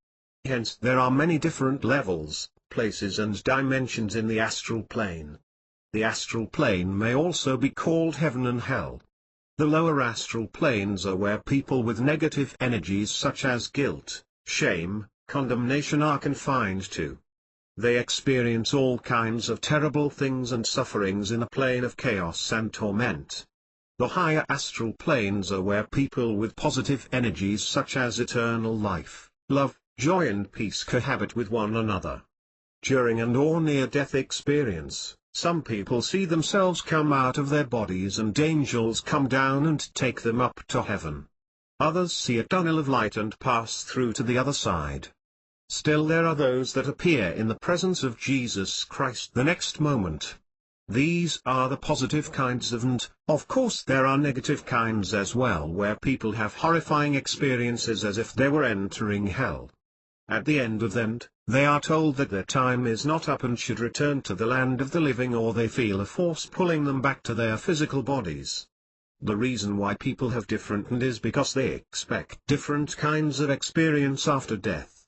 Hence, there are many different levels, places and dimensions in the astral plane. The astral plane may also be called heaven and hell. The lower astral planes are where people with negative energies such as guilt, shame, condemnation are confined to. They experience all kinds of terrible things and sufferings in a plane of chaos and torment. The higher astral planes are where people with positive energies such as eternal life, love, joy and peace cohabit with one another. During and or near-death experience, some people see themselves come out of their bodies and angels come down and take them up to heaven. Others see a tunnel of light and pass through to the other side. Still there are those that appear in the presence of Jesus Christ the next moment. These are the positive kinds and, of course there are negative kinds as well where people have horrifying experiences as if they were entering hell. At the end of them, they are told that their time is not up and should return to the land of the living, or they feel a force pulling them back to their physical bodies. The reason why people have different and is because they expect different kinds of experience after death.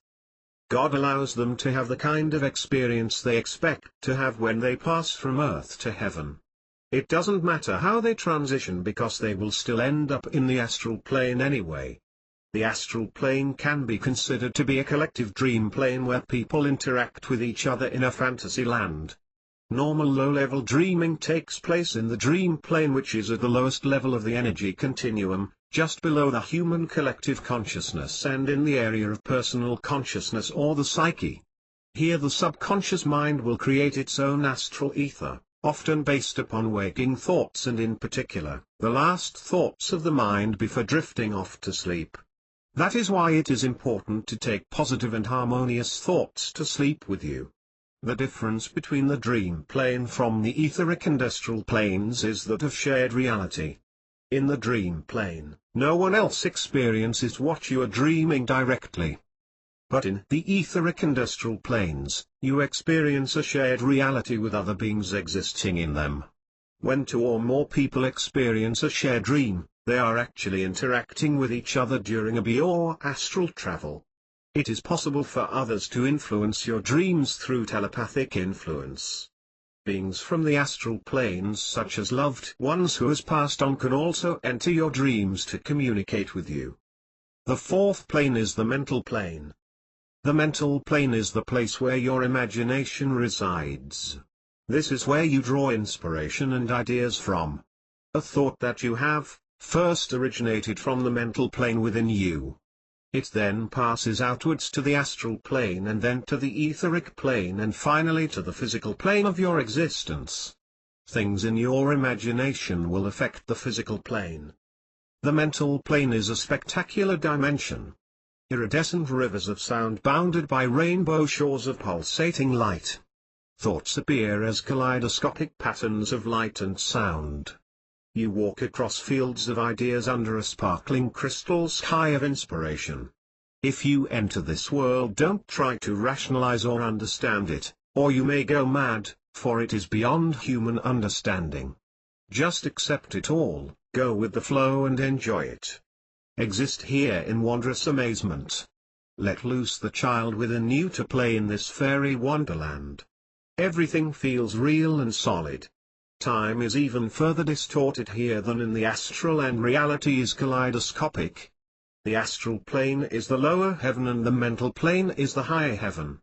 God allows them to have the kind of experience they expect to have when they pass from earth to heaven. It doesn't matter how they transition because they will still end up in the astral plane anyway. The astral plane can be considered to be a collective dream plane where people interact with each other in a fantasy land. Normal low-level dreaming takes place in the dream plane, which is at the lowest level of the energy continuum, just below the human collective consciousness and in the area of personal consciousness or the psyche. Here the subconscious mind will create its own astral ether, often based upon waking thoughts and in particular, the last thoughts of the mind before drifting off to sleep. That is why it is important to take positive and harmonious thoughts to sleep with you. The difference between the dream plane from the etheric and astral planes is that of shared reality. In the dream plane, no one else experiences what you are dreaming directly. But in the etheric and astral planes, you experience a shared reality with other beings existing in them. When two or more people experience a shared dream, they are actually interacting with each other during a or astral travel. It is possible for others to influence your dreams through telepathic influence. Beings from the astral planes such as loved ones who has passed on can also enter your dreams to communicate with you. The fourth plane is the mental plane. The mental plane is the place where your imagination resides. This is where you draw inspiration and ideas from. A thought that you have, first originated from the mental plane within you. It then passes outwards to the astral plane and then to the etheric plane and finally to the physical plane of your existence. Things in your imagination will affect the physical plane. The mental plane is a spectacular dimension. iridescent rivers of sound bounded by rainbow shores of pulsating light. Thoughts appear as kaleidoscopic patterns of light and sound. You walk across fields of ideas under a sparkling crystal sky of inspiration. If you enter this world, don't try to rationalize or understand it, or you may go mad, for it is beyond human understanding. Just accept it all, go with the flow and enjoy it. Exist here in wondrous amazement. Let loose the child within you to play in this fairy wonderland. Everything feels real and solid. Time is even further distorted here than in the astral, and reality is kaleidoscopic. The astral plane is the lower heaven and the mental plane is the higher heaven.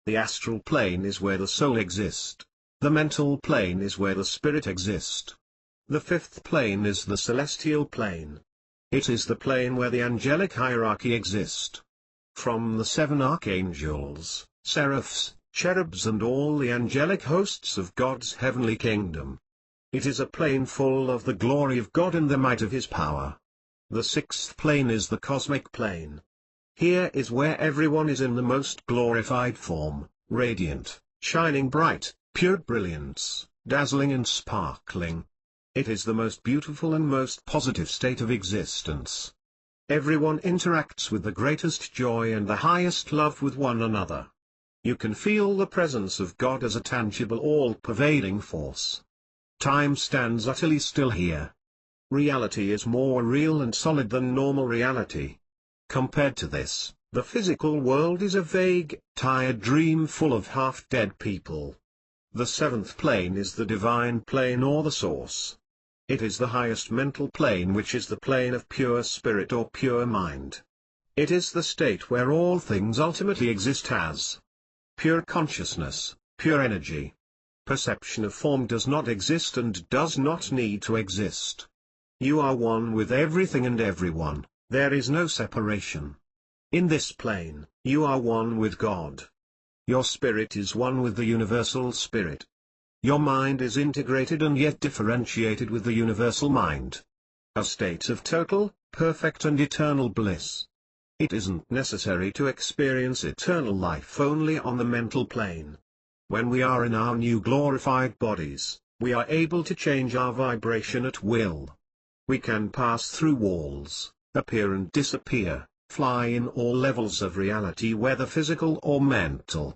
The astral plane is where the soul exists. The mental plane is where the spirit exists. The fifth plane is the celestial plane. It is the plane where the angelic hierarchy exists. From the 7 archangels, seraphs, cherubs and all the angelic hosts of God's heavenly kingdom. It is a plane full of the glory of God and the might of His power. The 6th plane is the cosmic plane. Here is where everyone is in the most glorified form, radiant, shining bright, pure brilliance, dazzling and sparkling. It is the most beautiful and most positive state of existence. Everyone interacts with the greatest joy and the highest love with one another. You can feel the presence of God as a tangible, all-pervading force. Time stands utterly still here. Reality is more real and solid than normal reality. Compared to this, the physical world is a vague, tired dream full of half-dead people. The 7th plane is the divine plane or the source. It is the highest mental plane, which is the plane of pure spirit or pure mind. It is the state where all things ultimately exist as pure consciousness, pure energy. Perception of form does not exist and does not need to exist. You are one with everything and everyone, there is no separation. In this plane, you are one with God. Your spirit is one with the universal spirit. Your mind is integrated and yet differentiated with the universal mind. A state of total, perfect and eternal bliss. It isn't necessary to experience eternal life only on the mental plane. When we are in our new glorified bodies, we are able to change our vibration at will. We can pass through walls, appear and disappear, fly in all levels of reality, whether physical or mental.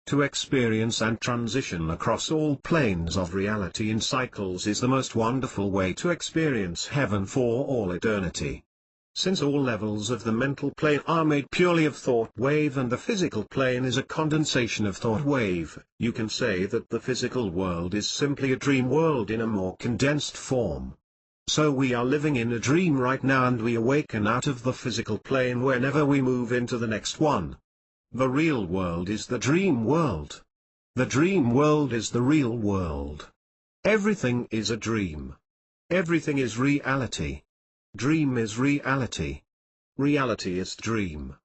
To experience and transition across all planes of reality in cycles is the most wonderful way to experience heaven for all eternity. Since all levels of the mental plane are made purely of thought wave and the physical plane is a condensation of thought wave, you can say that the physical world is simply a dream world in a more condensed form. So we are living in a dream right now, and we awaken out of the physical plane whenever we move into the next one. The real world is the dream world. The dream world is the real world. Everything is a dream. Everything is reality. Dream is reality. Reality is dream.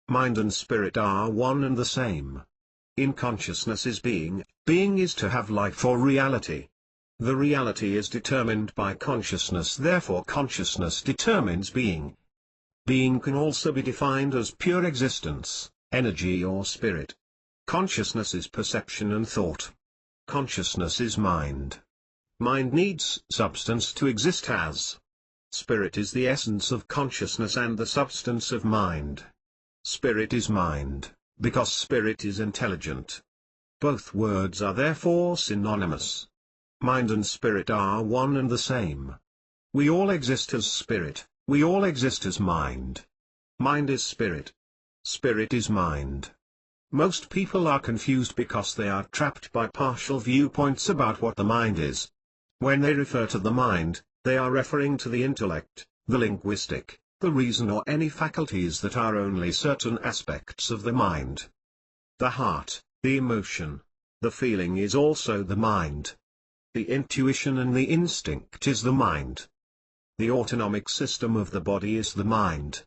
Mind and spirit are one and the same. In consciousness is being, being is to have life or reality. The reality is determined by consciousness, therefore consciousness determines being. Being can also be defined as pure existence, energy or spirit. Consciousness is perception and thought. Consciousness is mind. Mind needs substance to exist as. Spirit is the essence of consciousness and the substance of mind. Spirit is mind, because spirit is intelligent. Both words are therefore synonymous. Mind and spirit are one and the same. We all exist as spirit, we all exist as mind. Mind is spirit. Spirit is mind. Most people are confused because they are trapped by partial viewpoints about what the mind is. When they refer to the mind, they are referring to the intellect, the linguistic, the reason or any faculties that are only certain aspects of the mind. The heart, the emotion, the feeling is also the mind. The intuition and the instinct is the mind. The autonomic system of the body is the mind.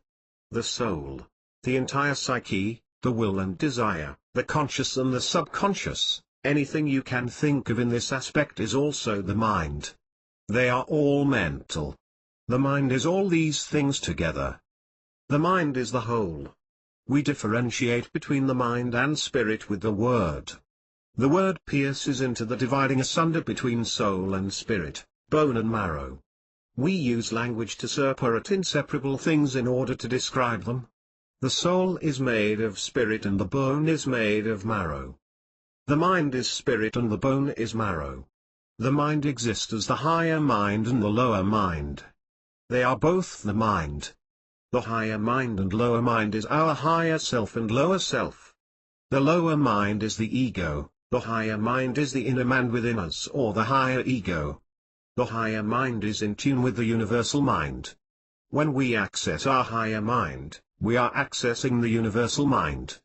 The soul, the entire psyche, the will and desire, the conscious and the subconscious, anything you can think of in this aspect is also the mind. They are all mental. The mind is all these things together. The mind is the whole, We differentiate between the mind and spirit with the word. The word pierces into the dividing asunder between soul and spirit, bone and marrow. We use language to separate inseparable things in order to describe them. The soul is made of spirit and the bone is made of marrow. The mind is spirit and the bone is marrow. The mind exists as the higher mind and the lower mind. They are both the mind. The higher mind and lower mind is our higher self and lower self. The lower mind is the ego, the higher mind is the inner man within us or the higher ego. The higher mind is in tune with the universal mind. When we access our higher mind, we are accessing the universal mind.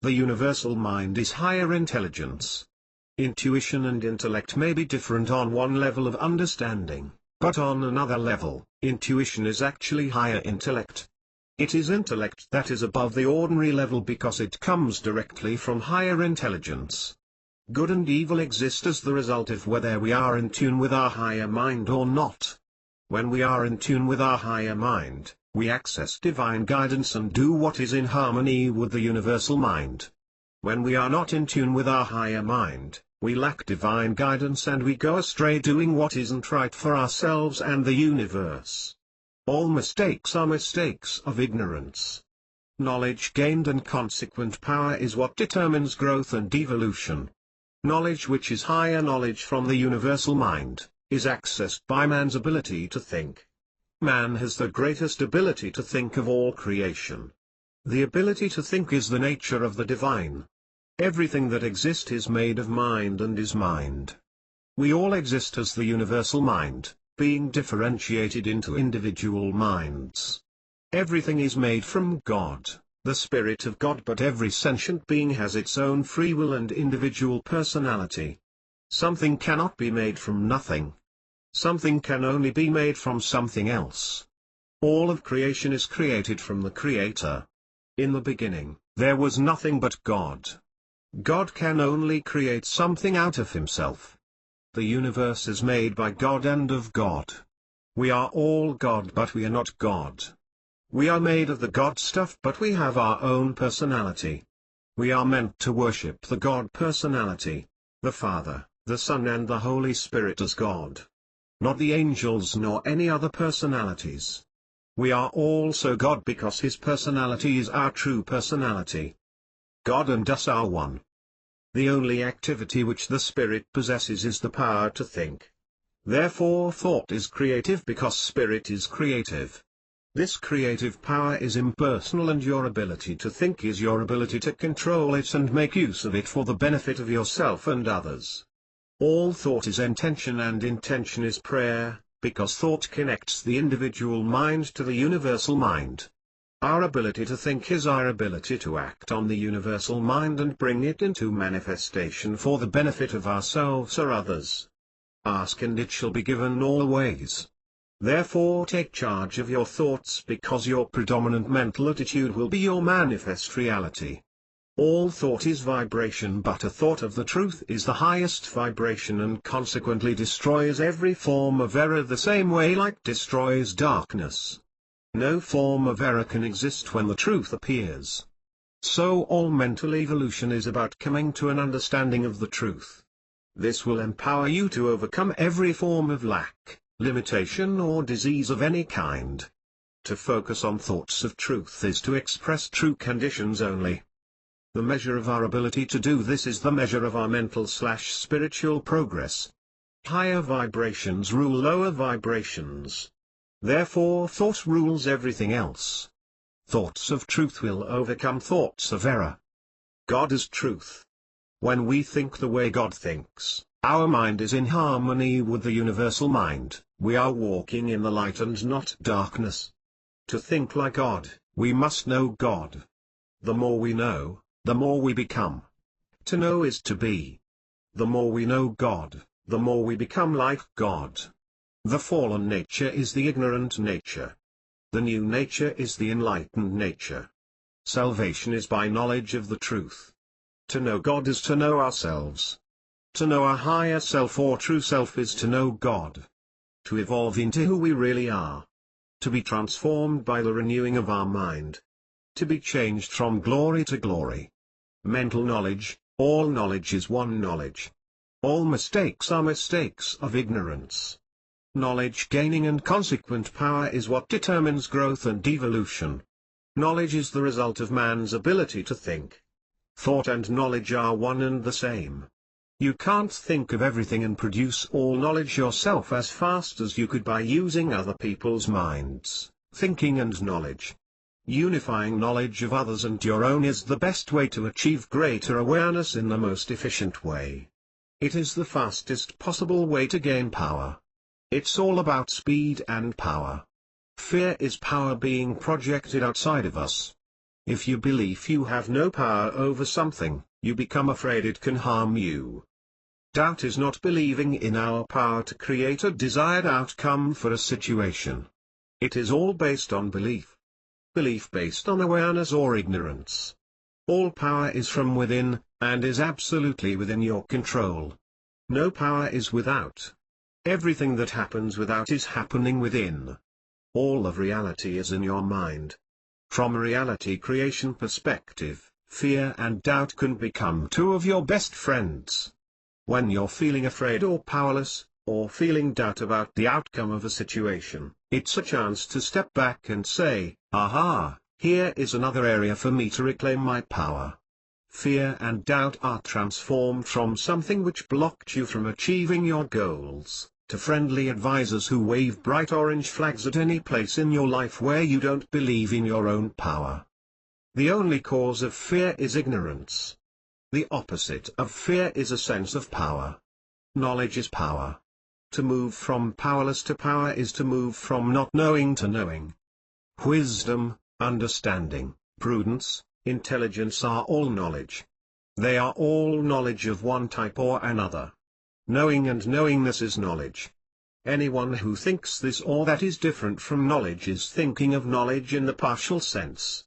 The universal mind is higher intelligence. Intuition and intellect may be different on one level of understanding, but on another level, intuition is actually higher intellect. It is intellect that is above the ordinary level because it comes directly from higher intelligence. Good and evil exist as the result of whether we are in tune with our higher mind or not. When we are in tune with our higher mind, we access divine guidance and do what is in harmony with the universal mind. When we are not in tune with our higher mind, we lack divine guidance and we go astray doing what isn't right for ourselves and the universe. All mistakes are mistakes of ignorance. Knowledge gained and consequent power is what determines growth and evolution. Knowledge, which is higher knowledge from the universal mind, is accessed by man's ability to think. Man has the greatest ability to think of all creation. The ability to think is the nature of the divine. Everything that exists is made of mind and is mind. We all exist as the universal mind, being differentiated into individual minds. Everything is made from God, the Spirit of God, but every sentient being has its own free will and individual personality. Something cannot be made from nothing. Something can only be made from something else. All of creation is created from the Creator. In the beginning, there was nothing but God. God can only create something out of himself. The universe is made by God and of God. We are all God, but we are not God. We are made of the God stuff, but we have our own personality. We are meant to worship the God personality, the Father, the Son and the Holy Spirit as God. Not the angels nor any other personalities. We are also God because his personality is our true personality. God and us are one. The only activity which the Spirit possesses is the power to think. Therefore thought is creative because Spirit is creative. This creative power is impersonal and your ability to think is your ability to control it and make use of it for the benefit of yourself and others. All thought is intention and intention is prayer, because thought connects the individual mind to the universal mind. Our ability to think is our ability to act on the universal mind and bring it into manifestation for the benefit of ourselves or others. Ask and it shall be given always. Therefore take charge of your thoughts because your predominant mental attitude will be your manifest reality. All thought is vibration, but a thought of the truth is the highest vibration and consequently destroys every form of error the same way light destroys darkness. No form of error can exist when the truth appears. So all mental evolution is about coming to an understanding of the truth. This will empower you to overcome every form of lack, limitation or disease of any kind. To focus on thoughts of truth is to express true conditions only. The measure of our ability to do this is the measure of our mental/spiritual progress. Higher vibrations rule lower vibrations. Therefore thought rules everything else. Thoughts of truth will overcome thoughts of error. God is truth. When we think the way God thinks, our mind is in harmony with the universal mind, we are walking in the light and not darkness. To think like God, we must know God. The more we know, the more we become. To know is to be. The more we know God, the more we become like God. The fallen nature is the ignorant nature. The new nature is the enlightened nature. Salvation is by knowledge of the truth. To know God is to know ourselves. To know our higher self or true self is to know God. To evolve into who we really are. To be transformed by the renewing of our mind. to be changed from glory to glory. Mental knowledge, all knowledge is one knowledge. All mistakes are mistakes of ignorance. Knowledge gaining and consequent power is what determines growth and evolution. Knowledge is the result of man's ability to think. Thought and knowledge are one and the same. You can't think of everything and produce all knowledge yourself as fast as you could by using other people's minds, thinking and knowledge. Unifying knowledge of others and your own is the best way to achieve greater awareness in the most efficient way. It is the fastest possible way to gain power. It's all about speed and power. Fear is power being projected outside of us. If you believe you have no power over something, you become afraid it can harm you. Doubt is not believing in our power to create a desired outcome for a situation. It is all based on belief. Belief based on awareness or ignorance. All power is from within, and is absolutely within your control. No power is without. Everything that happens without is happening within. All of reality is in your mind. From a reality creation perspective, fear and doubt can become two of your best friends. When you're feeling afraid or powerless, or feeling doubt about the outcome of a situation, it's a chance to step back and say, aha, here is another area for me to reclaim my power. Fear and doubt are transformed from something which blocked you from achieving your goals, to friendly advisors who wave bright orange flags at any place in your life where you don't believe in your own power. The only cause of fear is ignorance. The opposite of fear is a sense of power. Knowledge is power. To move from powerless to power is to move from not knowing to knowing. Wisdom, understanding, prudence, intelligence are all knowledge. They are all knowledge of one type or another. Knowing and knowingness is knowledge. Anyone who thinks this or that is different from knowledge is thinking of knowledge in the partial sense.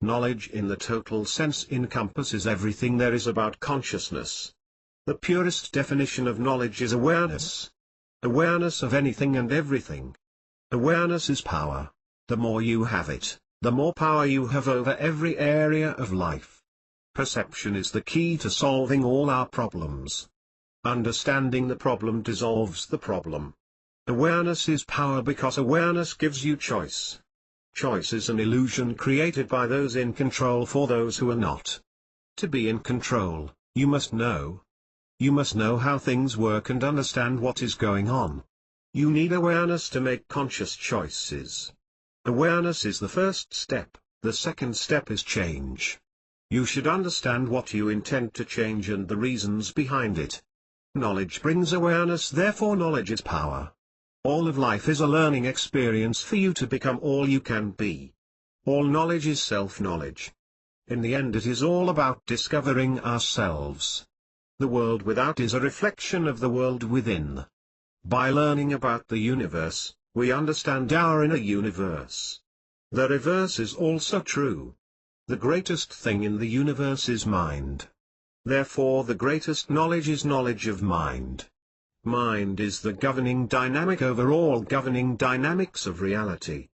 Knowledge in the total sense encompasses everything there is about consciousness. The purest definition of knowledge is awareness. Awareness of anything and everything. Awareness is power. The more you have it, the more power you have over every area of life. Perception is the key to solving all our problems. Understanding the problem dissolves the problem. Awareness is power because awareness gives you choice. Choice is an illusion created by those in control for those who are not. To be in control, you must know. You must know how things work and understand what is going on. You need awareness to make conscious choices. Awareness is the first step, the second step is change. You should understand what you intend to change and the reasons behind it. Knowledge brings awareness, therefore knowledge is power. All of life is a learning experience for you to become all you can be. All knowledge is self-knowledge. In the end it is all about discovering ourselves. The world without is a reflection of the world within. By learning about the universe, we understand our inner universe. The reverse is also true. The greatest thing in the universe is mind. Therefore the greatest knowledge is knowledge of mind. Mind is the governing dynamic over all governing dynamics of reality.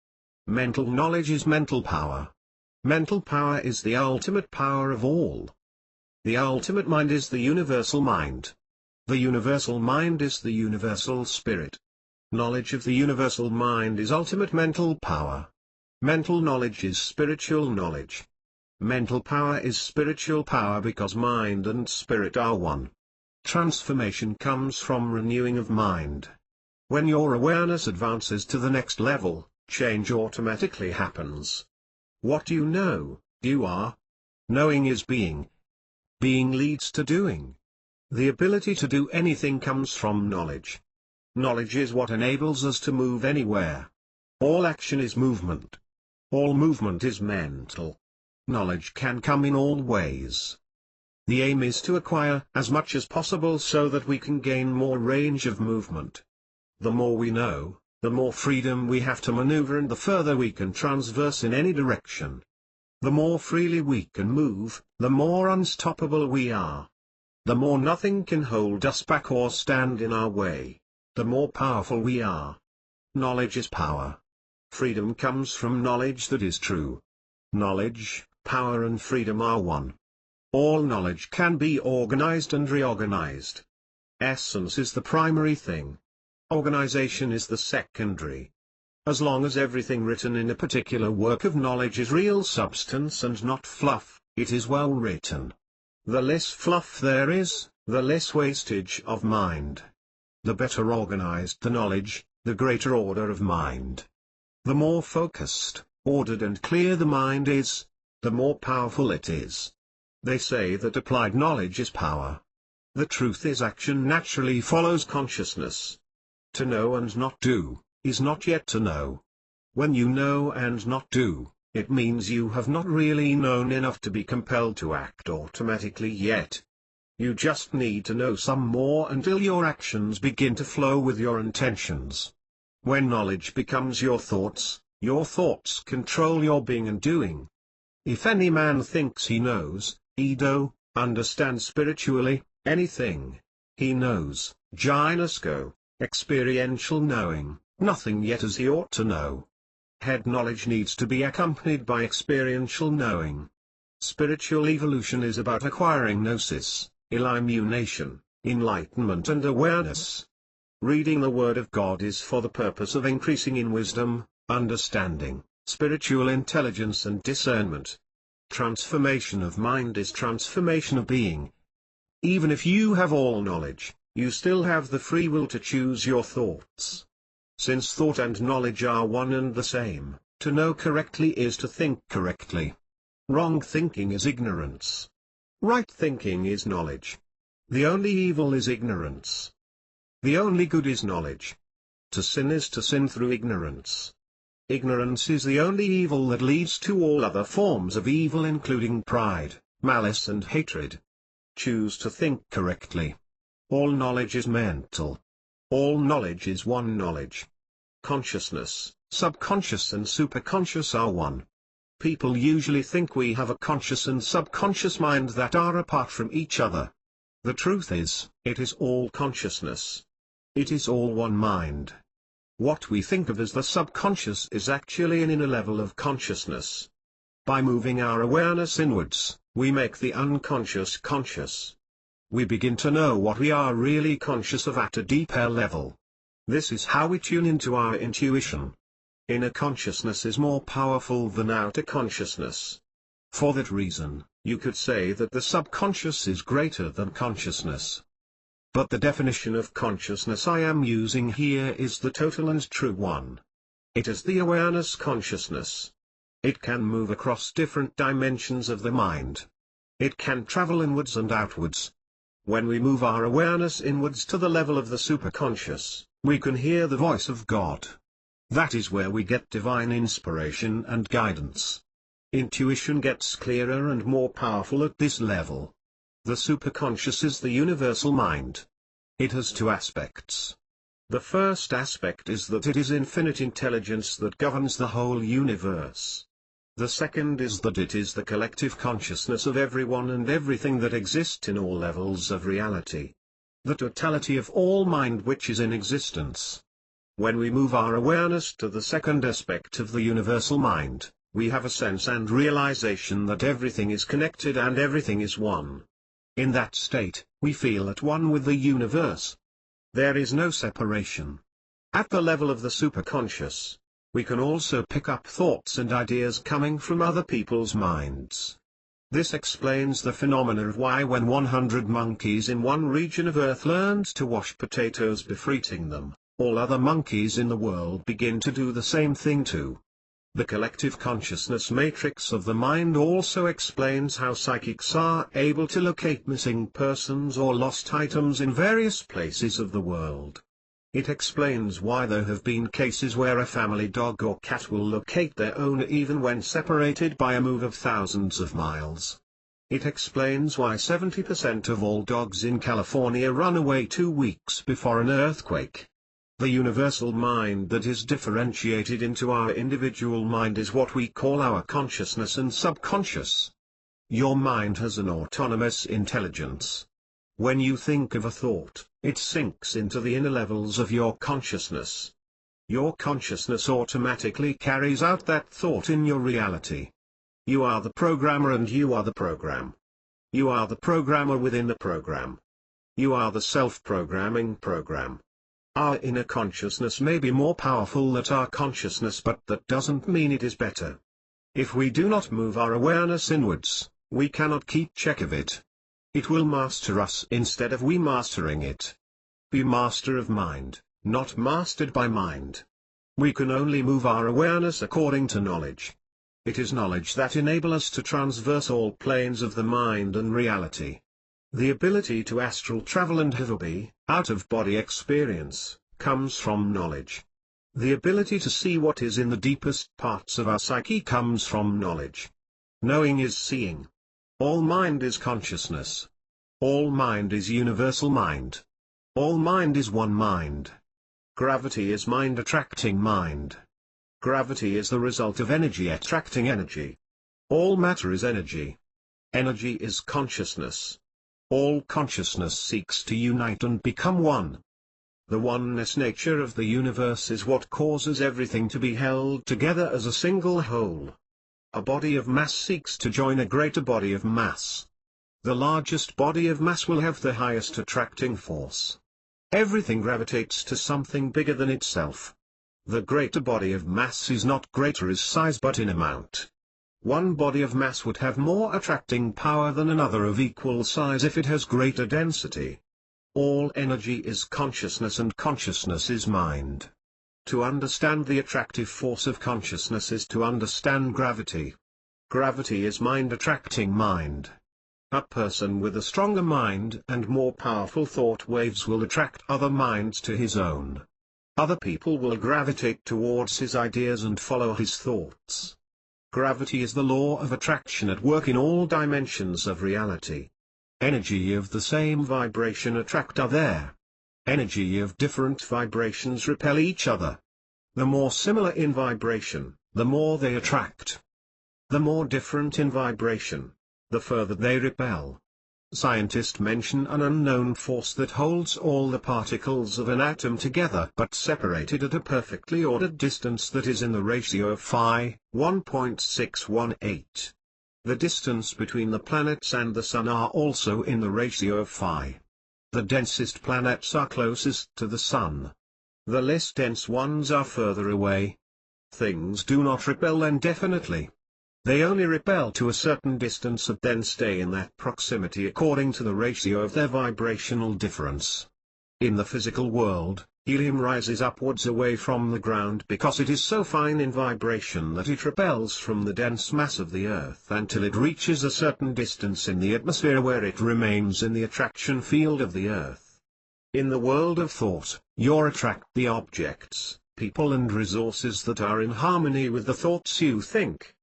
Mental knowledge is mental power. Mental power is the ultimate power of all. The ultimate mind is the universal mind. The universal mind is the universal spirit. Knowledge of the universal mind is ultimate mental power. Mental knowledge is spiritual knowledge. Mental power is spiritual power because mind and spirit are one. Transformation comes from renewing of mind. When your awareness advances to the next level, change automatically happens. What you know, you are. Knowing is being. Being leads to doing. The ability to do anything comes from knowledge. Knowledge is what enables us to move anywhere. All action is movement. All movement is mental. Knowledge can come in all ways. The aim is to acquire as much as possible so that we can gain more range of movement. The more we know, the more freedom we have to maneuver and the further we can transverse in any direction. The more freely we can move, the more unstoppable we are. The more nothing can hold us back or stand in our way, the more powerful we are. Knowledge is power. Freedom comes from knowledge that is true. Knowledge, power and freedom are one. All knowledge can be organized and reorganized. Essence is the primary thing. Organization is the secondary. As long as everything written in a particular work of knowledge is real substance and not fluff, it is well written. The less fluff there is, the less wastage of mind. The better organized the knowledge, the greater order of mind. The more focused, ordered and clear the mind is, the more powerful it is. They say that applied knowledge is power. The truth is action naturally follows consciousness. To know and not do, is not yet to know. When you know and not do, it means you have not really known enough to be compelled to act automatically yet. You just need to know some more until your actions begin to flow with your intentions. When knowledge becomes your thoughts control your being and doing. If any man thinks he knows, understands spiritually, anything, he knows, gynosko, experiential knowing, nothing yet as he ought to know. Head knowledge needs to be accompanied by experiential knowing. Spiritual evolution is about acquiring gnosis, illumination, enlightenment and awareness. Reading the Word of God is for the purpose of increasing in wisdom, understanding, spiritual intelligence and discernment. Transformation of mind is transformation of being. Even if you have all knowledge, you still have the free will to choose your thoughts. Since thought and knowledge are one and the same, to know correctly is to think correctly. Wrong thinking is ignorance. Right thinking is knowledge. The only evil is ignorance. The only good is knowledge. To sin is to sin through ignorance. Ignorance is the only evil that leads to all other forms of evil including pride, malice and hatred. Choose to think correctly. All knowledge is mental. All knowledge is one knowledge. Consciousness, subconscious and superconscious are one. People usually think we have a conscious and subconscious mind that are apart from each other. The truth is, it is all consciousness. It is all one mind. What we think of as the subconscious is actually an inner level of consciousness. By moving our awareness inwards, we make the unconscious conscious. We begin to know what we are really conscious of at a deeper level. This is how we tune into our intuition. Inner consciousness is more powerful than outer consciousness. For that reason, you could say that the subconscious is greater than consciousness. But the definition of consciousness I am using here is the total and true one. It is the awareness consciousness. It can move across different dimensions of the mind. It can travel inwards and outwards. When we move our awareness inwards to the level of the superconscious, we can hear the voice of God. That is where we get divine inspiration and guidance. Intuition gets clearer and more powerful at this level. The superconscious is the universal mind. It has two aspects. The first aspect is that it is infinite intelligence that governs the whole universe. The second is that it is the collective consciousness of everyone and everything that exists in all levels of reality. The totality of all mind which is in existence. When we move our awareness to the second aspect of the universal mind, we have a sense and realization that everything is connected and everything is one. In that state, we feel at one with the universe. There is no separation. At the level of the superconscious, we can also pick up thoughts and ideas coming from other people's minds. This explains the phenomena of why when 100 monkeys in one region of Earth learned to wash potatoes before eating them, all other monkeys in the world begin to do the same thing too. The collective consciousness matrix of the mind also explains how psychics are able to locate missing persons or lost items in various places of the world. It explains why there have been cases where a family dog or cat will locate their owner even when separated by a move of thousands of miles. It explains why 70% of all dogs in California run away 2 weeks before an earthquake. The universal mind that is differentiated into our individual mind is what we call our consciousness and subconscious. Your mind has an autonomous intelligence. When you think of a thought, it sinks into the inner levels of your consciousness. Your consciousness automatically carries out that thought in your reality. You are the programmer and you are the program. You are the programmer within the program. You are the self-programming program. Our inner consciousness may be more powerful than our consciousness, but that doesn't mean it is better. If we do not move our awareness inwards, we cannot keep check of it. It will master us instead of we mastering it. Be master of mind, not mastered by mind. We can only move our awareness according to knowledge. It is knowledge that enables us to traverse all planes of the mind and reality. The ability to astral travel and have a out-of-body experience, comes from knowledge. The ability to see what is in the deepest parts of our psyche comes from knowledge. Knowing is seeing. All mind is consciousness. All mind is universal mind. All mind is one mind. Gravity is mind attracting mind. Gravity is the result of energy attracting energy. All matter is energy. Energy is consciousness. All consciousness seeks to unite and become one. The oneness nature of the universe is what causes everything to be held together as a single whole. A body of mass seeks to join a greater body of mass. The largest body of mass will have the highest attracting force. Everything gravitates to something bigger than itself. The greater body of mass is not greater in size but in amount. One body of mass would have more attracting power than another of equal size if it has greater density. All energy is consciousness and consciousness is mind. To understand the attractive force of consciousness is to understand gravity. Gravity is mind attracting mind. A person with a stronger mind and more powerful thought waves will attract other minds to his own. Other people will gravitate towards his ideas and follow his thoughts. Gravity is the law of attraction at work in all dimensions of reality. Energy of the same vibration attract other. Energy of different vibrations repel each other. The more similar in vibration, the more they attract. The more different in vibration, the further they repel. Scientists mention an unknown force that holds all the particles of an atom together but separated at a perfectly ordered distance that is in the ratio of phi, 1.618. The distance between the planets and the Sun are also in the ratio of phi. The densest planets are closest to the Sun. The less dense ones are further away. Things do not repel indefinitely. They only repel to a certain distance and then stay in that proximity according to the ratio of their vibrational difference. In the physical world, helium rises upwards away from the ground because it is so fine in vibration that it repels from the dense mass of the Earth until it reaches a certain distance in the atmosphere where it remains in the attraction field of the Earth. In the world of thought, you attract the objects, people and resources that are in harmony with the thoughts you think.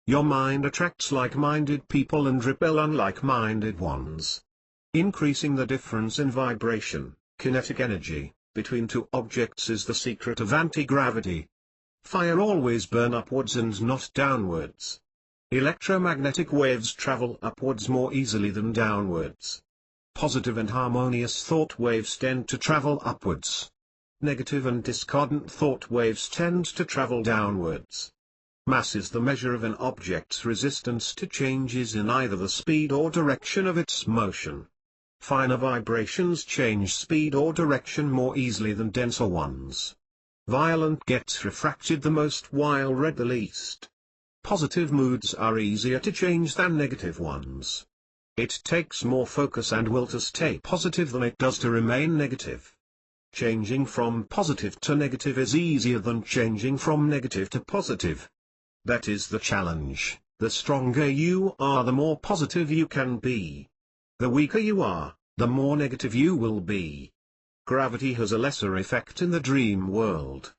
Your mind attracts like-minded people and repel unlike-minded ones. Increasing the difference in vibration, kinetic energy, between two objects is the secret of anti-gravity. Fire always burn upwards and not downwards. Electromagnetic waves travel upwards more easily than downwards. Positive and harmonious thought waves tend to travel upwards. Negative and discordant thought waves tend to travel downwards. Mass is the measure of an object's resistance to changes in either the speed or direction of its motion. Finer vibrations change speed or direction more easily than denser ones. Violet gets refracted the most while red the least. Positive moods are easier to change than negative ones. It takes more focus and will to stay positive than it does to remain negative. Changing from positive to negative is easier than changing from negative to positive. That is the challenge. The stronger you are, the more positive you can be. The weaker you are, the more negative you will be. Gravity has a lesser effect in the dream world.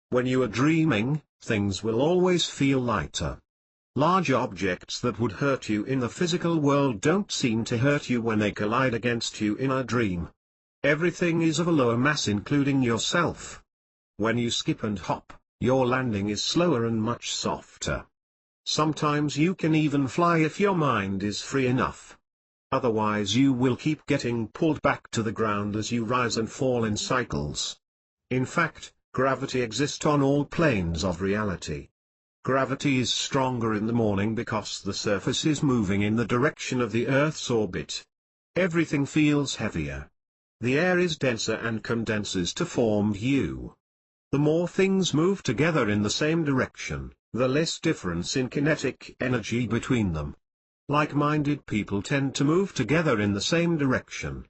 When you are dreaming, things will always feel lighter. Large objects that would hurt you in the physical world don't seem to hurt you when they collide against you in a dream. Everything is of a lower mass including yourself. When you skip and hop, your landing is slower and much softer. Sometimes you can even fly if your mind is free enough. Otherwise you will keep getting pulled back to the ground as you rise and fall in cycles. In fact, gravity exists on all planes of reality. Gravity is stronger in the morning because the surface is moving in the direction of the Earth's orbit. Everything feels heavier. The air is denser and condenses to form dew. The more things move together in the same direction, the less difference in kinetic energy between them. Like-minded people tend to move together in the same direction.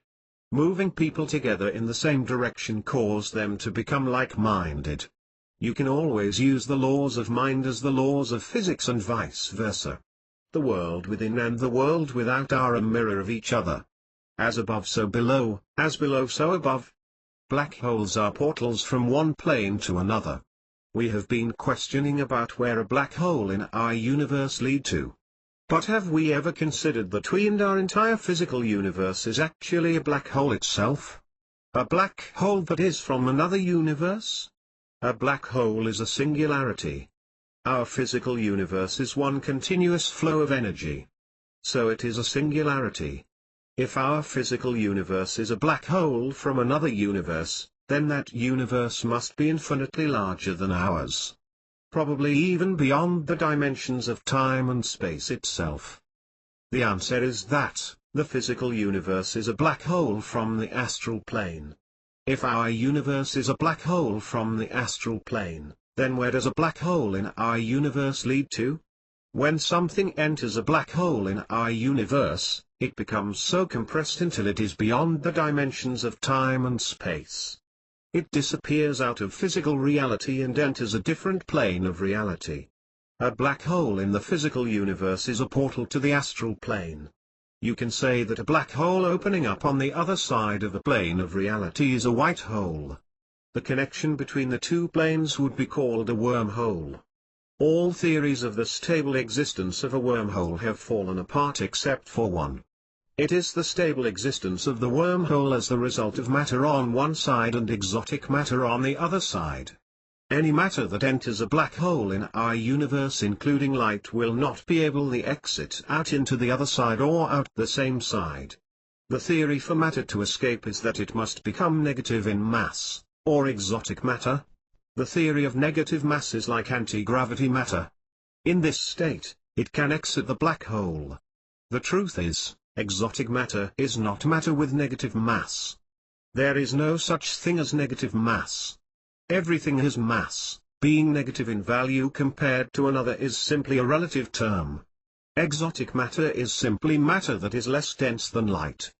Moving people together in the same direction cause them to become like-minded. You can always use the laws of mind as the laws of physics and vice versa. The world within and the world without are a mirror of each other. As above so below, as below so above. Black holes are portals from one plane to another. We have been questioning about where a black hole in our universe lead to. But have we ever considered that we and our entire physical universe is actually a black hole itself? A black hole that is from another universe? A black hole is a singularity. Our physical universe is one continuous flow of energy. So it is a singularity. If our physical universe is a black hole from another universe, then that universe must be infinitely larger than ours. Probably even beyond the dimensions of time and space itself. The answer is that, the physical universe is a black hole from the astral plane. If our universe is a black hole from the astral plane, then where does a black hole in our universe lead to? When something enters a black hole in our universe, it becomes so compressed until it is beyond the dimensions of time and space. It disappears out of physical reality and enters a different plane of reality. A black hole in the physical universe is a portal to the astral plane. You can say that a black hole opening up on the other side of a plane of reality is a white hole. The connection between the two planes would be called a wormhole. All theories of the stable existence of a wormhole have fallen apart except for one. It is the stable existence of the wormhole as the result of matter on one side and exotic matter on the other side. Any matter that enters a black hole in our universe including light will not be able to exit out into the other side or out the same side. The theory for matter to escape is that it must become negative in mass, or exotic matter. The theory of negative mass is like anti-gravity matter. In this state, it can exit the black hole. The truth is, exotic matter is not matter with negative mass. There is no such thing as negative mass. Everything has mass. Being negative in value compared to another is simply a relative term. Exotic matter is simply matter that is less dense than light.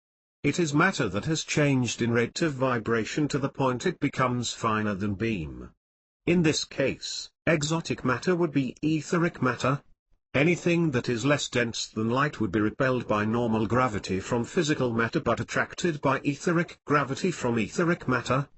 It is matter that has changed in rate of vibration to the point it becomes finer than beam. In this case, exotic matter would be etheric matter. Anything that is less dense than light would be repelled by normal gravity from physical matter but attracted by etheric gravity from etheric matter.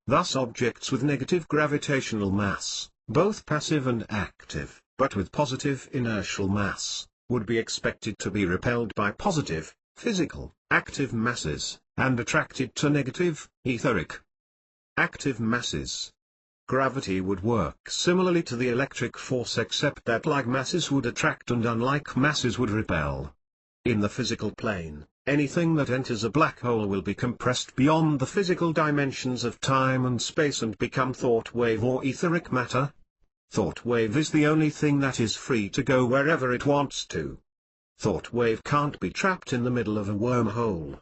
Thus objects with negative gravitational mass, both passive and active, but with positive inertial mass, would be expected to be repelled by positive, physical, active masses, and attracted to negative, etheric, active masses. Gravity would work similarly to the electric force except that like masses would attract and unlike masses would repel. In the physical plane, anything that enters a black hole will be compressed beyond the physical dimensions of time and space and become thought wave or etheric matter. Thought wave is the only thing that is free to go wherever it wants to. Thought wave can't be trapped in the middle of a wormhole.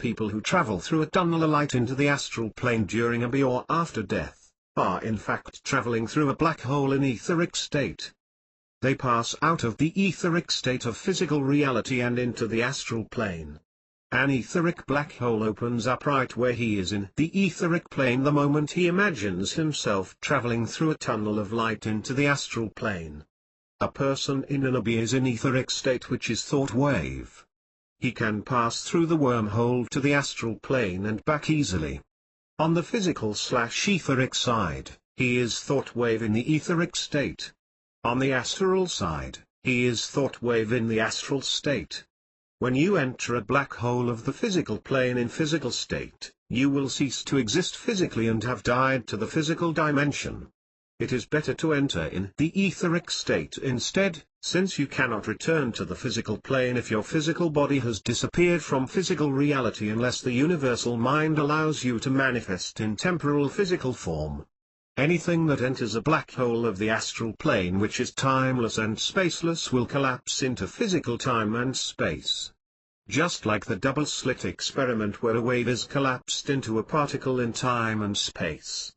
People who travel through a tunnel of light into the astral plane during a or after death are in fact traveling through a black hole in etheric state. They pass out of the etheric state of physical reality and into the astral plane. An etheric black hole opens up right where he is in the etheric plane the moment he imagines himself traveling through a tunnel of light into the astral plane. A person in an is in etheric state which is thought wave. He can pass through the wormhole to the astral plane and back easily. On the physical/etheric side, he is thought wave in the etheric state. On the astral side, he is thought wave in the astral state. When you enter a black hole of the physical plane in physical state, you will cease to exist physically and have died to the physical dimension. It is better to enter in the etheric state instead, since you cannot return to the physical plane if your physical body has disappeared from physical reality unless the universal mind allows you to manifest in temporal physical form. Anything that enters a black hole of the astral plane which is timeless and spaceless will collapse into physical time and space. Just like the double-slit experiment where a wave is collapsed into a particle in time and space.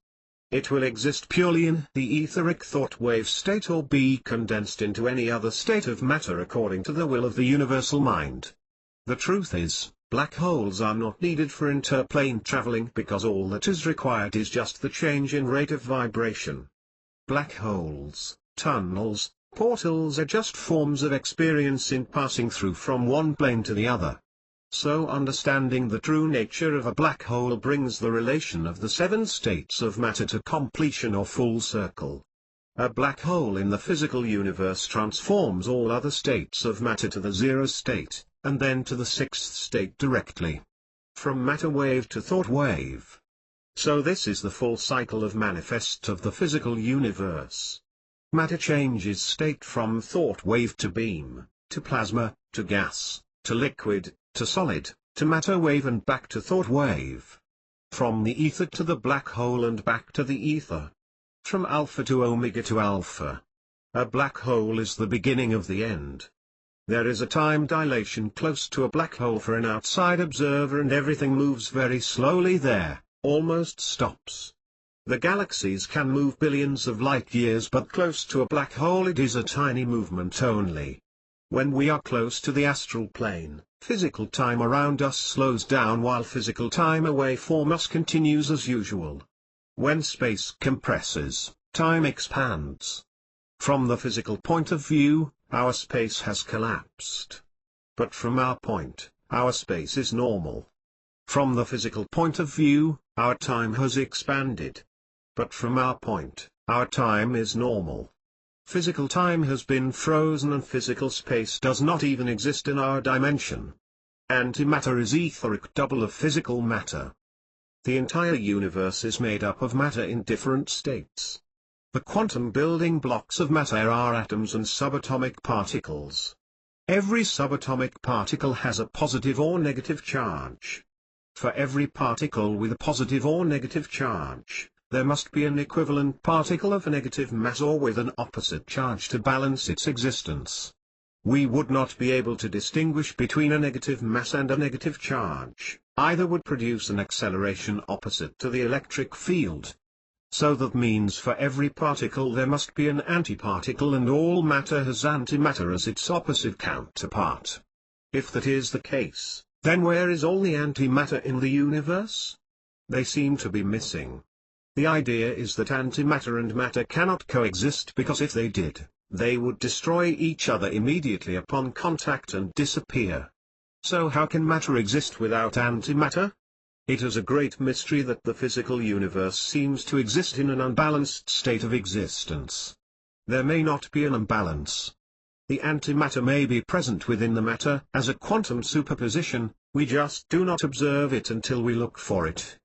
It will exist purely in the etheric thought wave state or be condensed into any other state of matter according to the will of the universal mind. The truth is, black holes are not needed for interplane traveling because all that is required is just the change in rate of vibration. Black holes, tunnels, portals are just forms of experience in passing through from one plane to the other. So understanding the true nature of a black hole brings the relation of the 7 states of matter to completion or full circle. A black hole in the physical universe transforms all other states of matter to the 0 state, and then to the 6th state directly. From matter wave to thought wave. So this is the full cycle of manifest of the physical universe. Matter changes state from thought wave to beam, to plasma, to gas, to liquid, to solid, to matter wave and back to thought wave. From the ether to the black hole and back to the ether. From alpha to omega to alpha. A black hole is the beginning of the end. There is a time dilation close to a black hole for an outside observer and everything moves very slowly there, almost stops. The galaxies can move billions of light years but close to a black hole it is a tiny movement only. When we are close to the astral plane, physical time around us slows down while physical time away from us continues as usual. When space compresses, time expands. From the physical point of view, our space has collapsed. But from our point, our space is normal. From the physical point of view, our time has expanded. But from our point, our time is normal. Physical time has been frozen and physical space does not even exist in our dimension. Antimatter is etheric double of physical matter. The entire universe is made up of matter in different states. The quantum building blocks of matter are atoms and subatomic particles. Every subatomic particle has a positive or negative charge. For every particle with a positive or negative charge, there must be an equivalent particle of a negative mass or with an opposite charge to balance its existence. We would not be able to distinguish between a negative mass and a negative charge, either would produce an acceleration opposite to the electric field. So that means for every particle there must be an antiparticle and all matter has antimatter as its opposite counterpart. If that is the case, then where is all the antimatter in the universe? They seem to be missing. The idea is that antimatter and matter cannot coexist because if they did, they would destroy each other immediately upon contact and disappear. So how can matter exist without antimatter? It is a great mystery that the physical universe seems to exist in an unbalanced state of existence. There may not be an imbalance. The antimatter may be present within the matter as a quantum superposition, we just do not observe it until we look for it.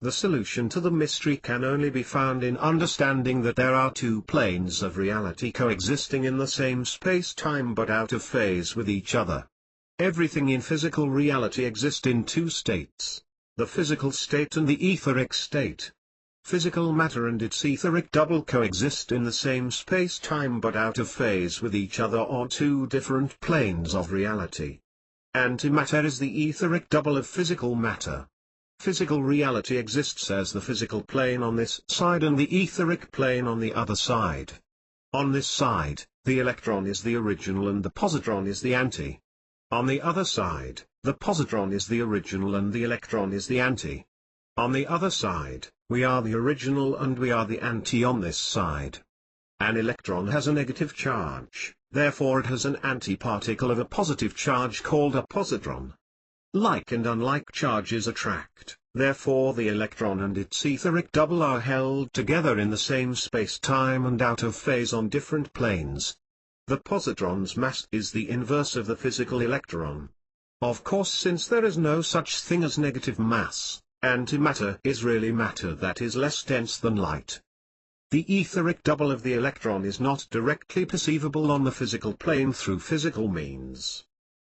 The solution to the mystery can only be found in understanding that there are 2 planes of reality coexisting in the same space-time but out of phase with each other. Everything in physical reality exists in 2 states, the physical state and the etheric state. Physical matter and its etheric double coexist in the same space-time but out of phase with each other on 2 different planes of reality. Antimatter is the etheric double of physical matter. Physical reality exists as the physical plane on this side and the etheric plane on the other side. On this side, the electron is the original and the positron is the anti. On the other side, the positron is the original and the electron is the anti. On the other side, we are the original and we are the anti on this side. An electron has a negative charge, therefore it has an antiparticle of a positive charge called a positron. Like and unlike charges attract, therefore the electron and its etheric double are held together in the same space-time and out of phase on different planes. The positron's mass is the inverse of the physical electron. Of course, since there is no such thing as negative mass, antimatter is really matter that is less dense than light. The etheric double of the electron is not directly perceivable on the physical plane through physical means.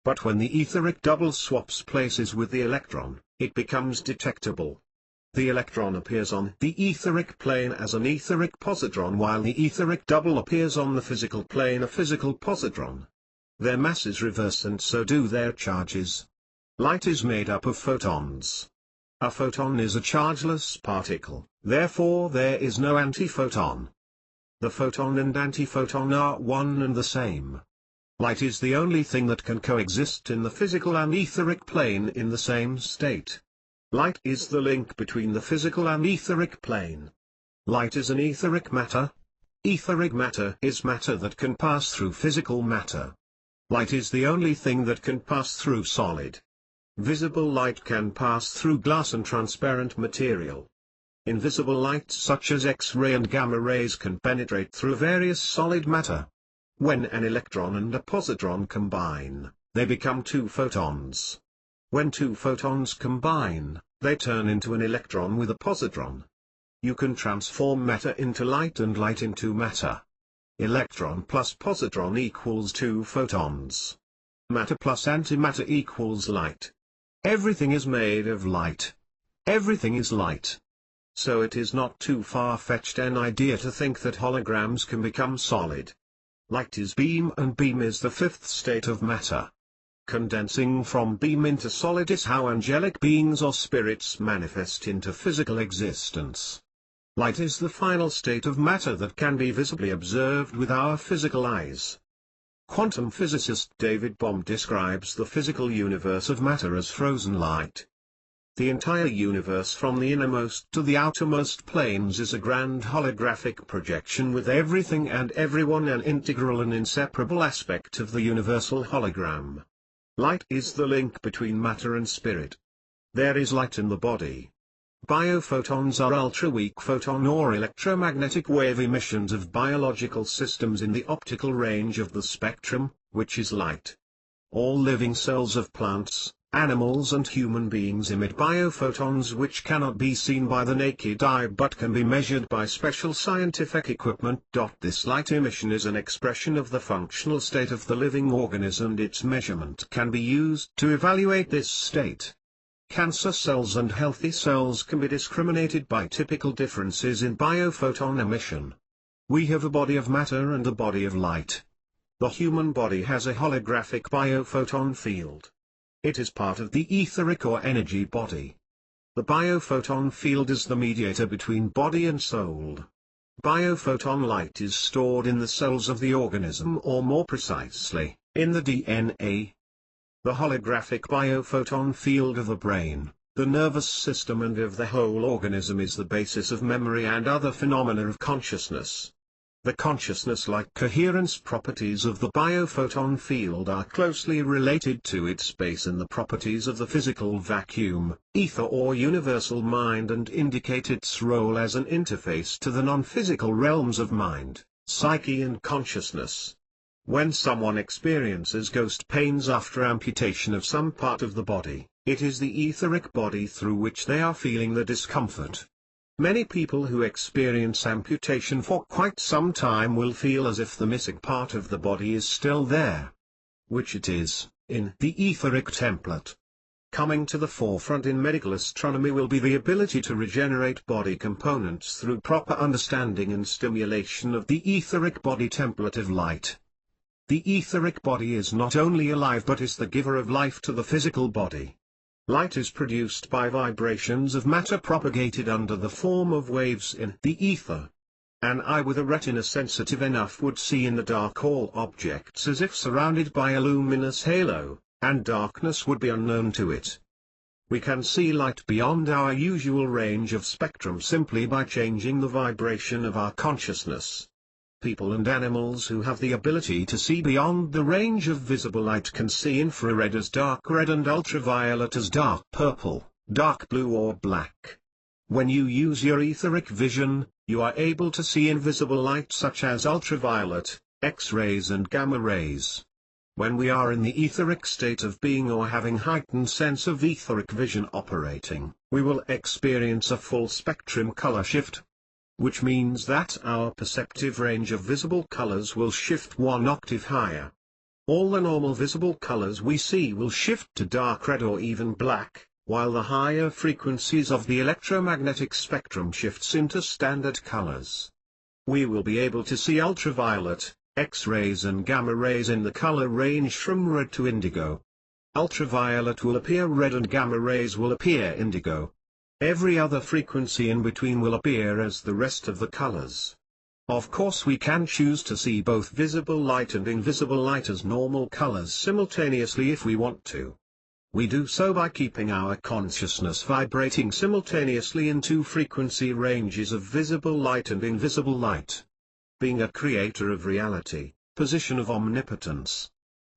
But when the etheric double swaps places with the electron, it becomes detectable. The electron appears on the etheric plane as an etheric positron, while the etheric double appears on the physical plane a physical positron. Their masses reverse and so do their charges. Light is made up of photons. A photon is a chargeless particle, therefore there is no antiphoton. The photon and antiphoton are one and the same. Light is the only thing that can coexist in the physical and etheric plane in the same state. Light is the link between the physical and etheric plane. Light is an etheric matter. Etheric matter is matter that can pass through physical matter. Light is the only thing that can pass through solid. Visible light can pass through glass and transparent material. Invisible light such as X-ray and gamma rays can penetrate through various solid matter. When an electron and a positron combine, they become two photons. When two photons combine, they turn into an electron with a positron. You can transform matter into light and light into matter. Electron plus positron equals two photons. Matter plus antimatter equals light. Everything is made of light. Everything is light. So it is not too far-fetched an idea to think that holograms can become solid. Light is beam and beam is the fifth state of matter. Condensing from beam into solid is how angelic beings or spirits manifest into physical existence. Light is the final state of matter that can be visibly observed with our physical eyes. Quantum physicist David Bohm describes the physical universe of matter as frozen light. The entire universe from the innermost to the outermost planes is a grand holographic projection with everything and everyone an integral and inseparable aspect of the universal hologram. Light is the link between matter and spirit. There is light in the body. Biophotons are ultra-weak photon or electromagnetic wave emissions of biological systems in the optical range of the spectrum, which is light. All living cells of plants, animals and human beings emit biophotons which cannot be seen by the naked eye but can be measured by special scientific equipment. This light emission is an expression of the functional state of the living organism and its measurement can be used to evaluate this state. Cancer cells and healthy cells can be discriminated by typical differences in biophoton emission. We have a body of matter and a body of light. The human body has a holographic biophoton field. It is part of the etheric or energy body. The biophoton field is the mediator between body and soul. Biophoton light is stored in the cells of the organism, or more precisely, in the DNA. The holographic biophoton field of the brain, the nervous system and of the whole organism is the basis of memory and other phenomena of consciousness. The consciousness-like coherence properties of the biophoton field are closely related to its space in the properties of the physical vacuum, ether or universal mind and indicate its role as an interface to the non-physical realms of mind, psyche and consciousness. When someone experiences ghost pains after amputation of some part of the body, it is the etheric body through which they are feeling the discomfort. Many people who experience amputation for quite some time will feel as if the missing part of the body is still there. Which it is, in the etheric template. Coming to the forefront in medical astronomy will be the ability to regenerate body components through proper understanding and stimulation of the etheric body template of light. The etheric body is not only alive but is the giver of life to the physical body. Light is produced by vibrations of matter propagated under the form of waves in the ether. An eye with a retina sensitive enough would see in the dark all objects as if surrounded by a luminous halo, and darkness would be unknown to it. We can see light beyond our usual range of spectrum simply by changing the vibration of our consciousness. People and animals who have the ability to see beyond the range of visible light can see infrared as dark red and ultraviolet as dark purple, dark blue or black. When you use your etheric vision, you are able to see invisible light such as ultraviolet, X-rays and gamma rays. When we are in the etheric state of being or having heightened sense of etheric vision operating, we will experience a full spectrum color shift. Which means that our perceptive range of visible colors will shift one octave higher. All the normal visible colors we see will shift to dark red or even black, while the higher frequencies of the electromagnetic spectrum shifts into standard colors. We will be able to see ultraviolet, X-rays and gamma rays in the color range from red to indigo. Ultraviolet will appear red and gamma rays will appear indigo. Every other frequency in between will appear as the rest of the colors. Of course we can choose to see both visible light and invisible light as normal colors simultaneously if we want to. We do so by keeping our consciousness vibrating simultaneously in two frequency ranges of visible light and invisible light. Being a creator of reality, position of omnipotence.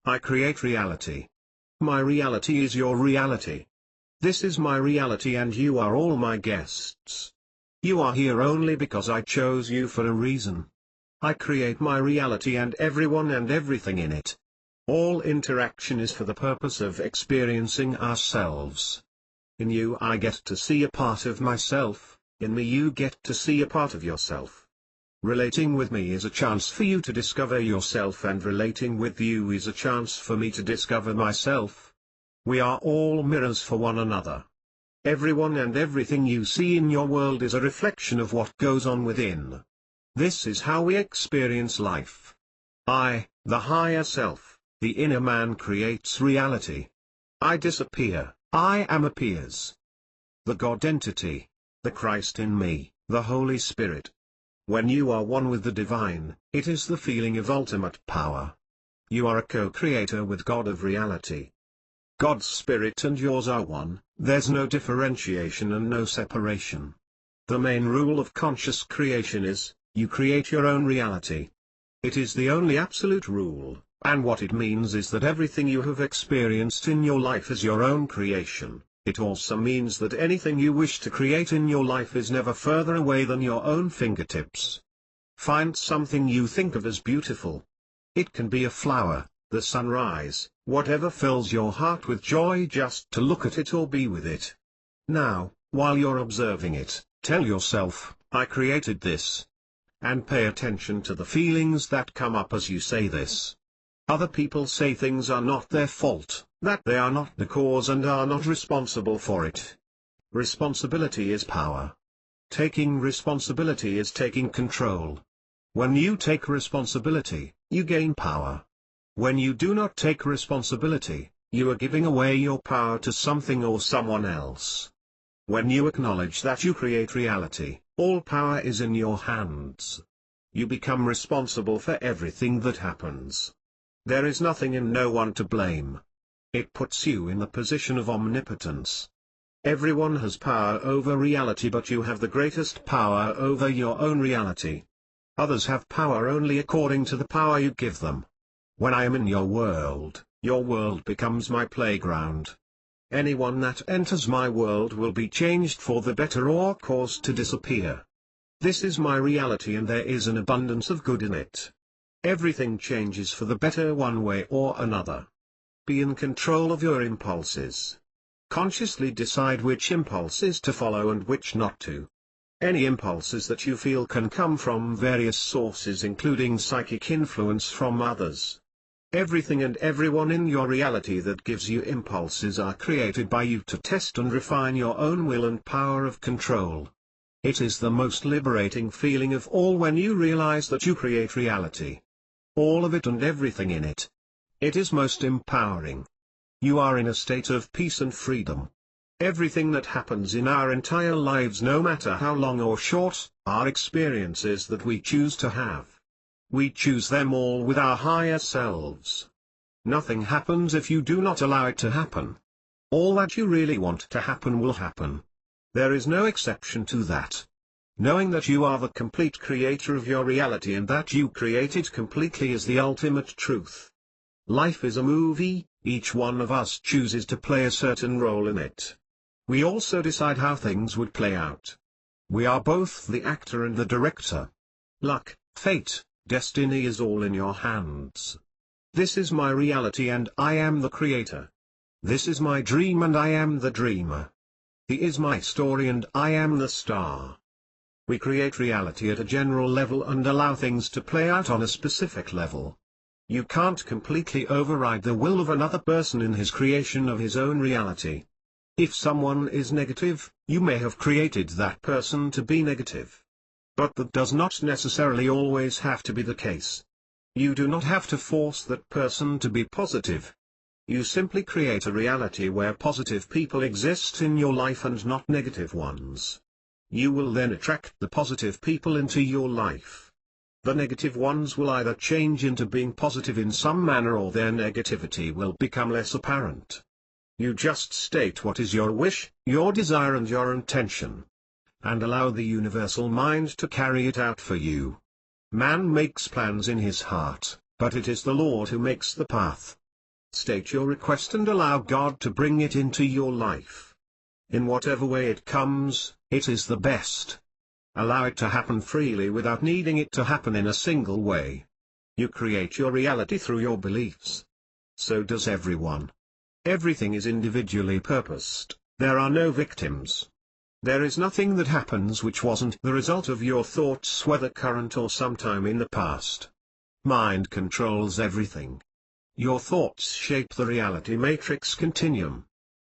I create reality. My reality is your reality. This is my reality and you are all my guests. You are here only because I chose you for a reason. I create my reality and everyone and everything in it. All interaction is for the purpose of experiencing ourselves. In you I get to see a part of myself, in me you get to see a part of yourself. Relating with me is a chance for you to discover yourself and relating with you is a chance for me to discover myself. We are all mirrors for one another. Everyone and everything you see in your world is a reflection of what goes on within. This is how we experience life. I, the higher self, the inner man creates reality. I disappear, I am appears. The God entity, the Christ in me, the Holy Spirit. When you are one with the divine, it is the feeling of ultimate power. You are a co-creator with God of reality. God's spirit and yours are one, there's no differentiation and no separation. The main rule of conscious creation is, you create your own reality. It is the only absolute rule, and what it means is that everything you have experienced in your life is your own creation. It also means that anything you wish to create in your life is never further away than your own fingertips. Find something you think of as beautiful. It can be a flower, the sunrise, whatever fills your heart with joy just to look at it or be with it. Now, while you're observing it, tell yourself, I created this. And pay attention to the feelings that come up as you say this. Other people say things are not their fault, that they are not the cause and are not responsible for it. Responsibility is power. Taking responsibility is taking control. When you take responsibility, you gain power. When you do not take responsibility, you are giving away your power to something or someone else. When you acknowledge that you create reality, all power is in your hands. You become responsible for everything that happens. There is nothing and no one to blame. It puts you in the position of omnipotence. Everyone has power over reality, but you have the greatest power over your own reality. Others have power only according to the power you give them. When I am in your world becomes my playground. Anyone that enters my world will be changed for the better or caused to disappear. This is my reality and there is an abundance of good in it. Everything changes for the better one way or another. Be in control of your impulses. Consciously decide which impulses to follow and which not to. Any impulses that you feel can come from various sources including psychic influence from others. Everything and everyone in your reality that gives you impulses are created by you to test and refine your own will and power of control. It is the most liberating feeling of all when you realize that you create reality. All of it and everything in it. It is most empowering. You are in a state of peace and freedom. Everything that happens in our entire lives, no matter how long or short, are experiences that we choose to have. We choose them all with our higher selves. Nothing happens if you do not allow it to happen. All that you really want to happen will happen. There is no exception to that. Knowing that you are the complete creator of your reality and that you create it completely is the ultimate truth. Life is a movie, each one of us chooses to play a certain role in it. We also decide how things would play out. We are both the actor and the director. Luck, fate, destiny is all in your hands. This is my reality and I am the creator. This is my dream and I am the dreamer. He is my story and I am the star. We create reality at a general level and allow things to play out on a specific level. You can't completely override the will of another person in his creation of his own reality. If someone is negative, you may have created that person to be negative. But that does not necessarily always have to be the case. You do not have to force that person to be positive. You simply create a reality where positive people exist in your life and not negative ones. You will then attract the positive people into your life. The negative ones will either change into being positive in some manner, or their negativity will become less apparent. You just state what is your wish, your desire and your intention, and allow the universal mind to carry it out for you. Man makes plans in his heart, but it is the Lord who makes the path. State your request and allow God to bring it into your life. In whatever way it comes, it is the best. Allow it to happen freely without needing it to happen in a single way. You create your reality through your beliefs. So does everyone. Everything is individually purposed, there are no victims. There is nothing that happens which wasn't the result of your thoughts, whether current or sometime in the past. Mind controls everything. Your thoughts shape the reality matrix continuum.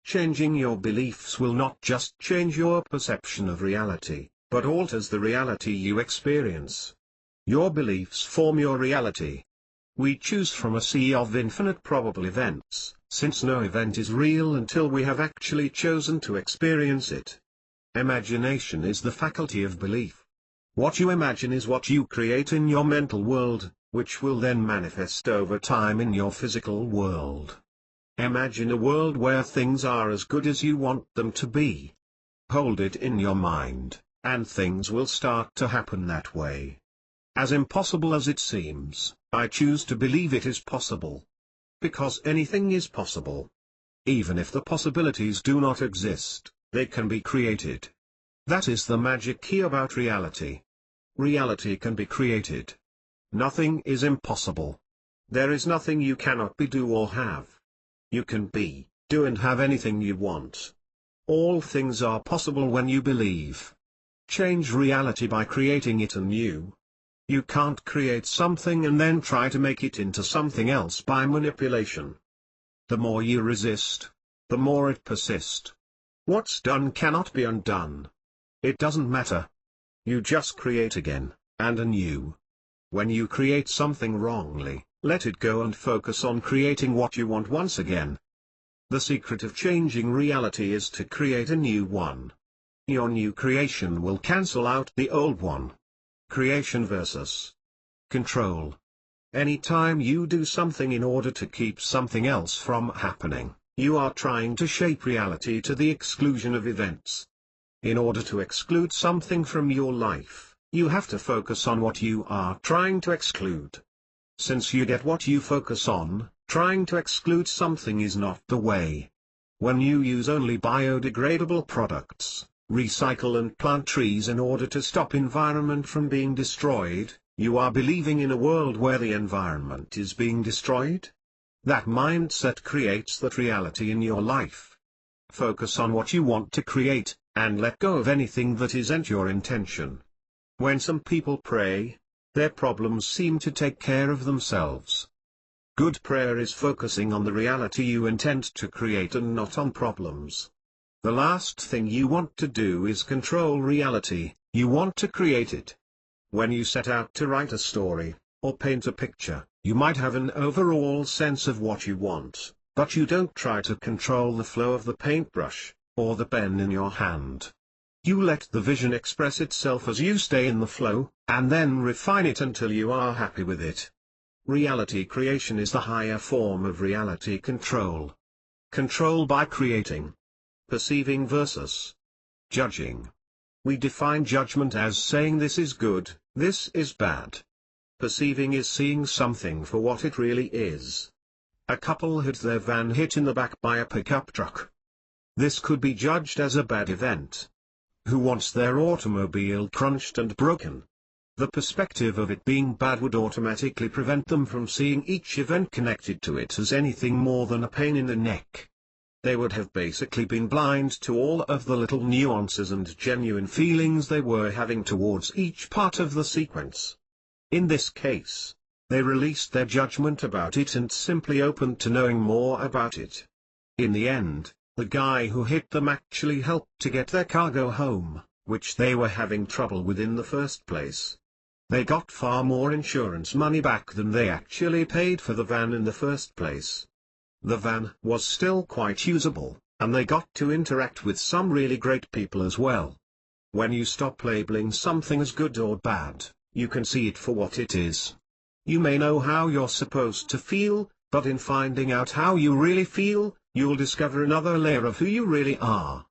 Changing your beliefs will not just change your perception of reality, but alters the reality you experience. Your beliefs form your reality. We choose from a sea of infinite probable events, since no event is real until we have actually chosen to experience it. Imagination is the faculty of belief. What you imagine is what you create in your mental world, which will then manifest over time in your physical world. Imagine a world where things are as good as you want them to be. Hold it in your mind, and things will start to happen that way. As impossible as it seems, I choose to believe it is possible. Because anything is possible. Even if the possibilities do not exist, they can be created. That is the magic key about reality. Reality can be created. Nothing is impossible. There is nothing you cannot be, do or have. You can be, do and have anything you want. All things are possible when you believe. Change reality by creating it anew. You can't create something and then try to make it into something else by manipulation. The more you resist, the more it persists. What's done cannot be undone. It doesn't matter. You just create again, and anew. When you create something wrongly, let it go and focus on creating what you want once again. The secret of changing reality is to create a new one. Your new creation will cancel out the old one. Creation versus control. Anytime you do something in order to keep something else from happening, you are trying to shape reality to the exclusion of events. In order to exclude something from your life, you have to focus on what you are trying to exclude. Since you get what you focus on, trying to exclude something is not the way. When you use only biodegradable products, recycle and plant trees in order to stop environment from being destroyed, you are believing in a world where the environment is being destroyed. That mindset creates that reality in your life. Focus on what you want to create, and let go of anything that isn't your intention. When some people pray, their problems seem to take care of themselves. Good prayer is focusing on the reality you intend to create and not on problems. The last thing you want to do is control reality, you want to create it. When you set out to write a story, or paint a picture, you might have an overall sense of what you want, but you don't try to control the flow of the paintbrush, or the pen in your hand. You let the vision express itself as you stay in the flow, and then refine it until you are happy with it. Reality creation is the higher form of reality control. Control by creating. Perceiving versus judging. We define judgment as saying this is good, this is bad. Perceiving is seeing something for what it really is. A couple had their van hit in the back by a pickup truck. This could be judged as a bad event. Who wants their automobile crunched and broken? The perspective of it being bad would automatically prevent them from seeing each event connected to it as anything more than a pain in the neck. They would have basically been blind to all of the little nuances and genuine feelings they were having towards each part of the sequence. In this case, they released their judgment about it and simply opened to knowing more about it. In the end, The guy who hit them actually helped to get their cargo home, which they were having trouble with in the first place. They got far more insurance money back than they actually paid for the van in the first place. The van was still quite usable, and they got to interact with some really great people as well. When you stop labeling something as good or bad, you can see it for what it is. You may know how you're supposed to feel, but in finding out how you really feel, you'll discover another layer of who you really are.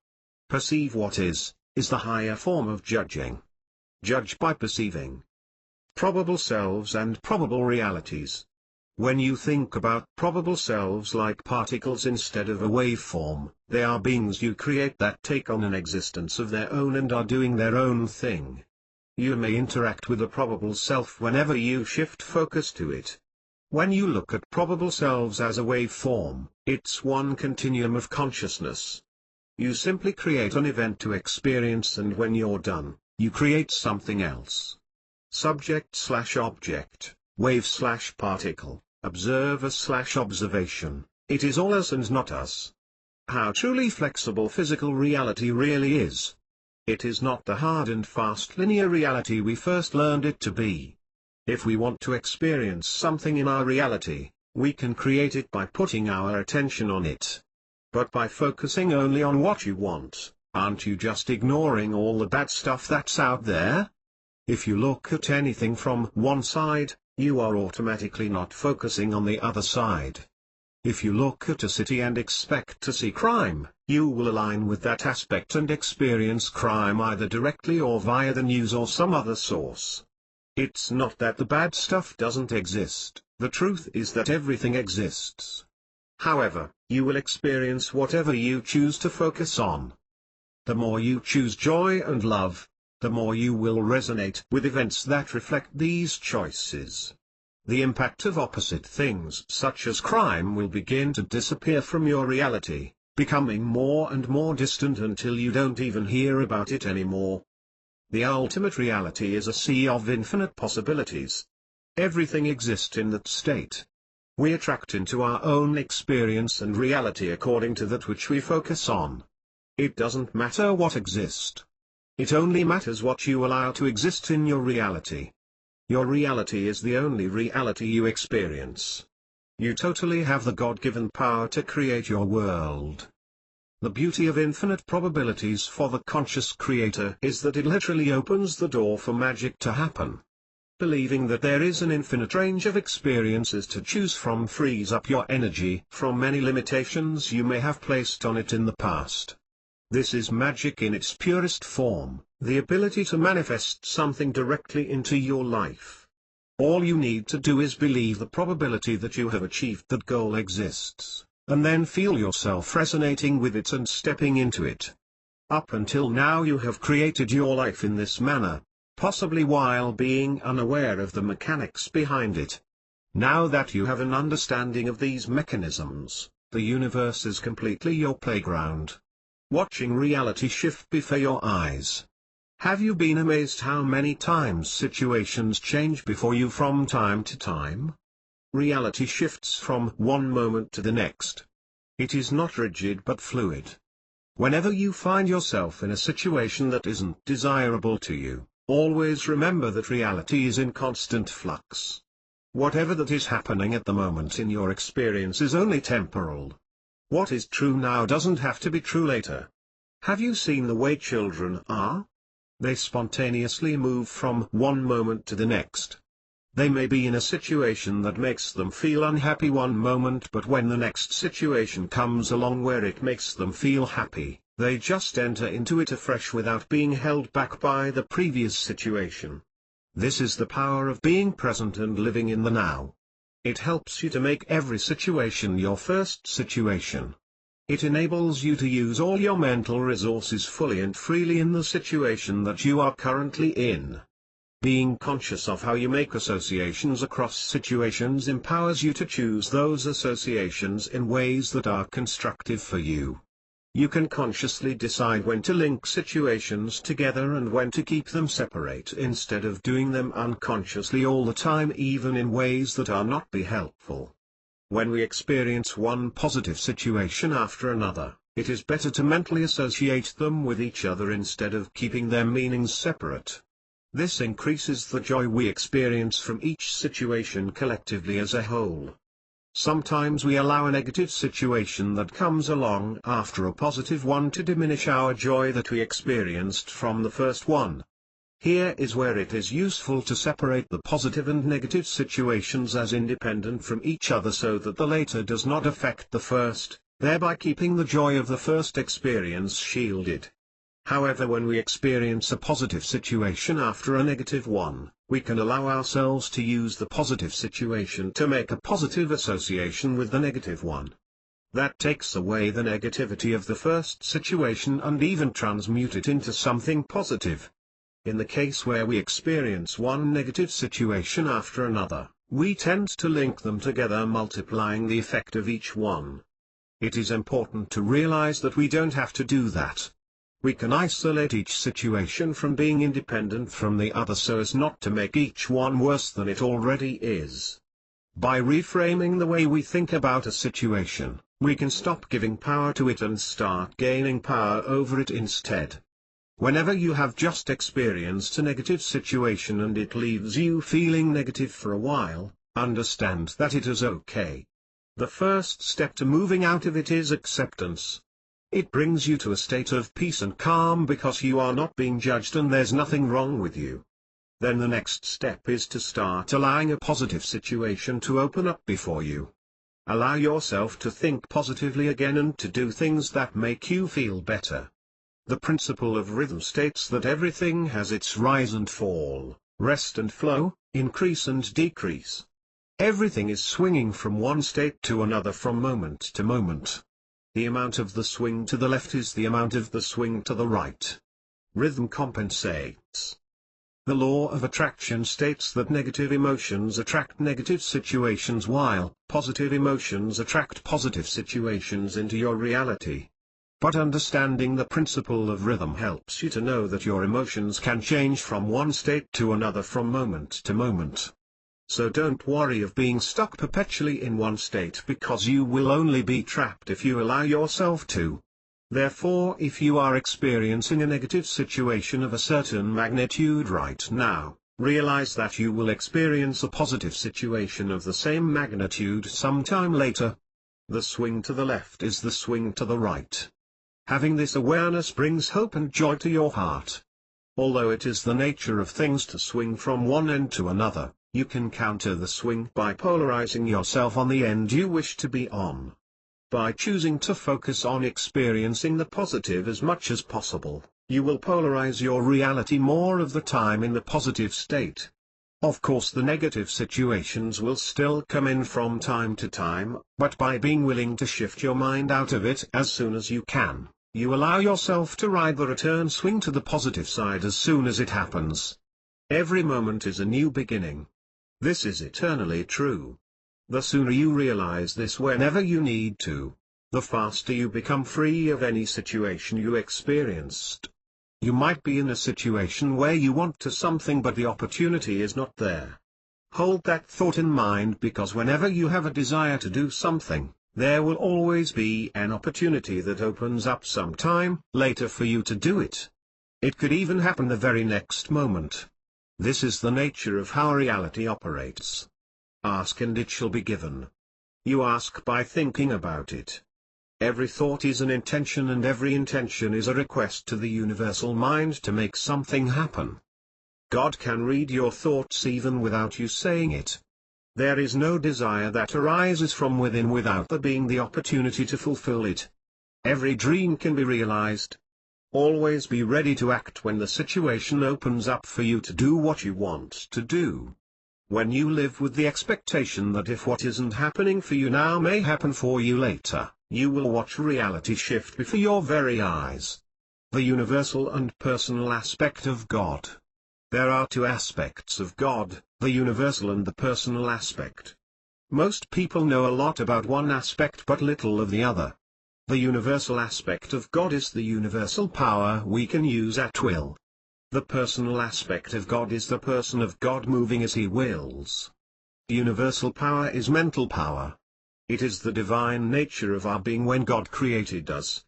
Perceive what is the higher form of judging. Judge by perceiving. Probable selves and probable realities. When you think about probable selves like particles instead of a waveform, they are beings you create that take on an existence of their own and are doing their own thing. You may interact with a probable self whenever you shift focus to it. When you look at probable selves as a waveform, it's one continuum of consciousness. You simply create an event to experience, and when you're done, you create something else. Subject/object, wave/particle, observer/observation, it is all us and not us. How truly flexible physical reality really is. It is not the hard and fast linear reality we first learned it to be. If we want to experience something in our reality, we can create it by putting our attention on it. But by focusing only on what you want, aren't you just ignoring all the bad stuff that's out there? If you look at anything from one side, you are automatically not focusing on the other side. If you look at a city and expect to see crime, you will align with that aspect and experience crime either directly or via the news or some other source. It's not that the bad stuff doesn't exist, the truth is that everything exists. However, you will experience whatever you choose to focus on. The more you choose joy and love, the more you will resonate with events that reflect these choices. The impact of opposite things such as crime will begin to disappear from your reality, becoming more and more distant until you don't even hear about it anymore. The ultimate reality is a sea of infinite possibilities. Everything exists in that state. We attract into our own experience and reality according to that which we focus on. It doesn't matter what exists. It only matters what you allow to exist in your reality. Your reality is the only reality you experience. You totally have the God-given power to create your world. The beauty of infinite probabilities for the conscious creator is that it literally opens the door for magic to happen. Believing that there is an infinite range of experiences to choose from frees up your energy from many limitations you may have placed on it in the past. This is magic in its purest form, the ability to manifest something directly into your life. All you need to do is believe the probability that you have achieved that goal exists, and then feel yourself resonating with it and stepping into it. Up until now you have created your life in this manner, possibly while being unaware of the mechanics behind it. Now that you have an understanding of these mechanisms, the universe is completely your playground. Watching reality shift before your eyes. Have you been amazed how many times situations change before you from time to time? Reality shifts from one moment to the next. It is not rigid but fluid. Whenever you find yourself in a situation that isn't desirable to you, always remember that reality is in constant flux. Whatever that is happening at the moment in your experience is only temporal. What is true now doesn't have to be true later. Have you seen the way children are? They spontaneously move from one moment to the next. They may be in a situation that makes them feel unhappy one moment, but when the next situation comes along where it makes them feel happy, they just enter into it afresh without being held back by the previous situation. This is the power of being present and living in the now. It helps you to make every situation your first situation. It enables you to use all your mental resources fully and freely in the situation that you are currently in. Being conscious of how you make associations across situations empowers you to choose those associations in ways that are constructive for you. You can consciously decide when to link situations together and when to keep them separate instead of doing them unconsciously all the time, even in ways that are not helpful. When we experience one positive situation after another, It is better to mentally associate them with each other instead of keeping their meanings separate. This increases the joy we experience from each situation collectively as a whole. Sometimes we allow a negative situation that comes along after a positive one to diminish our joy that we experienced from the first one. Here is where it is useful to separate the positive and negative situations as independent from each other so that the later does not affect the first, thereby keeping the joy of the first experience shielded. However, when we experience a positive situation after a negative one, we can allow ourselves to use the positive situation to make a positive association with the negative one. That takes away the negativity of the first situation and even transmute it into something positive. In the case where we experience one negative situation after another, we tend to link them together, multiplying the effect of each one. It is important to realize that we don't have to do that. We can isolate each situation from being independent from the other so as not to make each one worse than it already is. By reframing the way we think about a situation, we can stop giving power to it and start gaining power over it instead. Whenever you have just experienced a negative situation and it leaves you feeling negative for a while, understand that it is okay. The first step to moving out of it is acceptance. It brings you to a state of peace and calm because you are not being judged and there's nothing wrong with you. Then the next step is to start allowing a positive situation to open up before you. Allow yourself to think positively again and to do things that make you feel better. The principle of rhythm states that everything has its rise and fall, rest and flow, increase and decrease. Everything is swinging from one state to another from moment to moment. The amount of the swing to the left is the amount of the swing to the right. Rhythm compensates. The law of attraction states that negative emotions attract negative situations while positive emotions attract positive situations into your reality. But understanding the principle of rhythm helps you to know that your emotions can change from one state to another from moment to moment. So don't worry of being stuck perpetually in one state because you will only be trapped if you allow yourself to. Therefore, if you are experiencing a negative situation of a certain magnitude right now, realize that you will experience a positive situation of the same magnitude sometime later. The swing to the left is the swing to the right. Having this awareness brings hope and joy to your heart. Although it is the nature of things to swing from one end to another, you can counter the swing by polarizing yourself on the end you wish to be on. By choosing to focus on experiencing the positive as much as possible, you will polarize your reality more of the time in the positive state. Of course, the negative situations will still come in from time to time, but by being willing to shift your mind out of it as soon as you can, you allow yourself to ride the return swing to the positive side as soon as it happens. Every moment is a new beginning. This is eternally true. The sooner you realize this whenever you need to, the faster you become free of any situation you experienced. You might be in a situation where you want to something but the opportunity is not there. Hold that thought in mind because whenever you have a desire to do something, there will always be an opportunity that opens up sometime later for you to do it. It could even happen the very next moment. This is the nature of how reality operates. Ask and it shall be given. You ask by thinking about it. Every thought is an intention and every intention is a request to the universal mind to make something happen. God can read your thoughts even without you saying it. There is no desire that arises from within without there being the opportunity to fulfill it. Every dream can be realized. Always be ready to act when the situation opens up for you to do what you want to do. When you live with the expectation that if what isn't happening for you now may happen for you later, you will watch reality shift before your very eyes. The universal and personal aspect of God. There are two aspects of God, the universal and the personal aspect. Most people know a lot about one aspect but little of the other. The universal aspect of God is the universal power we can use at will. The personal aspect of God is the person of God moving as He wills. Universal power is mental power. It is the divine nature of our being when God created us.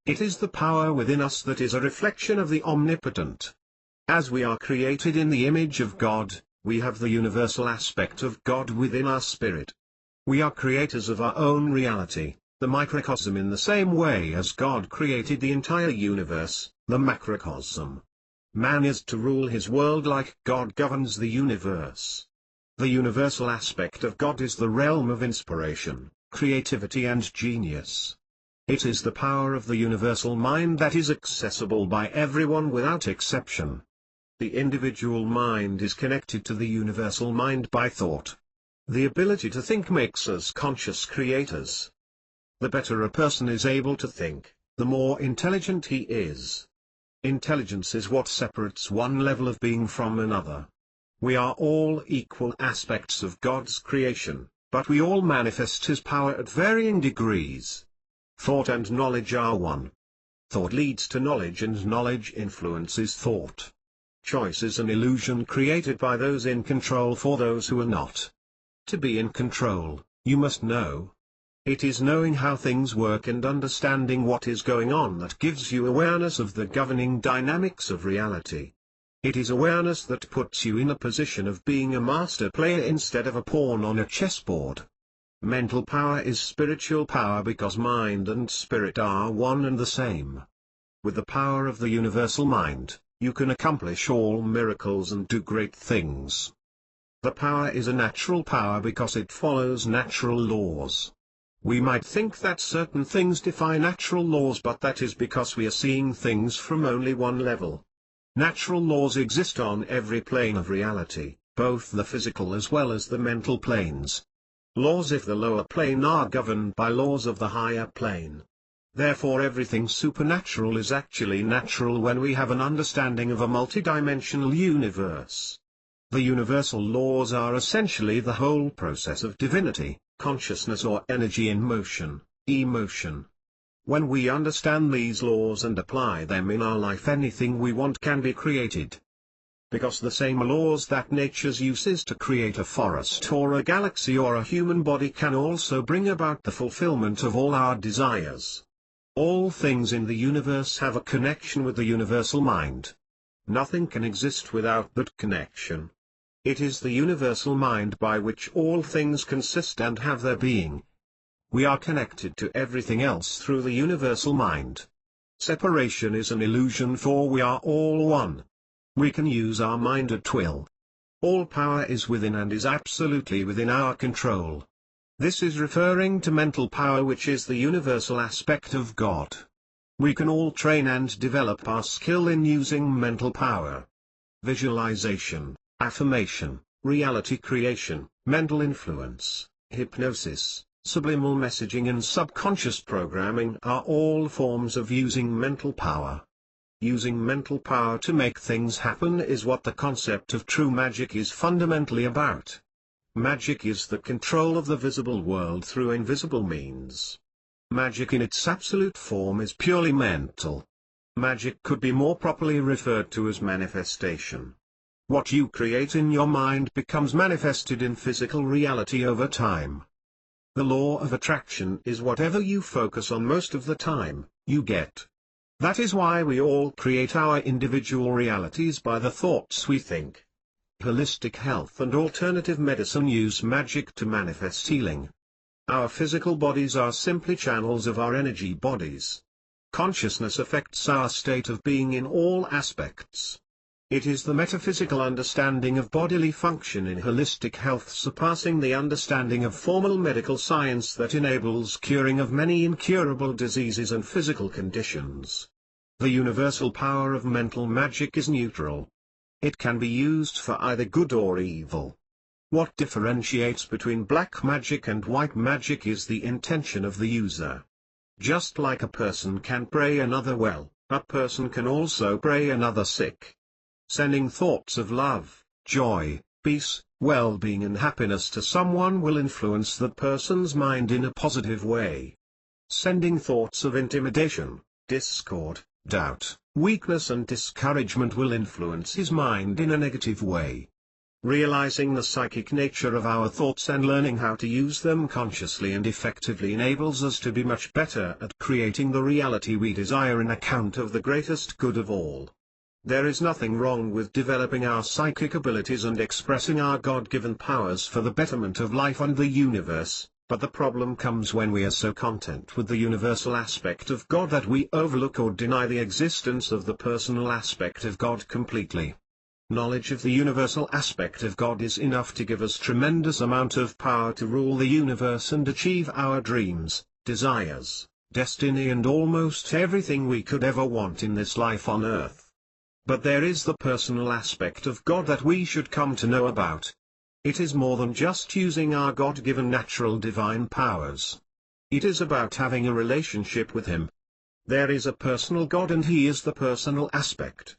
It is the power within us that is a reflection of the omnipotent. As we are created in the image of God, we have the universal aspect of God within our spirit. We are creators of our own reality, the microcosm, in the same way as God created the entire universe, the macrocosm. Man is to rule his world like God governs the universe. The universal aspect of God is the realm of inspiration, creativity and genius. It is the power of the universal mind that is accessible by everyone without exception. The individual mind is connected to the universal mind by thought. The ability to think makes us conscious creators. The better a person is able to think, the more intelligent he is. Intelligence is what separates one level of being from another. We are all equal aspects of God's creation, but we all manifest His power at varying degrees. Thought and knowledge are one. Thought leads to knowledge and knowledge influences thought. Choice is an illusion created by those in control for those who are not. To be in control, you must know. It is knowing how things work and understanding what is going on that gives you awareness of the governing dynamics of reality. It is awareness that puts you in a position of being a master player instead of a pawn on a chessboard. Mental power is spiritual power because mind and spirit are one and the same. With the power of the universal mind, you can accomplish all miracles and do great things. The power is a natural power because it follows natural laws. We might think that certain things defy natural laws, but that is because we are seeing things from only one level. Natural laws exist on every plane of reality, both the physical as well as the mental planes. Laws of the lower plane are governed by laws of the higher plane. Therefore everything supernatural is actually natural when we have an understanding of a multidimensional universe. The universal laws are essentially the whole process of divinity, consciousness or energy in motion, emotion. When we understand these laws and apply them in our life, anything we want can be created. Because the same laws that nature uses to create a forest or a galaxy or a human body can also bring about the fulfillment of all our desires. All things in the universe have a connection with the universal mind. Nothing can exist without that connection. It is the universal mind by which all things consist and have their being. We are connected to everything else through the universal mind. Separation is an illusion, for we are all one. We can use our mind at will. All power is within and is absolutely within our control. This is referring to mental power, which is the universal aspect of God. We can all train and develop our skill in using mental power. Visualization, affirmation, reality creation, mental influence, hypnosis, subliminal messaging and subconscious programming are all forms of using mental power. Using mental power to make things happen is what the concept of true magic is fundamentally about. Magic is the control of the visible world through invisible means. Magic in its absolute form is purely mental. Magic could be more properly referred to as manifestation. What you create in your mind becomes manifested in physical reality over time. The law of attraction is whatever you focus on most of the time, you get. That is why we all create our individual realities by the thoughts we think. Holistic health and alternative medicine use magic to manifest healing. Our physical bodies are simply channels of our energy bodies. Consciousness affects our state of being in all aspects. It is the metaphysical understanding of bodily function in holistic health surpassing the understanding of formal medical science that enables curing of many incurable diseases and physical conditions. The universal power of mental magic is neutral. It can be used for either good or evil. What differentiates between black magic and white magic is the intention of the user. Just like a person can pray another well, a person can also pray another sick. Sending thoughts of love, joy, peace, well-being and happiness to someone will influence that person's mind in a positive way. Sending thoughts of intimidation, discord, doubt, weakness and discouragement will influence his mind in a negative way. Realizing the psychic nature of our thoughts and learning how to use them consciously and effectively enables us to be much better at creating the reality we desire in account of the greatest good of all. There is nothing wrong with developing our psychic abilities and expressing our God-given powers for the betterment of life and the universe, but the problem comes when we are so content with the universal aspect of God that we overlook or deny the existence of the personal aspect of God completely. Knowledge of the universal aspect of God is enough to give us tremendous amount of power to rule the universe and achieve our dreams, desires, destiny and almost everything we could ever want in this life on earth. But there is the personal aspect of God that we should come to know about. It is more than just using our God-given natural divine powers. It is about having a relationship with Him. There is a personal God and He is the personal aspect.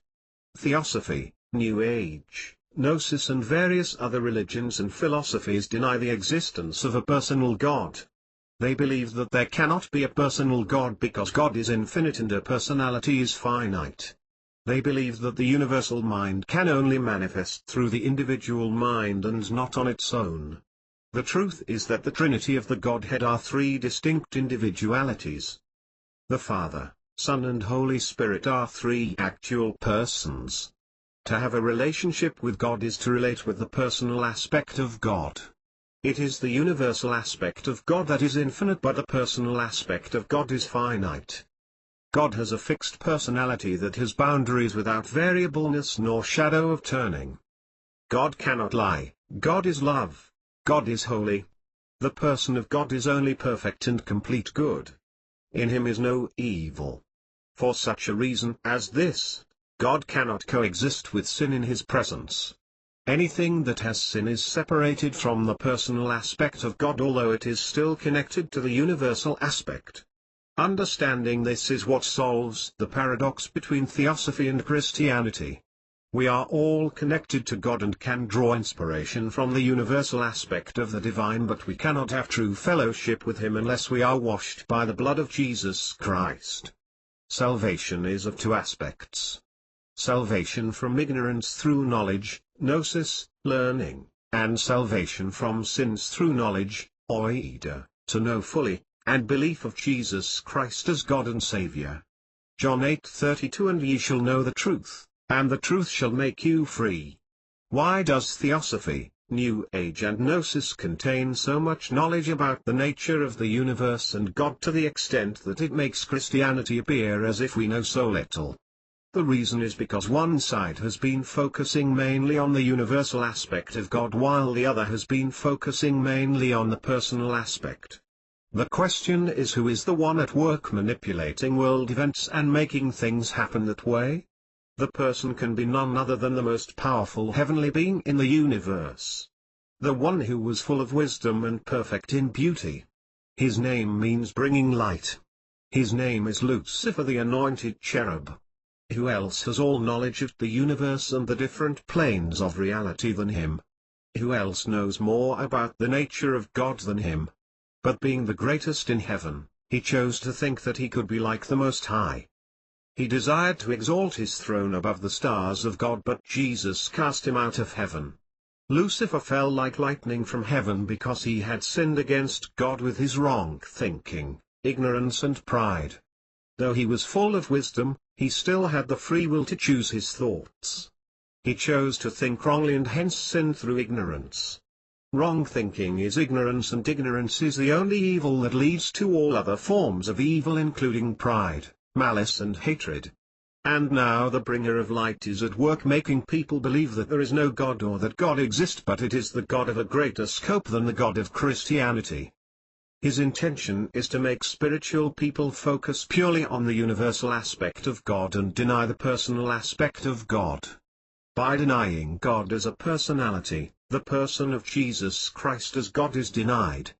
Theosophy, New Age, Gnosis and various other religions and philosophies deny the existence of a personal God. They believe that there cannot be a personal God because God is infinite and a personality is finite. They believe that the universal mind can only manifest through the individual mind and not on its own. The truth is that the Trinity of the Godhead are three distinct individualities. The Father, Son and Holy Spirit are three actual persons. To have a relationship with God is to relate with the personal aspect of God. It is the universal aspect of God that is infinite, but the personal aspect of God is finite. God has a fixed personality that has boundaries without variableness nor shadow of turning. God cannot lie, God is love, God is holy. The person of God is only perfect and complete good. In Him is no evil. For such a reason as this, God cannot coexist with sin in His presence. Anything that has sin is separated from the personal aspect of God, although it is still connected to the universal aspect. Understanding this is what solves the paradox between Theosophy and Christianity. We are all connected to God and can draw inspiration from the universal aspect of the divine, but we cannot have true fellowship with Him unless we are washed by the blood of Jesus Christ. Salvation is of two aspects. Salvation from ignorance through knowledge, gnosis, learning, and salvation from sins through knowledge, oida, to know fully, and belief of Jesus Christ as God and Saviour. John 8:32 And ye shall know the truth, and the truth shall make you free. Why does Theosophy, New Age and Gnosis contain so much knowledge about the nature of the universe and God to the extent that it makes Christianity appear as if we know so little? The reason is because one side has been focusing mainly on the universal aspect of God while the other has been focusing mainly on the personal aspect. The question is, who is the one at work manipulating world events and making things happen that way? The person can be none other than the most powerful heavenly being in the universe. The one who was full of wisdom and perfect in beauty. His name means bringing light. His name is Lucifer, the anointed cherub. Who else has all knowledge of the universe and the different planes of reality than him? Who else knows more about the nature of God than him? But being the greatest in heaven, he chose to think that he could be like the Most High. He desired to exalt his throne above the stars of God, but Jesus cast him out of heaven. Lucifer fell like lightning from heaven because he had sinned against God with his wrong thinking, ignorance and pride. Though he was full of wisdom, he still had the free will to choose his thoughts. He chose to think wrongly and hence sinned through ignorance. Wrong thinking is ignorance, and ignorance is the only evil that leads to all other forms of evil, including pride, malice and hatred. And now the bringer of light is at work making people believe that there is no God or that God exists, but it is the God of a greater scope than the God of Christianity. His intention is to make spiritual people focus purely on the universal aspect of God and deny the personal aspect of God. By denying God as a personality, the person of Jesus Christ as God is denied.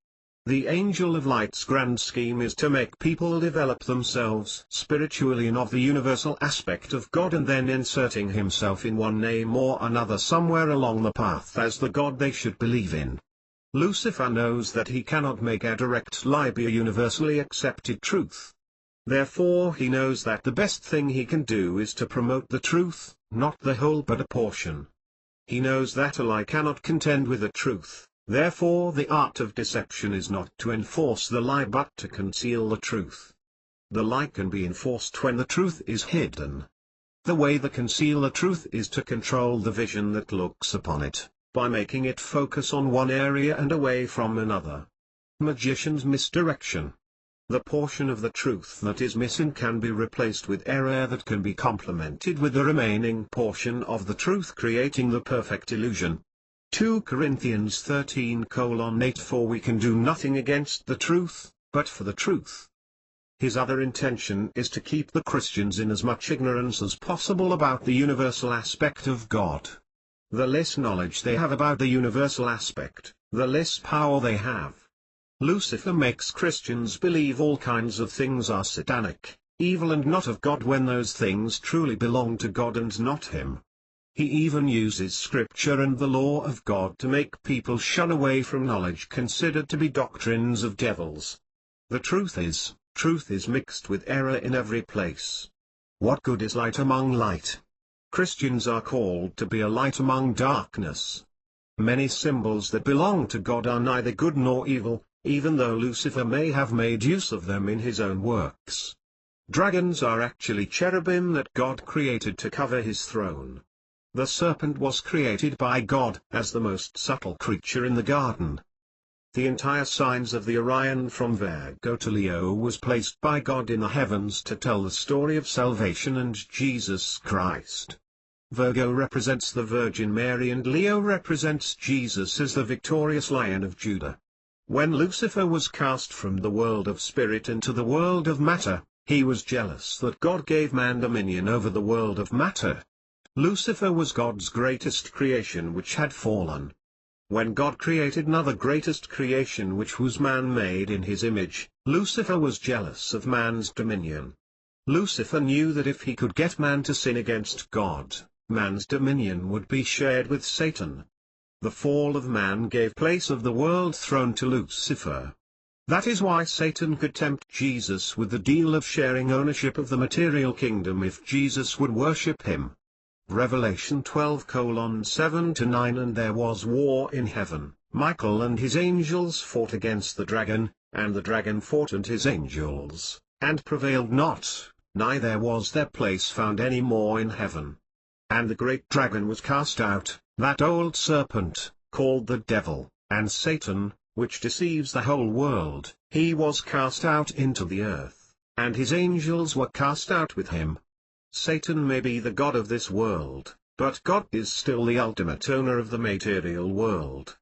The Angel of Light's grand scheme is to make people develop themselves spiritually in of the universal aspect of God and then inserting himself in one name or another somewhere along the path as the God they should believe in. Lucifer knows that he cannot make a direct lie be a universally accepted truth. Therefore he knows that the best thing he can do is to promote the truth, not the whole but a portion. He knows that a lie cannot contend with the truth, therefore the art of deception is not to enforce the lie but to conceal the truth. The lie can be enforced when the truth is hidden. The way to conceal the truth is to control the vision that looks upon it, by making it focus on one area and away from another. Magician's misdirection. The portion of the truth that is missing can be replaced with error that can be complemented with the remaining portion of the truth, creating the perfect illusion. 2 Corinthians 13:8 For we can do nothing against the truth, but for the truth. His other intention is to keep the Christians in as much ignorance as possible about the universal aspect of God. The less knowledge they have about the universal aspect, the less power they have. Lucifer makes Christians believe all kinds of things are satanic, evil and not of God when those things truly belong to God and not him. He even uses scripture and the law of God to make people shun away from knowledge considered to be doctrines of devils. The truth is mixed with error in every place. What good is light among light? Christians are called to be a light among darkness. Many symbols that belong to God are neither good nor evil, even though Lucifer may have made use of them in his own works. Dragons are actually cherubim that God created to cover his throne. The serpent was created by God as the most subtle creature in the garden. The entire signs of the Orion from Virgo to Leo was placed by God in the heavens to tell the story of salvation and Jesus Christ. Virgo represents the Virgin Mary and Leo represents Jesus as the victorious Lion of Judah. When Lucifer was cast from the world of spirit into the world of matter, he was jealous that God gave man dominion over the world of matter. Lucifer was God's greatest creation which had fallen. When God created another greatest creation which was man made in his image, Lucifer was jealous of man's dominion. Lucifer knew that if he could get man to sin against God, man's dominion would be shared with Satan. The fall of man gave place of the world throne to Lucifer. That is why Satan could tempt Jesus with the deal of sharing ownership of the material kingdom if Jesus would worship him. Revelation 12:7-9 And there was war in heaven, Michael and his angels fought against the dragon, and the dragon fought and his angels, and prevailed not, neither was their place found any more in heaven. And the great dragon was cast out, that old serpent, called the devil, and Satan, which deceives the whole world. He was cast out into the earth, and his angels were cast out with him. Satan may be the god of this world, but God is still the ultimate owner of the material world.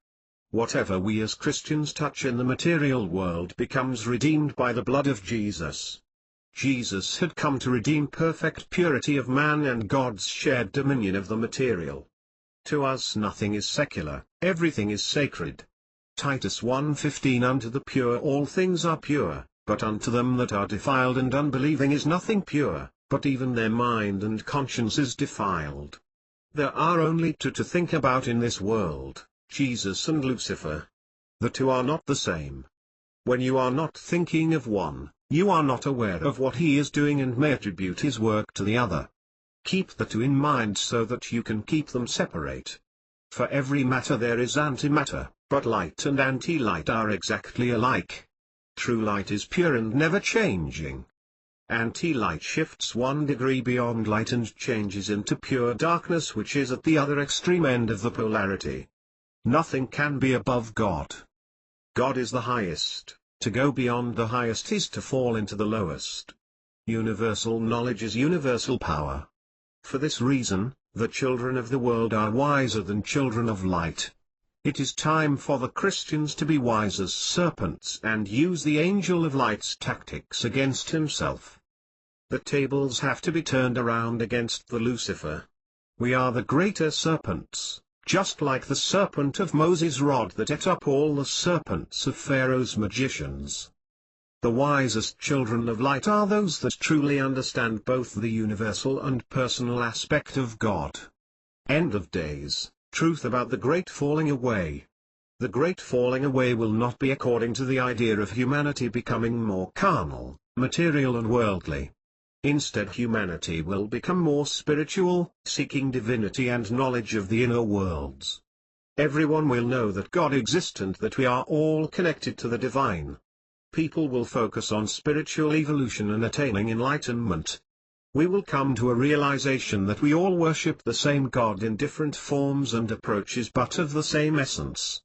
Whatever we as Christians touch in the material world becomes redeemed by the blood of Jesus. Jesus had come to redeem perfect purity of man and God's shared dominion of the material. To us nothing is secular, everything is sacred. Titus 1:15 Unto the pure all things are pure, but unto them that are defiled and unbelieving is nothing pure, but even their mind and conscience is defiled. There are only two to think about in this world, Jesus and Lucifer. The two are not the same. When you are not thinking of one, you are not aware of what he is doing and may attribute his work to the other. Keep the two in mind so that you can keep them separate. For every matter there is antimatter, but light and anti-light are exactly alike. True light is pure and never changing. Anti-light shifts 1 degree beyond light and changes into pure darkness, which is at the other extreme end of the polarity. Nothing can be above God. God is the highest. To go beyond the highest is to fall into the lowest. Universal knowledge is universal power. For this reason, the children of the world are wiser than children of light. It is time for the Christians to be wise as serpents and use the angel of light's tactics against himself. The tables have to be turned around against the Lucifer. We are the greater serpents, just like the serpent of Moses' rod that ate up all the serpents of Pharaoh's magicians. The wisest children of light are those that truly understand both the universal and personal aspect of God. End of days, truth about the great falling away. The great falling away will not be according to the idea of humanity becoming more carnal, material and worldly. Instead, humanity will become more spiritual, seeking divinity and knowledge of the inner worlds. Everyone will know that God exists and that we are all connected to the divine. People will focus on spiritual evolution and attaining enlightenment. We will come to a realization that we all worship the same God in different forms and approaches but of the same essence.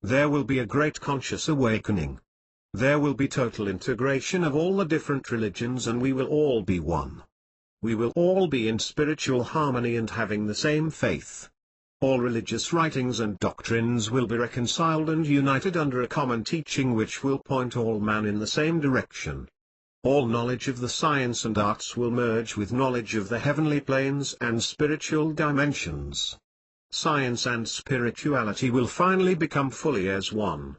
There will be a great conscious awakening. There will be total integration of all the different religions and we will all be one. We will all be in spiritual harmony and having the same faith. All religious writings and doctrines will be reconciled and united under a common teaching which will point all man in the same direction. All knowledge of the science and arts will merge with knowledge of the heavenly planes and spiritual dimensions. Science and spirituality will finally become fully as one.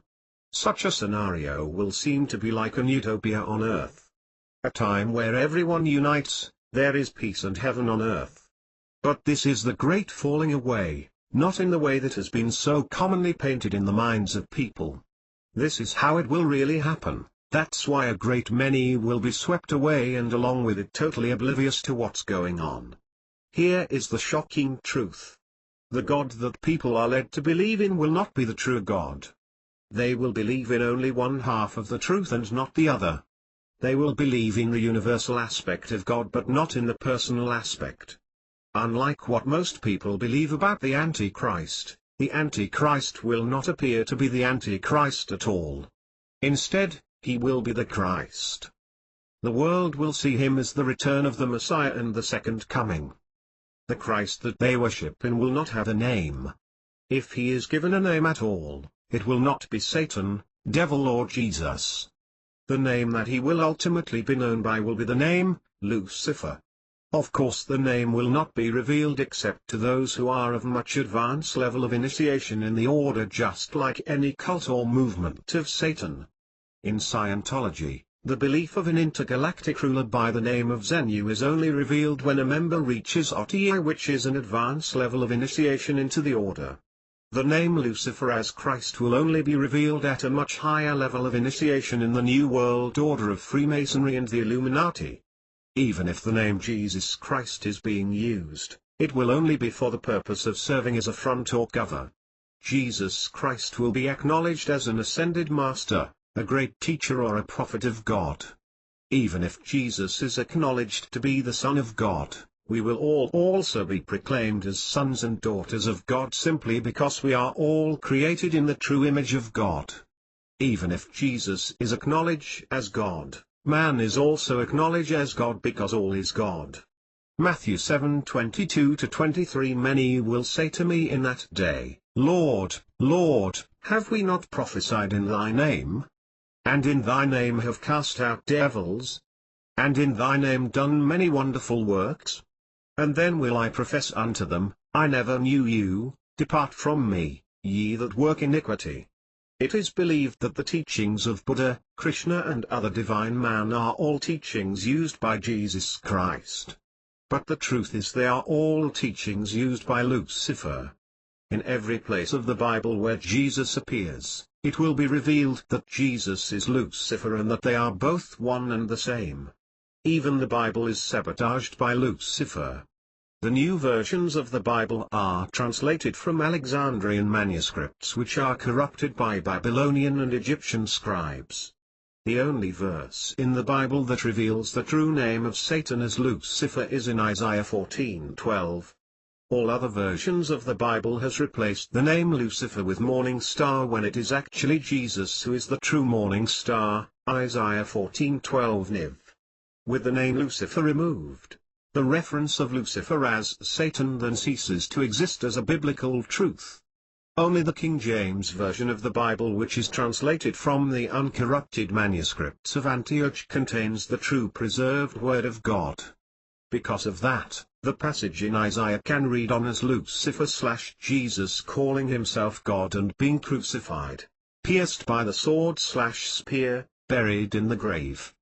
Such a scenario will seem to be like an utopia on earth. A time where everyone unites, there is peace and heaven on earth. But this is the great falling away, not in the way that has been so commonly painted in the minds of people. This is how it will really happen. That's why a great many will be swept away and along with it totally oblivious to what's going on. Here is the shocking truth. The God that people are led to believe in will not be the true God. They will believe in only one half of the truth and not the other. They will believe in the universal aspect of God but not in the personal aspect. Unlike what most people believe about the Antichrist will not appear to be the Antichrist at all. Instead, he will be the Christ. The world will see him as the return of the Messiah and the second coming. The Christ that they worship in will not have a name. If he is given a name at all, it will not be Satan, devil or Jesus. The name that he will ultimately be known by will be the name, Lucifer. Of course the name will not be revealed except to those who are of much advanced level of initiation in the order, just like any cult or movement of Satan. In Scientology, the belief of an intergalactic ruler by the name of Xenu is only revealed when a member reaches OTI, which is an advanced level of initiation into the order. The name Lucifer as Christ will only be revealed at a much higher level of initiation in the New World Order of Freemasonry and the Illuminati. Even if the name Jesus Christ is being used, it will only be for the purpose of serving as a front or cover. Jesus Christ will be acknowledged as an ascended master, a great teacher or a prophet of God. Even if Jesus is acknowledged to be the Son of God, we will all also be proclaimed as sons and daughters of God simply because we are all created in the true image of God. Even if Jesus is acknowledged as God, man is also acknowledged as God because all is God. Matthew 7:22-23 Many will say to me in that day, Lord, Lord, have we not prophesied in thy name? And in thy name have cast out devils? And in thy name done many wonderful works? And then will I profess unto them, I never knew you, depart from me, ye that work iniquity. It is believed that the teachings of Buddha, Krishna and other divine man are all teachings used by Jesus Christ. But the truth is they are all teachings used by Lucifer. In every place of the Bible where Jesus appears, it will be revealed that Jesus is Lucifer and that they are both one and the same. Even the Bible is sabotaged by Lucifer. The new versions of the Bible are translated from Alexandrian manuscripts which are corrupted by Babylonian and Egyptian scribes. The only verse in the Bible that reveals the true name of Satan as Lucifer is in Isaiah 14:12. All other versions of the Bible has replaced the name Lucifer with morning star when it is actually Jesus who is the true morning star, Isaiah 14:12 Niv. With the name Lucifer removed, the reference of Lucifer as Satan then ceases to exist as a biblical truth. Only the King James Version of the Bible, which is translated from the uncorrupted manuscripts of Antioch, contains the true preserved Word of God. Because of that, the passage in Isaiah can read on as Lucifer/Jesus calling himself God and being crucified, pierced by the sword/spear, buried in the grave.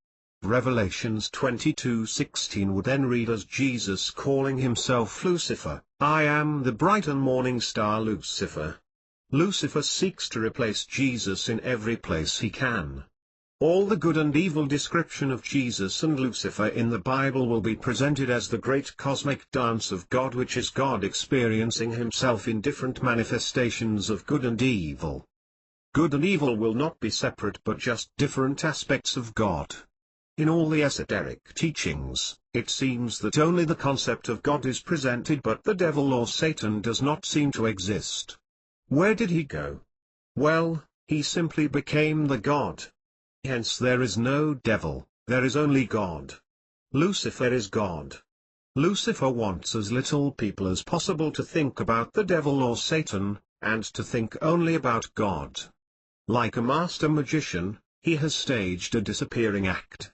Revelations 22:16 would then read as Jesus calling himself Lucifer, I am the bright and morning star Lucifer. Lucifer seeks to replace Jesus in every place he can. All the good and evil description of Jesus and Lucifer in the Bible will be presented as the great cosmic dance of God, which is God experiencing himself in different manifestations of good and evil. Good and evil will not be separate but just different aspects of God. In all the esoteric teachings, it seems that only the concept of God is presented, but the devil or Satan does not seem to exist. Where did he go? Well, he simply became the God. Hence there is no devil, there is only God. Lucifer is God. Lucifer wants as little people as possible to think about the devil or Satan, and to think only about God. Like a master magician, he has staged a disappearing act.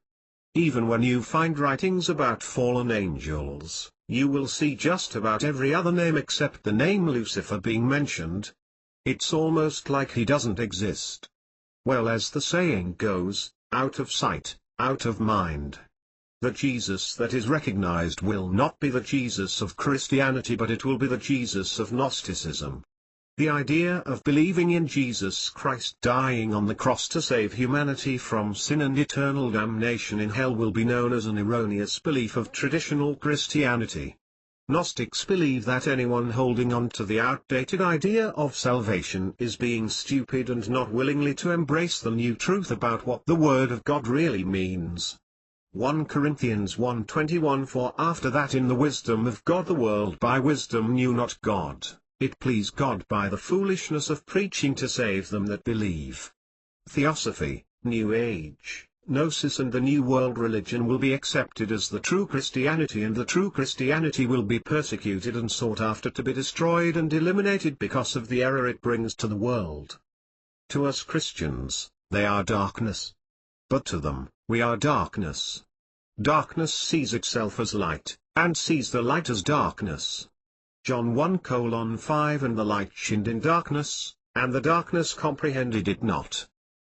Even when you find writings about fallen angels, you will see just about every other name except the name Lucifer being mentioned. It's almost like he doesn't exist. Well, as the saying goes, out of sight, out of mind. The Jesus that is recognized will not be the Jesus of Christianity, but it will be the Jesus of Gnosticism. The idea of believing in Jesus Christ dying on the cross to save humanity from sin and eternal damnation in hell will be known as an erroneous belief of traditional Christianity. Gnostics believe that anyone holding on to the outdated idea of salvation is being stupid and not willingly to embrace the new truth about what the Word of God really means. 1 Corinthians 1:21 For after that in the wisdom of God the world by wisdom knew not God, it pleased God by the foolishness of preaching to save them that believe. Theosophy, New Age, Gnosis and the New World religion will be accepted as the true Christianity, and the true Christianity will be persecuted and sought after to be destroyed and eliminated because of the error it brings to the world. To us Christians, they are darkness. But to them, we are darkness. Darkness sees itself as light, and sees the light as darkness. John 1:5 And the light shined in darkness, and the darkness comprehended it not.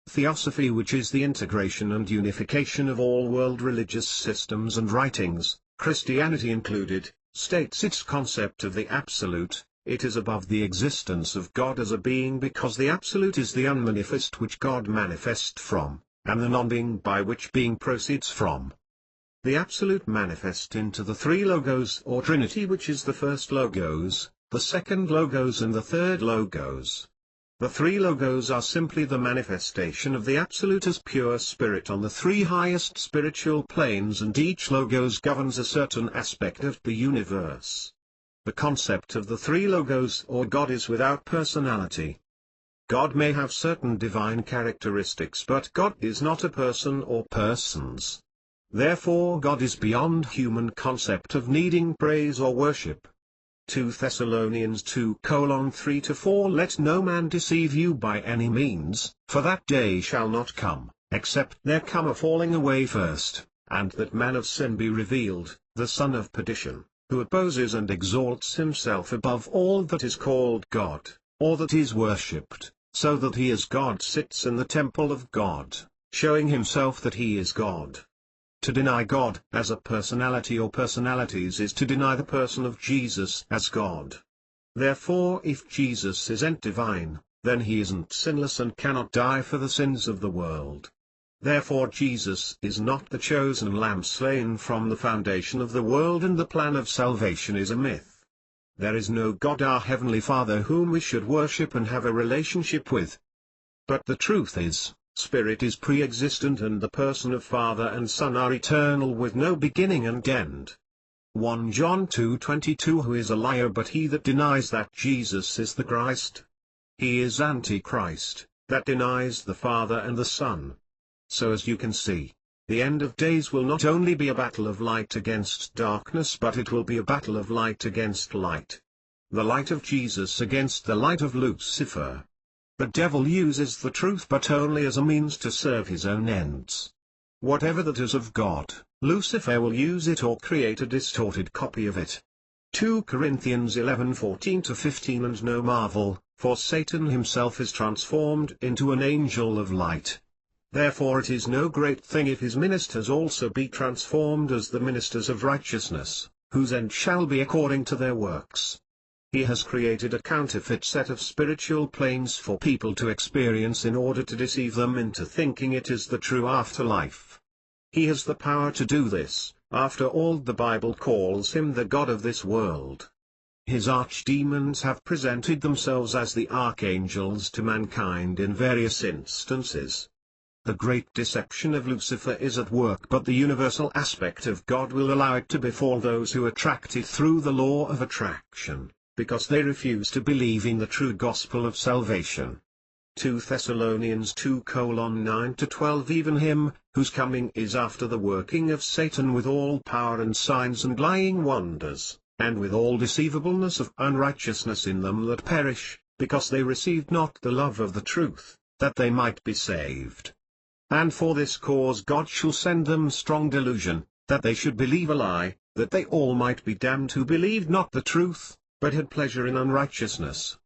Theosophy, which is the integration and unification of all world religious systems and writings, Christianity included, states its concept of the Absolute. It is above the existence of God as a being because the Absolute is the unmanifest which God manifests from, and the non-being by which being proceeds from. The Absolute manifest into the three Logos or Trinity, which is the first Logos, the second Logos and the third Logos. The three Logos are simply the manifestation of the Absolute as pure spirit on the three highest spiritual planes, and each Logos governs a certain aspect of the universe. The concept of the three Logos or God is without personality. God may have certain divine characteristics, but God is not a person or persons. Therefore God is beyond human concept of needing praise or worship. 2 Thessalonians 2:3-4 Let no man deceive you by any means, for that day shall not come, except there come a falling away first, and that man of sin be revealed, the son of perdition, who opposes and exalts himself above all that is called God, or that is worshipped, so that he as God sits in the temple of God, showing himself that he is God. To deny God as a personality or personalities is to deny the person of Jesus as God. Therefore, if Jesus isn't divine, then he isn't sinless and cannot die for the sins of the world. Therefore Jesus is not the chosen lamb slain from the foundation of the world, and the plan of salvation is a myth. There is no God our Heavenly Father whom we should worship and have a relationship with. But the truth is, Spirit is pre-existent, and the person of Father and Son are eternal with no beginning and end. 1 John 2:22 Who is a liar but he that denies that Jesus is the Christ? He is Antichrist, that denies the Father and the Son. So as you can see, the end of days will not only be a battle of light against darkness, but it will be a battle of light against light. The light of Jesus against the light of Lucifer. The devil uses the truth but only as a means to serve his own ends. Whatever that is of God, Lucifer will use it or create a distorted copy of it. 2 Corinthians 11:14-15 And no marvel, for Satan himself is transformed into an angel of light. Therefore it is no great thing if his ministers also be transformed as the ministers of righteousness, whose end shall be according to their works. He has created a counterfeit set of spiritual planes for people to experience in order to deceive them into thinking it is the true afterlife. He has the power to do this. After all, the Bible calls him the god of this world. His archdemons have presented themselves as the archangels to mankind in various instances. The great deception of Lucifer is at work, but the universal aspect of God will allow it to befall those who attract it through the law of attraction, because they refuse to believe in the true gospel of salvation. 2 Thessalonians 2:9-12 Even him, whose coming is after the working of Satan with all power and signs and lying wonders, and with all deceivableness of unrighteousness in them that perish, because they received not the love of the truth, that they might be saved. And for this cause God shall send them strong delusion, that they should believe a lie, that they all might be damned who believed not the truth, but had pleasure in unrighteousness.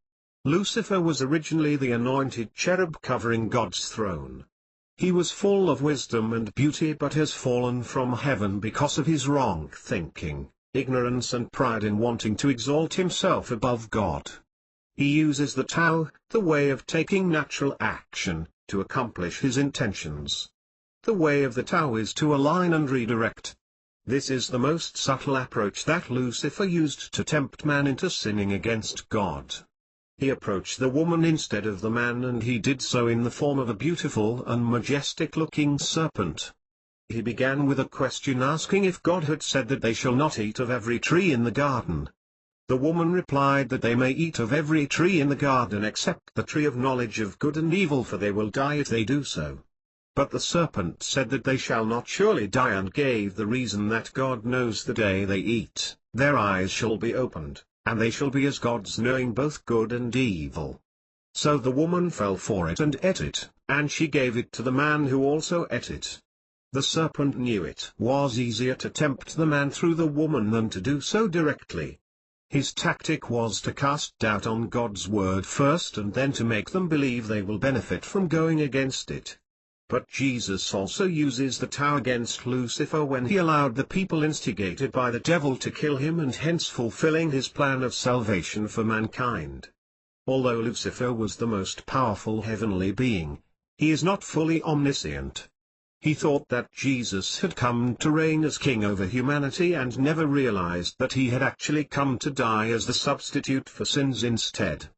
Lucifer was originally the anointed cherub covering God's throne. He was full of wisdom and beauty, but has fallen from heaven because of his wrong thinking, ignorance and pride in wanting to exalt himself above God. He uses the Tao, the way of taking natural action, to accomplish his intentions. The way of the Tao is to align and redirect. This is the most subtle approach that Lucifer used to tempt man into sinning against God. He approached the woman instead of the man, and he did so in the form of a beautiful and majestic-looking serpent. He began with a question asking if God had said that they shall not eat of every tree in the garden. The woman replied that they may eat of every tree in the garden except the tree of knowledge of good and evil, for they will die if they do so. But the serpent said that they shall not surely die, and gave the reason that God knows the day they eat, their eyes shall be opened, and they shall be as gods, knowing both good and evil. So the woman fell for it and ate it, and she gave it to the man, who also ate it. The serpent knew it was easier to tempt the man through the woman than to do so directly. His tactic was to cast doubt on God's word first, and then to make them believe they will benefit from going against it. But Jesus also uses the Tao against Lucifer when he allowed the people instigated by the devil to kill him, and hence fulfilling his plan of salvation for mankind. Although Lucifer was the most powerful heavenly being, he is not fully omniscient. He thought that Jesus had come to reign as king over humanity, and never realized that he had actually come to die as the substitute for sins instead.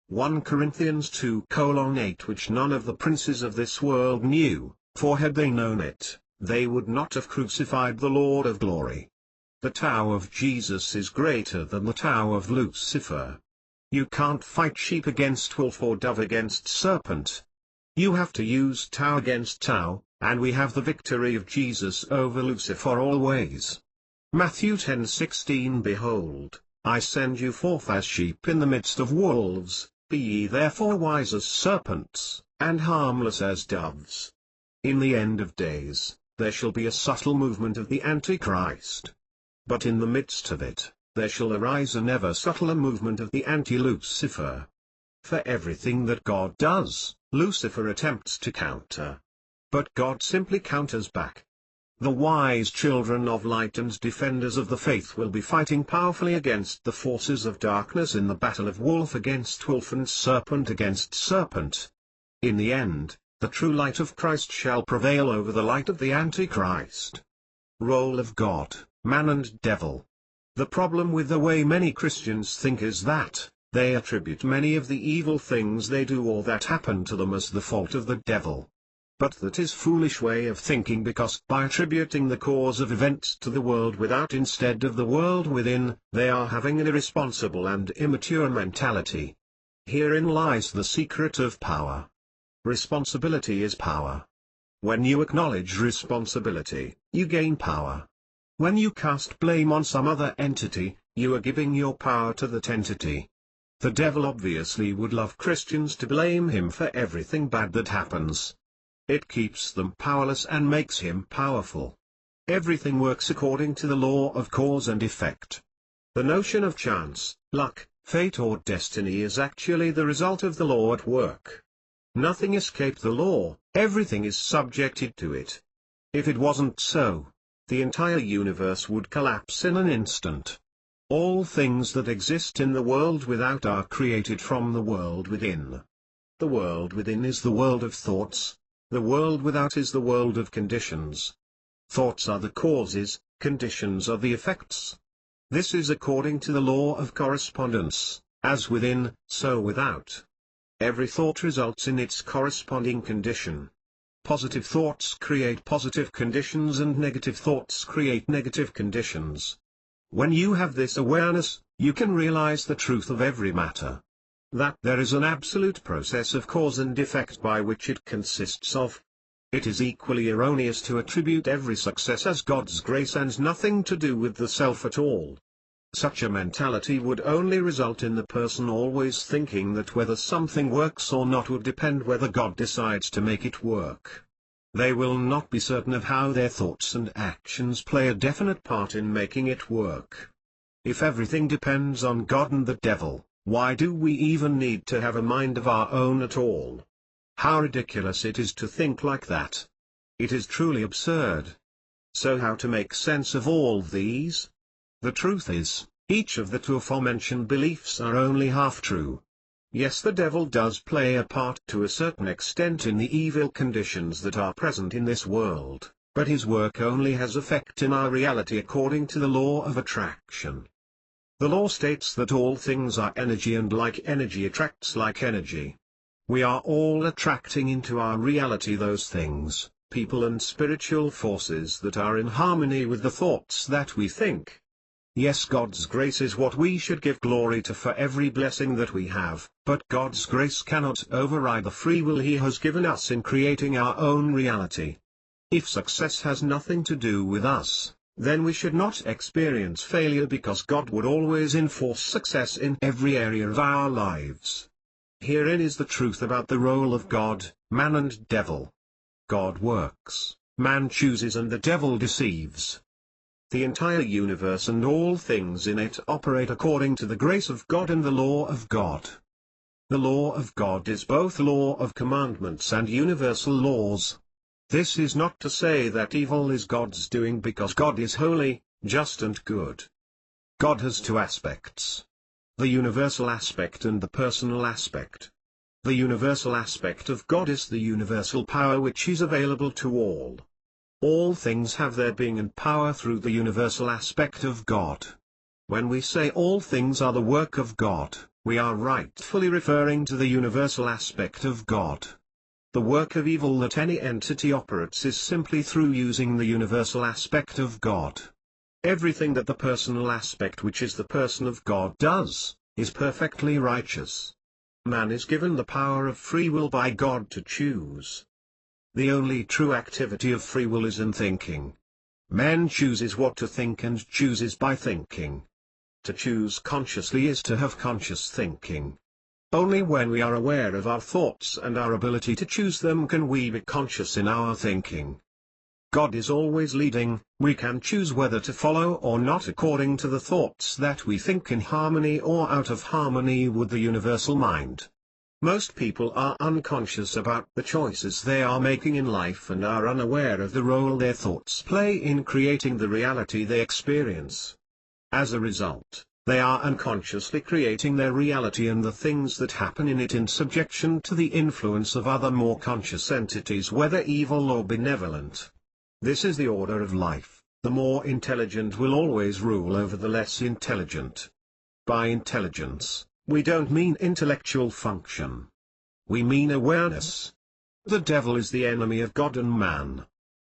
1 Corinthians 2:8 Which none of the princes of this world knew, for had they known it, they would not have crucified the Lord of glory. The Tao of Jesus is greater than the Tao of Lucifer. You can't fight sheep against wolf or dove against serpent. You have to use Tao against Tao, and we have the victory of Jesus over Lucifer always. Matthew 10:16 Behold, I send you forth as sheep in the midst of wolves, be ye therefore wise as serpents, and harmless as doves. In the end of days, there shall be a subtle movement of the Antichrist. But in the midst of it, there shall arise an ever subtler movement of the anti-Lucifer. For everything that God does, Lucifer attempts to counter. But God simply counters back. The wise children of light and defenders of the faith will be fighting powerfully against the forces of darkness in the battle of wolf against wolf and serpent against serpent. In the end, the true light of Christ shall prevail over the light of the Antichrist. Role of God, man and devil. The problem with the way many Christians think is that they attribute many of the evil things they do or that happen to them as the fault of the devil. But that is foolish way of thinking, because by attributing the cause of events to the world without instead of the world within, they are having an irresponsible and immature mentality. Herein lies the secret of power. Responsibility is power. When you acknowledge responsibility, you gain power. When you cast blame on some other entity, you are giving your power to that entity. The devil obviously would love Christians to blame him for everything bad that happens. It keeps them powerless and makes him powerful. Everything works according to the law of cause and effect. The notion of chance, luck, fate or destiny is actually the result of the law at work. Nothing escaped the law, everything is subjected to it. If it wasn't so, the entire universe would collapse in an instant. All things that exist in the world without are created from the world within. The world within is the world of thoughts. The world without is the world of conditions. Thoughts are the causes, conditions are the effects. This is according to the law of correspondence, as within, so without. Every thought results in its corresponding condition. Positive thoughts create positive conditions and negative thoughts create negative conditions. When you have this awareness, you can realize the truth of every matter. That there is an absolute process of cause and effect by which it consists of. It is equally erroneous to attribute every success as God's grace and nothing to do with the self at all. Such a mentality would only result in the person always thinking that whether something works or not would depend whether God decides to make it work. They will not be certain of how their thoughts and actions play a definite part in making it work. If everything depends on God and the devil, why do we even need to have a mind of our own at all? How ridiculous it is to think like that. It is truly absurd. So how to make sense of all these? The truth is, each of the two aforementioned beliefs are only half true. Yes, the devil does play a part to a certain extent in the evil conditions that are present in this world, but his work only has effect in our reality according to the law of attraction. The law states that all things are energy and like energy attracts like energy. We are all attracting into our reality those things, people and spiritual forces that are in harmony with the thoughts that we think. Yes, God's grace is what we should give glory to for every blessing that we have, but God's grace cannot override the free will He has given us in creating our own reality. If success has nothing to do with us, then we should not experience failure because God would always enforce success in every area of our lives. Herein is the truth about the role of God, man and devil. God works, man chooses and the devil deceives. The entire universe and all things in it operate according to the grace of God and the law of God. The law of God is both law of commandments and universal laws. This is not to say that evil is God's doing because God is holy, just and good. God has two aspects. The universal aspect and the personal aspect. The universal aspect of God is the universal power which is available to all. All things have their being and power through the universal aspect of God. When we say all things are the work of God, we are rightfully referring to the universal aspect of God. The work of evil that any entity operates is simply through using the universal aspect of God. Everything that the personal aspect, which is the person of God, does, is perfectly righteous. Man is given the power of free will by God to choose. The only true activity of free will is in thinking. Man chooses what to think and chooses by thinking. To choose consciously is to have conscious thinking. Only when we are aware of our thoughts and our ability to choose them can we be conscious in our thinking. God is always leading, we can choose whether to follow or not according to the thoughts that we think in harmony or out of harmony with the universal mind. Most people are unconscious about the choices they are making in life and are unaware of the role their thoughts play in creating the reality they experience. As a result, they are unconsciously creating their reality and the things that happen in it in subjection to the influence of other more conscious entities, whether evil or benevolent. This is the order of life. The more intelligent will always rule over the less intelligent. By intelligence, we don't mean intellectual function. We mean awareness. The devil is the enemy of God and man.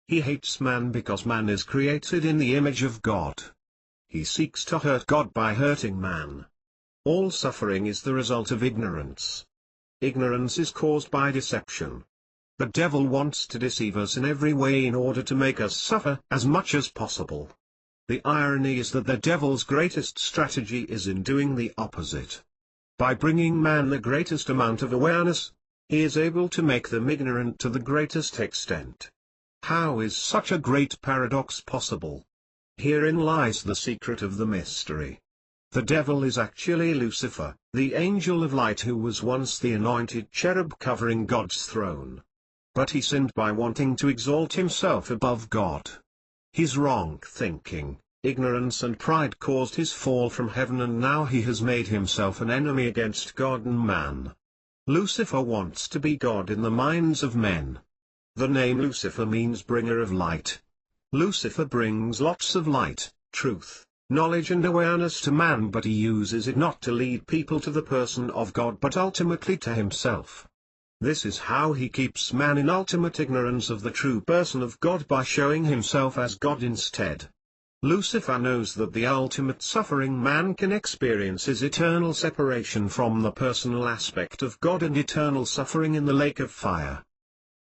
He hates man because man is created in the image of God. He seeks to hurt God by hurting man. All suffering is the result of ignorance. Ignorance is caused by deception. The devil wants to deceive us in every way in order to make us suffer as much as possible. The irony is that the devil's greatest strategy is in doing the opposite. By bringing man the greatest amount of awareness, he is able to make them ignorant to the greatest extent. How is such a great paradox possible? Herein lies the secret of the mystery. The devil is actually Lucifer, the angel of light who was once the anointed cherub covering God's throne. But he sinned by wanting to exalt himself above God. His wrong thinking, Ignorance and pride caused his fall from heaven, and now he has made himself an enemy against God and man. Lucifer wants to be God in the minds of men. The name Lucifer means bringer of light. Lucifer brings lots of light, truth, knowledge and awareness to man, but he uses it not to lead people to the person of God but ultimately to himself. This is how he keeps man in ultimate ignorance of the true person of God, by showing himself as God instead. Lucifer knows that the ultimate suffering man can experience is eternal separation from the personal aspect of God and eternal suffering in the lake of fire.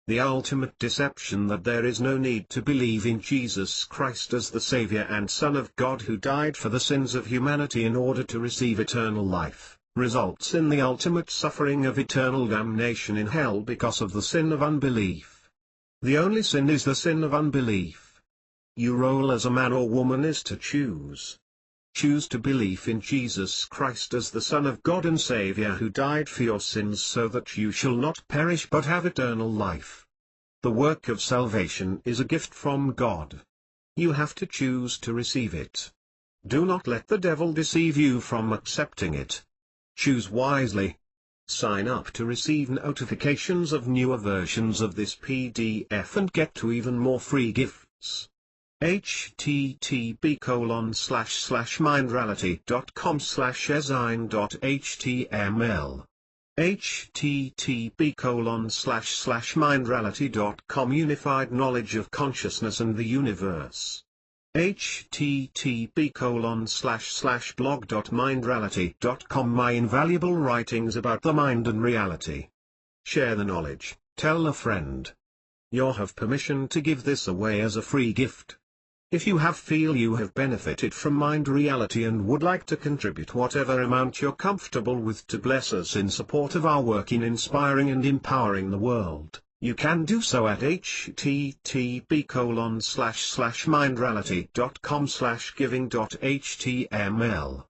The ultimate deception that there is no need to believe in Jesus Christ as the Savior and Son of God who died for the sins of humanity in order to receive eternal life, results in the ultimate suffering of eternal damnation in hell because of the sin of unbelief. The only sin is the sin of unbelief. Your role as a man or woman is to choose. Choose to believe in Jesus Christ as the Son of God and Savior who died for your sins so that you shall not perish but have eternal life. The work of salvation is a gift from God. You have to choose to receive it. Do not let the devil deceive you from accepting it. Choose wisely. Sign up to receive notifications of newer versions of this PDF and get to even more free gifts. http://mindreality.com/ezine.html http://mindreality.com Unified knowledge of consciousness and the universe. http://blog.mindreality.com My invaluable writings about the mind and reality. Share the knowledge, tell a friend. You have permission to give this away as a free gift. If you feel you have benefited from Mind Reality and would like to contribute whatever amount you're comfortable with to bless us in support of our work in inspiring and empowering the world, you can do so at http://mindreality.com/giving.html.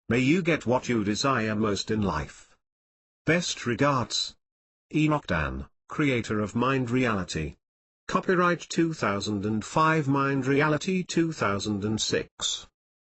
May you get what you desire most in life. Best regards. Enoch Dan, creator of Mind Reality. Copyright 2005 Mind Reality 2006